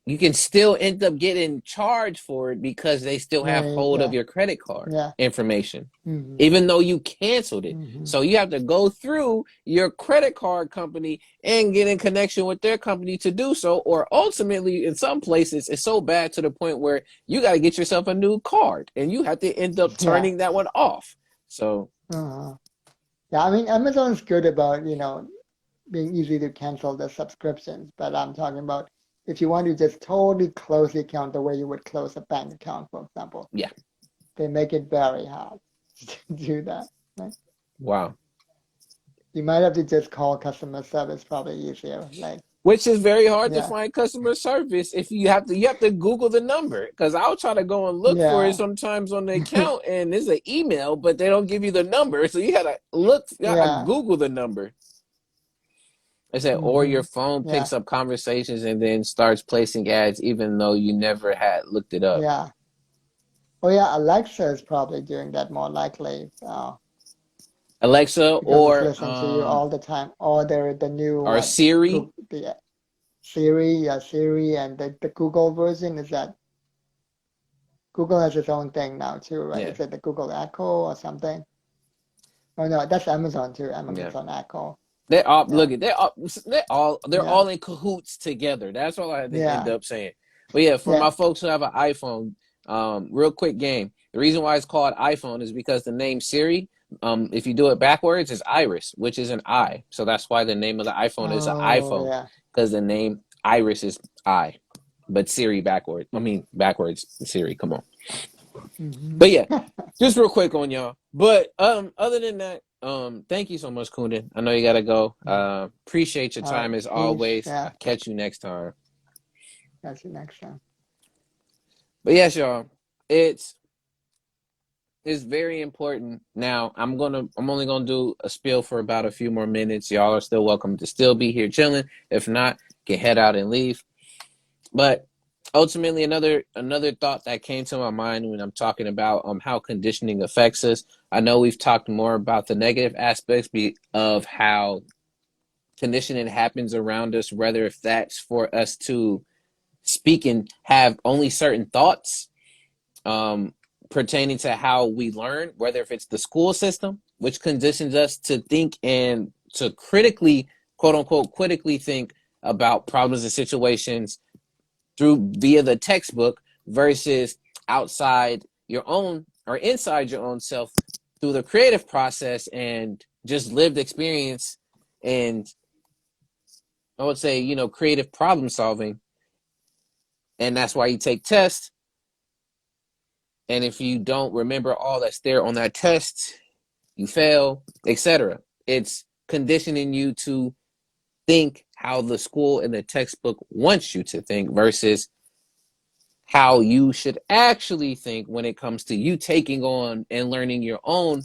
you can still end up getting charged for it because they still have Right. hold of Yeah. your credit card Yeah. information, Mm-hmm. even though you canceled it. Mm-hmm. So you have to go through your credit card company and get in connection with their company to do so. Or ultimately, in some places, it's so bad to the point where you got to get yourself a new card and you have to end up Yeah. turning that one off. So, Uh-huh. Yeah. I mean, Amazon's good about, being easy to cancel the subscriptions, but I'm talking about if you want to just totally close the account the way you would close a bank account, for example, yeah. they make it very hard to do that. Right? Wow. You might have to just call customer service, probably easier. Like, Which is very hard to yeah, find customer service if you have to Google the number, because I'll try to go and look for it yeah, sometimes on the account and there's an email, but they don't give you the number, so you gotta yeah, Google the number. It said, or mm-hmm, your phone yeah, picks up conversations and then starts placing ads even though you never had looked it up. yeah. Oh, yeah, Alexa is probably doing that more likely Alexa because it's listening to you all the time. Or the new or Siri. The Siri, yeah, Siri, and the Google version is that Google has its own thing now too, right? Yeah, Is it the Google Echo or something? Oh no, that's Amazon too. yeah. Amazon Echo. They all Yeah, look at they're yeah, all in cahoots together. That's all I had to end yeah, up saying. But yeah, for my yeah. folks who have an iPhone, real quick game. The reason why it's called iPhone is because the name Siri, if you do it backwards, is Iris, which is an I. So that's why the name of the iPhone is an Oh iPhone, yeah. because the name Iris is I. But Siri backwards. I mean backwards Siri. Come on. Mm-hmm. But yeah, just real quick on y'all. But other than that, thank you so much, Kundan. I know you gotta go. Appreciate your All right. time as Peace. always. Yeah. I'll catch you next time. Catch you next time. But yes, y'all, it's it's very important. Now I'm only gonna do a spiel for about a few more minutes. Y'all are still welcome to still be here chilling. If not, can head out and leave. But ultimately, another thought that came to my mind when I'm talking about how conditioning affects us. I know we've talked more about the negative aspects of how conditioning happens around us, whether if that's for us to speak and have only certain thoughts um, pertaining to how we learn, whether if it's the school system, which conditions us to think and to critically, quote unquote, critically think about problems and situations through via the textbook versus outside your own or inside your own self through the creative process and just lived experience and I would say, creative problem solving. And that's why you take tests. And if you don't remember all that's there on that test, you fail, etc. It's conditioning you to think how the school and the textbook wants you to think versus how you should actually think when it comes to you taking on and learning your own,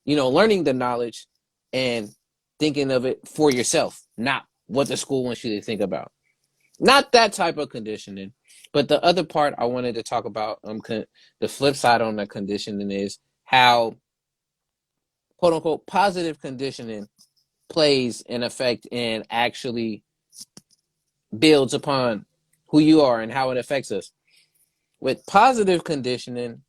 learning the knowledge and thinking of it for yourself, not what the school wants you to think about. Not that type of conditioning. But the other part I wanted to talk about, the flip side on the conditioning is how, quote unquote, positive conditioning plays an effect and actually builds upon who you are and how it affects us. With positive conditioning,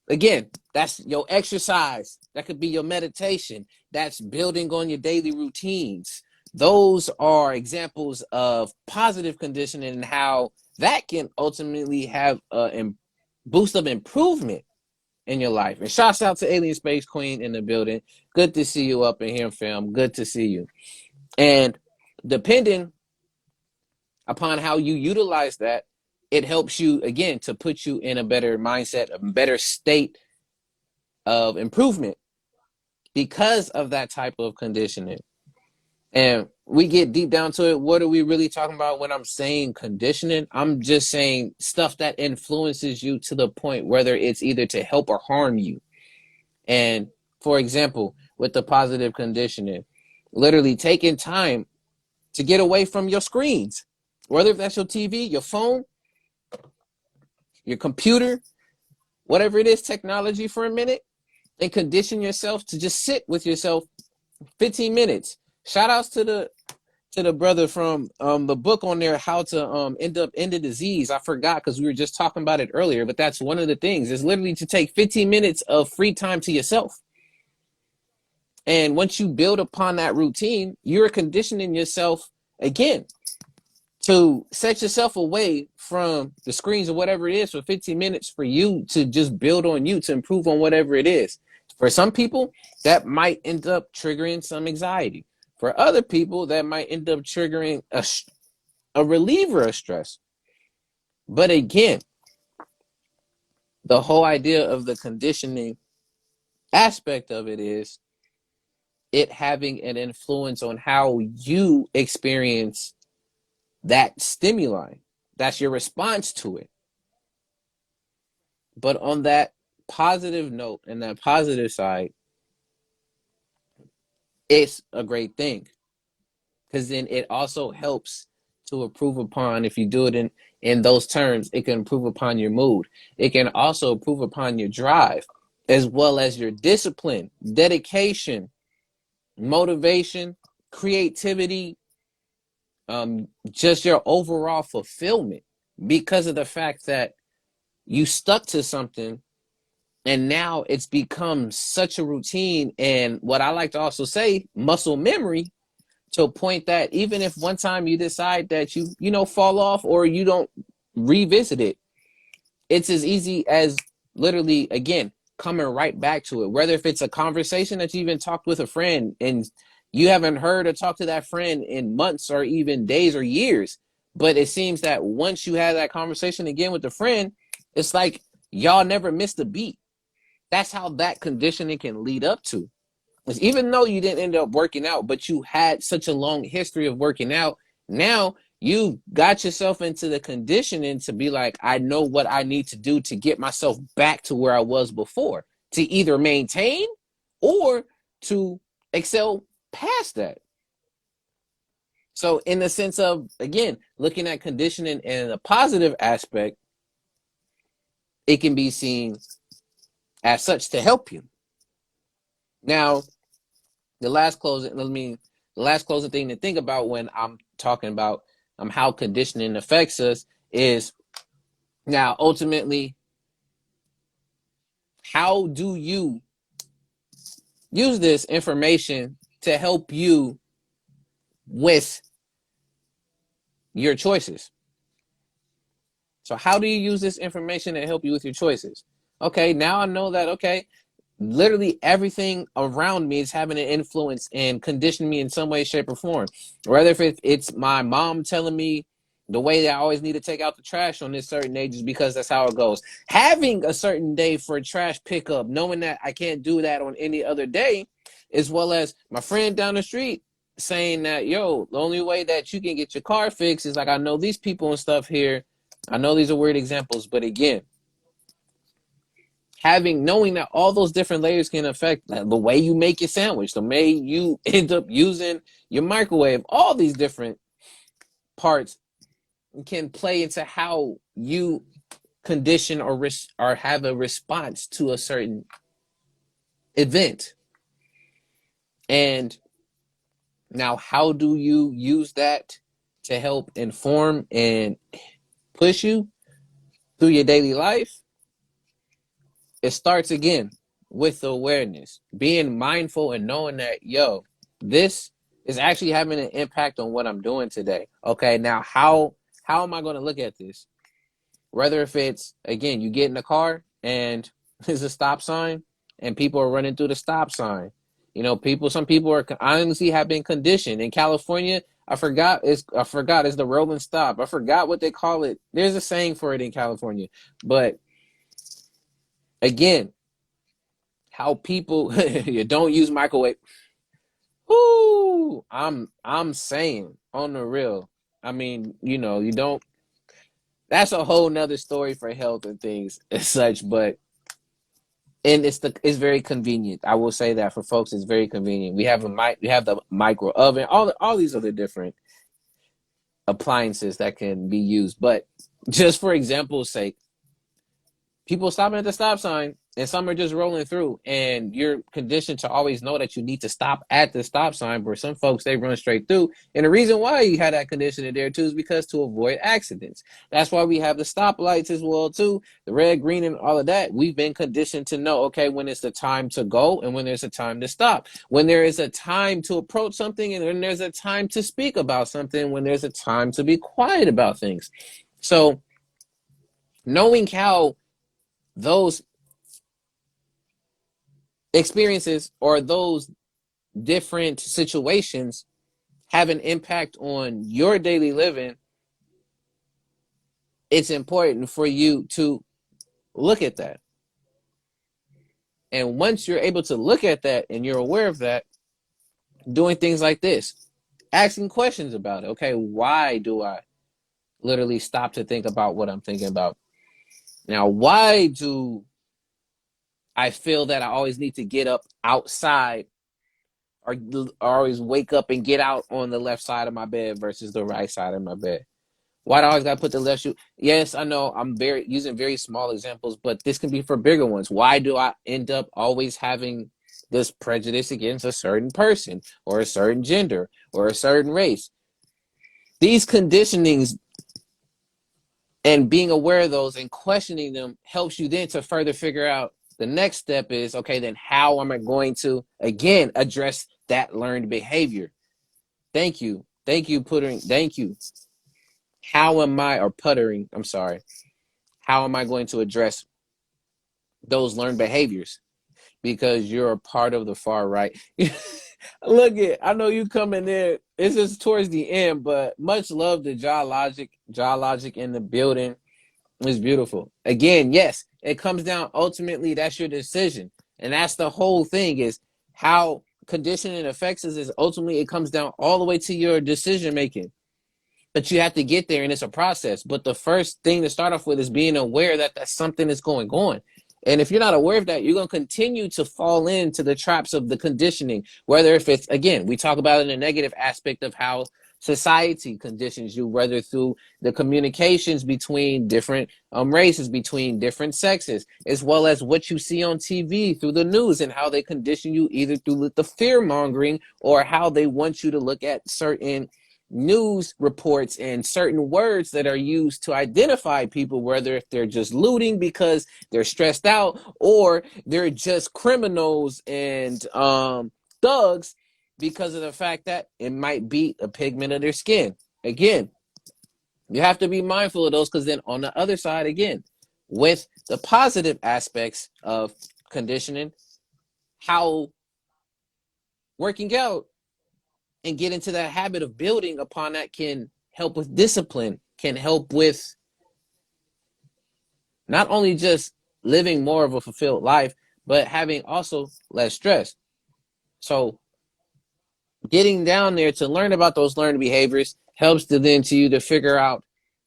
again, that's your exercise. That could be your meditation. That's building on your daily routines. Those are examples of positive conditioning and how that can ultimately have a boost of improvement in your life. And shouts out to Alien Space Queen in the building. Good to see you up in here, fam. Good to see you. And depending upon how you utilize that, it helps you, again, to put you in a better mindset, a better state of improvement because of that type of conditioning. And we get deep down to it. What are we really talking about when I'm saying conditioning? I'm just saying stuff that influences you to the point whether it's either to help or harm you. And for example, with the positive conditioning, literally taking time to get away from your screens, whether if that's your TV, your phone, your computer, whatever it is, technology for a minute, and condition yourself to just sit with yourself 15 minutes. Shout outs to the to the brother from the book on there, how to end a disease. I forgot because we were just talking about it earlier, but that's one of the things. It's literally to take 15 minutes of free time to yourself. And once you build upon that routine, you're conditioning yourself again to set yourself away from the screens or whatever it is for 15 minutes for you to just build on you, to improve on whatever it is. For some people, that might end up triggering some anxiety. For other people, that might end up triggering a reliever of stress. But again, the whole idea of the conditioning aspect of it is it having an influence on how you experience that stimuli. That's your response to it. But on that positive note and that positive side, it's a great thing, because then it also helps to improve upon, if you do it in those terms, it can improve upon your mood. It can also improve upon your drive, as well as your discipline, dedication, motivation, creativity, just your overall fulfillment, because of the fact that you stuck to something and now it's become such a routine, and what I like to also say, muscle memory, to a point that even if one time you decide that you fall off or you don't revisit it, it's as easy as literally, again, coming right back to it. Whether if it's a conversation that you even talked with a friend and you haven't heard or talked to that friend in months or even days or years, but it seems that once you have that conversation again with a friend, it's like y'all never missed a beat. That's how that conditioning can lead up to. Because even though you didn't end up working out, but you had such a long history of working out, now you got yourself into the conditioning to be like, I know what I need to do to get myself back to where I was before, to either maintain or to excel past that. So in the sense of, again, looking at conditioning in a positive aspect, it can be seen as such to help you. Now, the last closing thing to think about when I'm talking about how conditioning affects us is, now ultimately, how do you use this information to help you with your choices? So how do you use this information to help you with your choices? Okay, now I know that, okay, literally everything around me is having an influence and conditioning me in some way, shape, or form. Whether if it's my mom telling me the way that I always need to take out the trash on this certain age is because that's how it goes. Having a certain day for trash pickup, knowing that I can't do that on any other day, as well as my friend down the street saying that, yo, the only way that you can get your car fixed is like, I know these people and stuff here. I know these are weird examples, but again, knowing that all those different layers can affect the way you make your sandwich, the way you end up using your microwave, all these different parts can play into how you condition or have a response to a certain event. And now, how do you use that to help inform and push you through your daily life? It starts again with the awareness, being mindful and knowing that, yo, this is actually having an impact on what I'm doing today. Okay, now how am I going to look at this? Whether if it's, again, you get in the car and there's a stop sign and people are running through the stop sign. Some people are honestly have been conditioned. In California, I forgot it's the rolling stop. I forgot what they call it. There's a saying for it in California. But again, how people you don't use microwave. Whoo! I'm saying on the real. I mean, you don't. That's a whole nother story for health and things as such, but it's very convenient. I will say that for folks, it's very convenient. We have the micro oven, all these other different appliances that can be used. But just for example's sake, people stopping at the stop sign, and some are just rolling through, and you're conditioned to always know that you need to stop at the stop sign, where some folks, they run straight through. And the reason why you had that conditioning there too is because to avoid accidents. That's why we have the stoplights as well too, the red, green, and all of that. We've been conditioned to know, okay, when it's the time to go and when there's a time to stop, when there is a time to approach something and when there's a time to speak about something, when there's a time to be quiet about things. So knowing how those experiences or those different situations have an impact on your daily living, it's important for you to look at that. And once you're able to look at that and you're aware of that, doing things like this, asking questions about it. Okay, why do I literally stop to think about what I'm thinking about? Now, why do I feel that I always need to get up outside or always wake up and get out on the left side of my bed versus the right side of my bed? Why do I always got to put the left shoe? Yes, I know I'm using very small examples, but this can be for bigger ones. Why do I end up always having this prejudice against a certain person or a certain gender or a certain race? These conditionings and being aware of those and questioning them helps you then to further figure out the next step is, okay, then how am I going to, again, address that learned behavior? Thank you. Thank you, thank you. How am I, or puttering, I'm sorry. How am I going to address those learned behaviors? Because you're a part of the far right. Look at, I know you coming there. It's just towards the end, but much love to Jaw Logic. Jaw Logic in the building. It's beautiful. Again, yes, it comes down, ultimately, that's your decision. And that's the whole thing, is how conditioning affects us, is ultimately it comes down all the way to your decision making. But you have to get there, and it's a process. But the first thing to start off with is being aware that that's something that's going on. And if you're not aware of that, you're going to continue to fall into the traps of the conditioning, whether if it's, again, we talk about it in a negative aspect of how society conditions you, whether through the communications between different races, between different sexes, as well as what you see on TV through the news and how they condition you either through the fear mongering or how they want you to look at certain news reports and certain words that are used to identify people, whether if they're just looting because they're stressed out or they're just criminals and thugs because of the fact that it might be a pigment of their skin. Again, you have to be mindful of those, because then on the other side, again, with the positive aspects of conditioning, how working out and get into that habit of building upon that can help with discipline, can help with not only just living more of a fulfilled life, but having also less stress. So getting down there to learn about those learned behaviors helps to then to you to figure out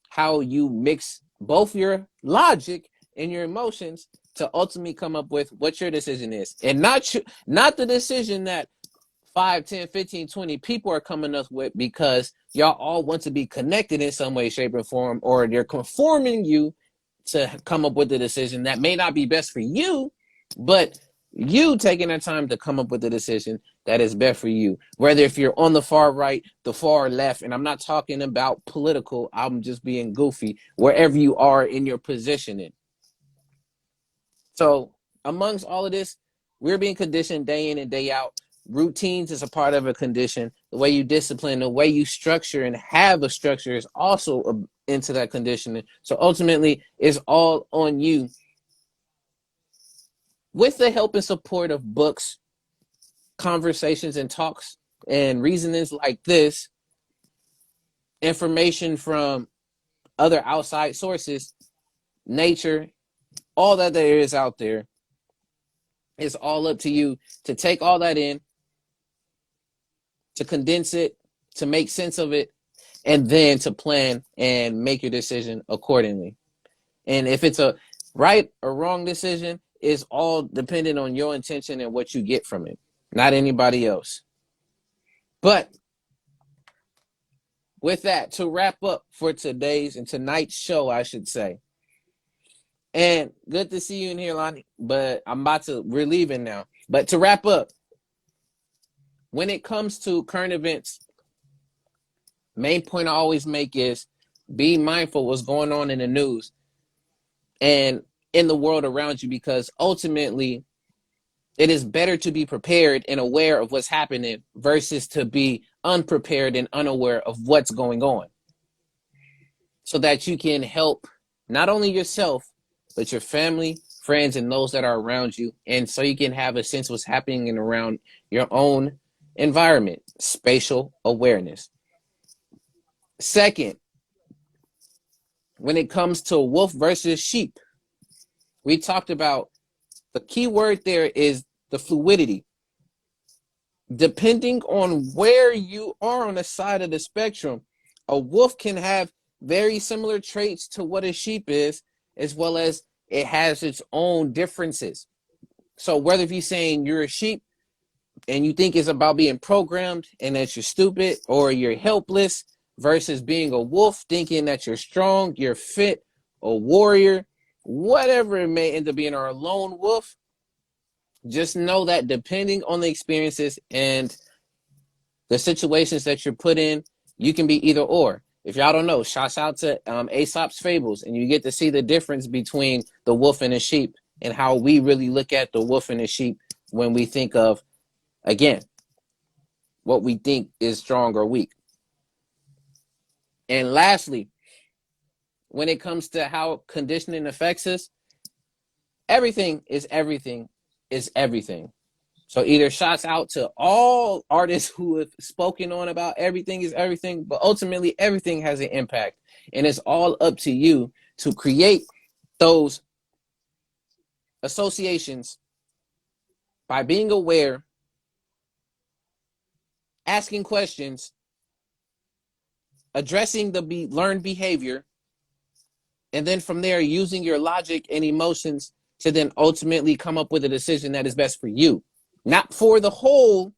how you mix both your logic and your emotions to ultimately come up with what your decision is. And not the decision that 5, 10, 15, 20 people are coming up with, because y'all all want to be connected in some way, shape, or form, or they're conforming you to come up with a decision that may not be best for you, but you taking the time to come up with a decision that is best for you. Whether if you're on the far right, the far left, and I'm not talking about political, I'm just being goofy, wherever you are in your positioning. So amongst all of this, we're being conditioned day in and day out. Routines is a part of a condition. The way you discipline, the way you structure and have a structure is also into that conditioning. So ultimately, it's all on you. With the help and support of books, conversations and talks and reasonings like this, information from other outside sources, nature, all that there is out there, it's all up to you to take all that in, to condense it, to make sense of it, and then to plan and make your decision accordingly. And if it's a right or wrong decision, it's all dependent on your intention and what you get from it, not anybody else. But with that, to wrap up for today's and tonight's show, I should say, And good to see you in here, Lonnie. But we're leaving now. But to wrap up, when it comes to current events, main point I always make is be mindful what's going on in the news and in the world around you, because ultimately it is better to be prepared and aware of what's happening versus to be unprepared and unaware of what's going on, so that you can help not only yourself, but your family, friends, and those that are around you. And so you can have a sense of what's happening in around your own environment, spatial awareness. Second, when it comes to wolf versus sheep, we talked about the key word there is the fluidity. Depending on where you are on the side of the spectrum, a wolf can have very similar traits to what a sheep is, as well as it has its own differences. So whether if you're saying you're a sheep and you think it's about being programmed and that you're stupid or you're helpless, versus being a wolf thinking that you're strong, you're fit, a warrior, whatever it may end up being, or a lone wolf, just know that depending on the experiences and the situations that you're put in, you can be either or. If y'all don't know, shouts out to Aesop's Fables, and you get to see the difference between the wolf and the sheep and how we really look at the wolf and the sheep when we think of, again, what we think is strong or weak. And lastly, when it comes to how conditioning affects us, everything is everything is everything. So either shouts out to all artists who have spoken on about everything is everything, but ultimately everything has an impact. And it's all up to you to create those associations by being aware, asking questions, addressing the learned behavior, and then from there using your logic and emotions to then ultimately come up with a decision that is best for you. Not for the whole,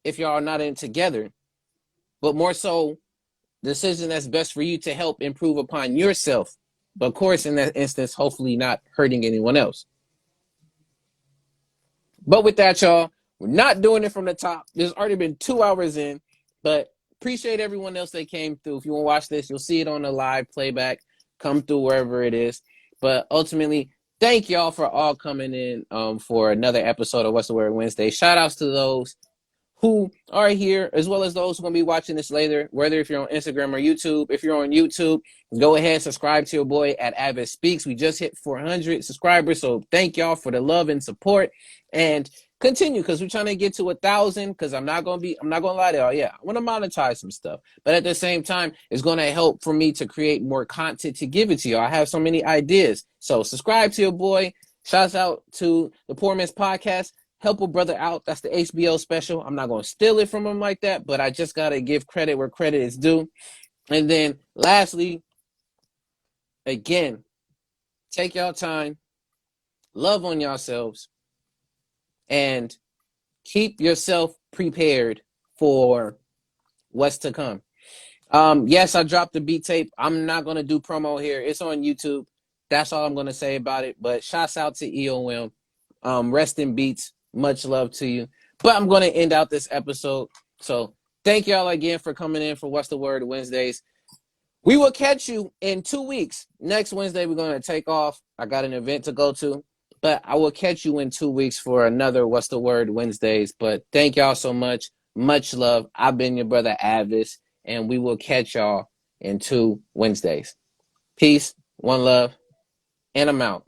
if y'all are not in it together, but more so decision that's best for you to help improve upon yourself. But of course, in that instance, hopefully not hurting anyone else. But with that, y'all, we're not doing it from the top. There's already been 2 hours in, but appreciate everyone else that came through. If you want to watch this, you'll see it on the live playback. Come through wherever it is. But ultimately, thank y'all for all coming in for another episode of What's the Word Wednesday. Shout outs to those who are here, as well as those who are going to be watching this later, whether if you're on Instagram or YouTube. If you're on YouTube, go ahead, subscribe to your boy at A.D.V.I.S. Speaks. We just hit 400 subscribers, so thank y'all for the love and support, and continue, because we're trying to get to 1,000, because I'm not going to lie to y'all. Yeah, I want to monetize some stuff, but at the same time, it's going to help for me to create more content to give it to y'all. I have so many ideas, so subscribe to your boy. Shouts out to the Poor Man's Podcast. Help a brother out. That's the HBO special. I'm not going to steal it from him like that, but I just got to give credit where credit is due. And then lastly, again, take y'all time, love on yourselves, and keep yourself prepared for what's to come. Yes, I dropped the beat tape. I'm not going to do promo here. It's on YouTube. That's all I'm going to say about it. But shouts out to EOM. Rest in beats. Much love to you. But I'm going to end out this episode. So thank y'all again for coming in for What's the Word Wednesdays. We will catch you in 2 weeks. Next Wednesday, we're going to take off. I got an event to go to. But I will catch you in 2 weeks for another What's the Word Wednesdays. But thank y'all so much. Much love. I've been your brother A.D.V.I.S. And we will catch y'all in 2 Wednesdays. Peace, one love, and I'm out.